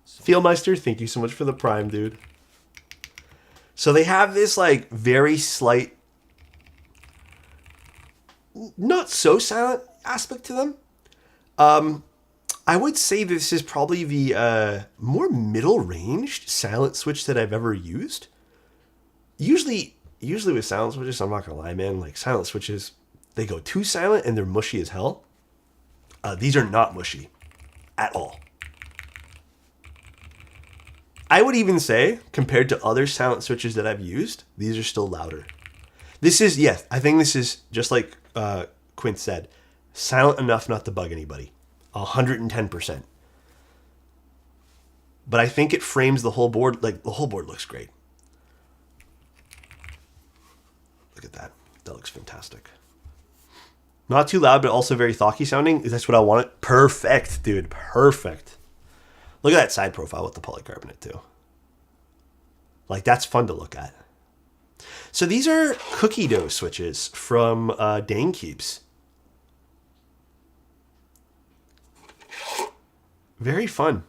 S1: Feelmeister, thank you so much for the Prime, dude. So they have this like very slight, not so silent aspect to them. I would say this is probably the more middle-ranged silent switch that I've ever used. usually with silent switches, I'm not gonna lie, man. Like silent switches, they go too silent and they're mushy as hell. These are not mushy at all. I would even say, compared to other silent switches that I've used, these are still louder. This is, yes, I think this is, just like Quint said, silent enough not to bug anybody. 110%. But I think it frames the whole board, like the whole board looks great. Look at that. That looks fantastic. Not too loud, but also very thocky sounding. That's what I wanted. Perfect, dude. Perfect. Look at that side profile with the polycarbonate too. Like that's fun to look at. So these are cookie dough switches from Danekeeps. Very fun.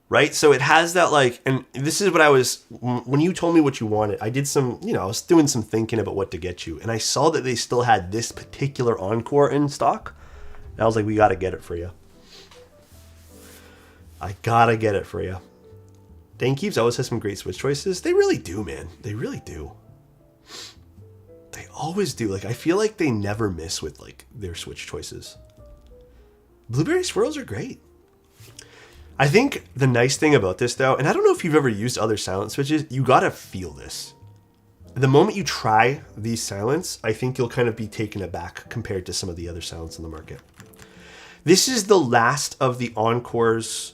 S1: Right? So it has that like, and this is what I was, when you told me what you wanted, I did some, I was doing some thinking about what to get you. And I saw that they still had this particular Encore in stock. And I was like, we got to get it for you. I got to get it for you. Danekeeps always has some great switch choices. They really do, man. They really do. They always do. Like, I feel like they never miss with like their switch choices. Blueberry swirls are great. I think the nice thing about this though, and I don't know if you've ever used other silent switches, you gotta feel this. The moment you try these silents, I think you'll kind of be taken aback compared to some of the other silents in the market. This is the last of the Encores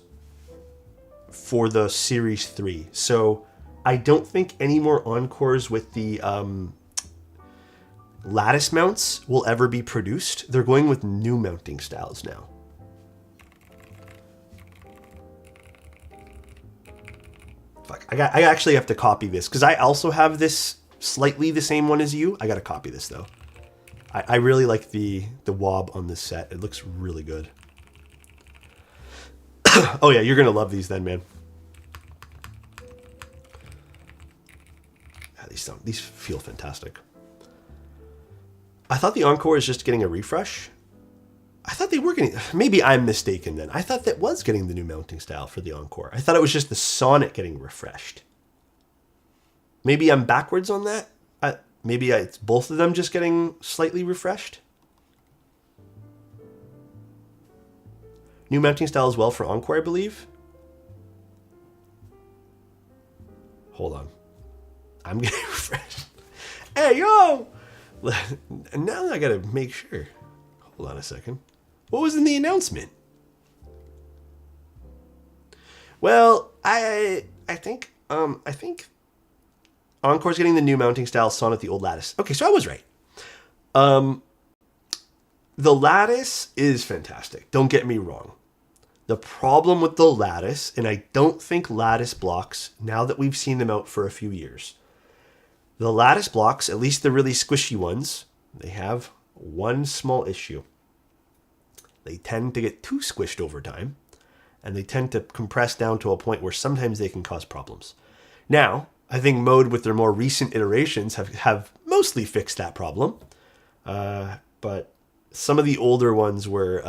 S1: for the Series 3. So I don't think any more Encores with the lattice mounts will ever be produced. They're going with new mounting styles now. Fuck, I actually have to copy this because I also have this slightly the same one as you. I got to copy this though. I really like the wob on this set. It looks really good. Oh yeah, you're gonna love these then, man. Yeah, these feel fantastic. I thought the Encore is just getting a refresh. I thought they were getting, maybe I'm mistaken then. I thought that was getting the new mounting style for the Encore. I thought it was just the Sonnet getting refreshed. Maybe I'm backwards on that. Maybe it's both of them just getting slightly refreshed. New mounting style as well for Encore, I believe. Hold on. I'm getting refreshed. Hey, yo! And now I gotta make sure. Hold on a second. What was in the announcement? Well, I think Encore's getting the new mounting style, Sonnet the old lattice. Okay, so I was right. The lattice is fantastic. Don't get me wrong. The problem with the lattice, and I don't think lattice blocks, now that we've seen them out for a few years, the lattice blocks, at least the really squishy ones, they have one small issue. They tend to get too squished over time, and they tend to compress down to a point where sometimes they can cause problems. Now, I think Mode with their more recent iterations have mostly fixed that problem, but some of the older ones were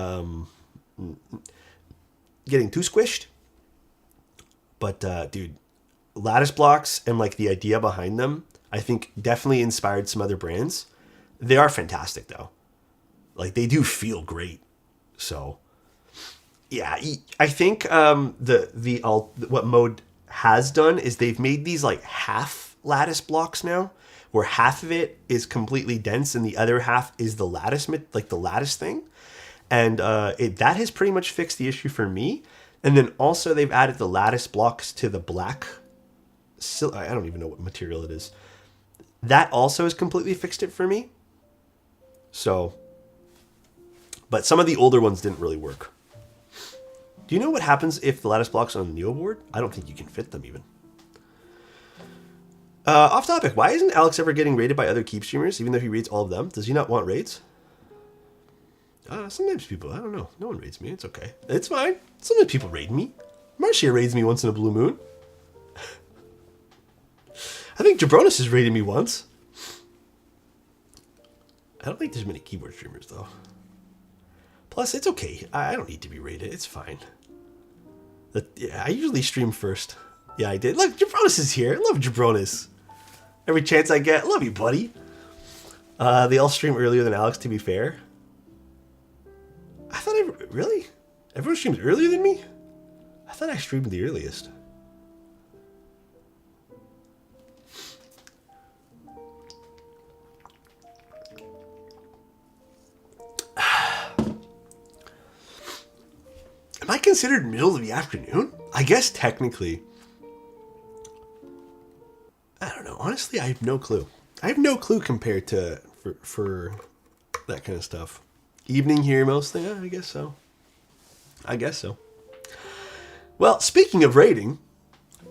S1: getting too squished. But dude, lattice blocks and like the idea behind them, I think definitely inspired some other brands. They are fantastic though. Like they do feel great. So yeah, I think what Mode has done is they've made these like half lattice blocks now, where half of it is completely dense and the other half is the lattice, like the lattice thing. And that has pretty much fixed the issue for me. And then also they've added the lattice blocks to the black. I don't even know what material it is. That also has completely fixed it for me. So, but some of the older ones didn't really work. Do you know what happens if the lattice blocks on the Neo board? I don't think you can fit them even. Off topic, why isn't Alex ever getting raided by other Keep streamers, even though he raids all of them? Does he not want raids? Sometimes people, I don't know. No one raids me. It's okay. It's fine. Sometimes people raid me. Marcia raids me once in a blue moon. I think Jabronis has raided me once. I don't think there's many keyboard streamers, though. Plus, it's okay. I don't need to be raided. It's fine. Yeah, I usually stream first. Yeah, I did. Look, Jabronis is here. I love Jabronis. Every chance I get. Love you, buddy. They all stream earlier than Alex, to be fair. I thought really? Everyone streams earlier than me? I thought I streamed the earliest. Am I considered middle of the afternoon? I guess technically. I don't know. Honestly, I have no clue. I have no clue compared to for that kind of stuff. Evening here mostly? Yeah, I guess so. I guess so. Well, speaking of raiding,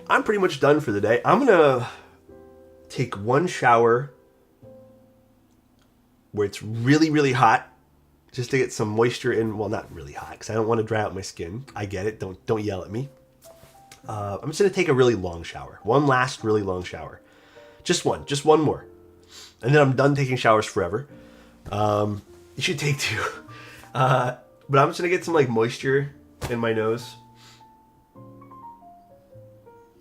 S1: I'm pretty much done for the day. I'm going to take one shower where it's really, really hot, just to get some moisture in. Well, not really hot, because I don't want to dry out my skin. I get it. Don't yell at me. I'm just going to take a really long shower. One last really long shower. Just one more. And then I'm done taking showers forever. You should take two. But I'm just going to get some like moisture in my nose.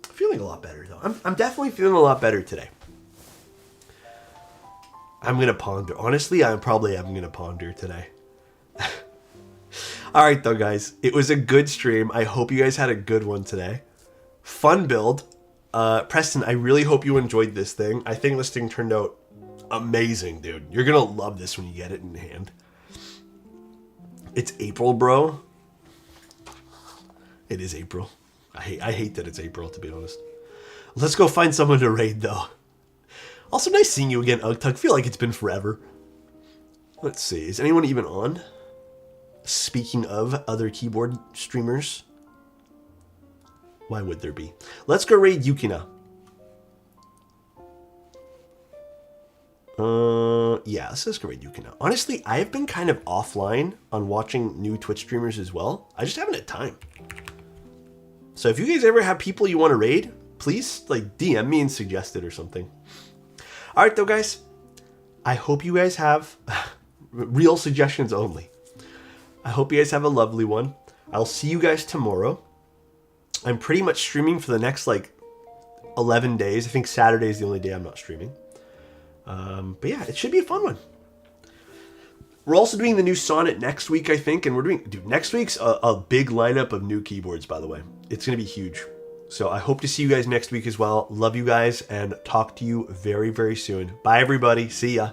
S1: Feeling a lot better though. I'm definitely feeling a lot better today. I'm going to ponder. Honestly, I'm going to ponder today. All right though, guys. It was a good stream. I hope you guys had a good one today. Fun build. Preston, I really hope you enjoyed this thing. I think this thing turned out amazing, dude. You're gonna love this when you get it in hand. It's April, bro. It is April. I hate that it's April, to be honest. Let's go find someone to raid, though. Also, nice seeing you again, Ugtug. Feel like it's been forever. Let's see. Is anyone even on? Speaking of other keyboard streamers. Why would there be? Let's go raid Yukina. Yeah, let's just go raid Yukina. Honestly, I've been kind of offline on watching new Twitch streamers as well. I just haven't had time. So if you guys ever have people you want to raid, please like DM me and suggest it or something. All right, though, guys. I hope you guys have real suggestions only. I hope you guys have a lovely one. I'll see you guys tomorrow. I'm pretty much streaming for the next like 11 days. I think Saturday is the only day I'm not streaming. But yeah, it should be a fun one. We're also doing the new Sonnet next week, I think. And we're doing, dude, next week's a big lineup of new keyboards, by the way. It's going to be huge. So I hope to see you guys next week as well. Love you guys and talk to you very, very soon. Bye, everybody. See ya.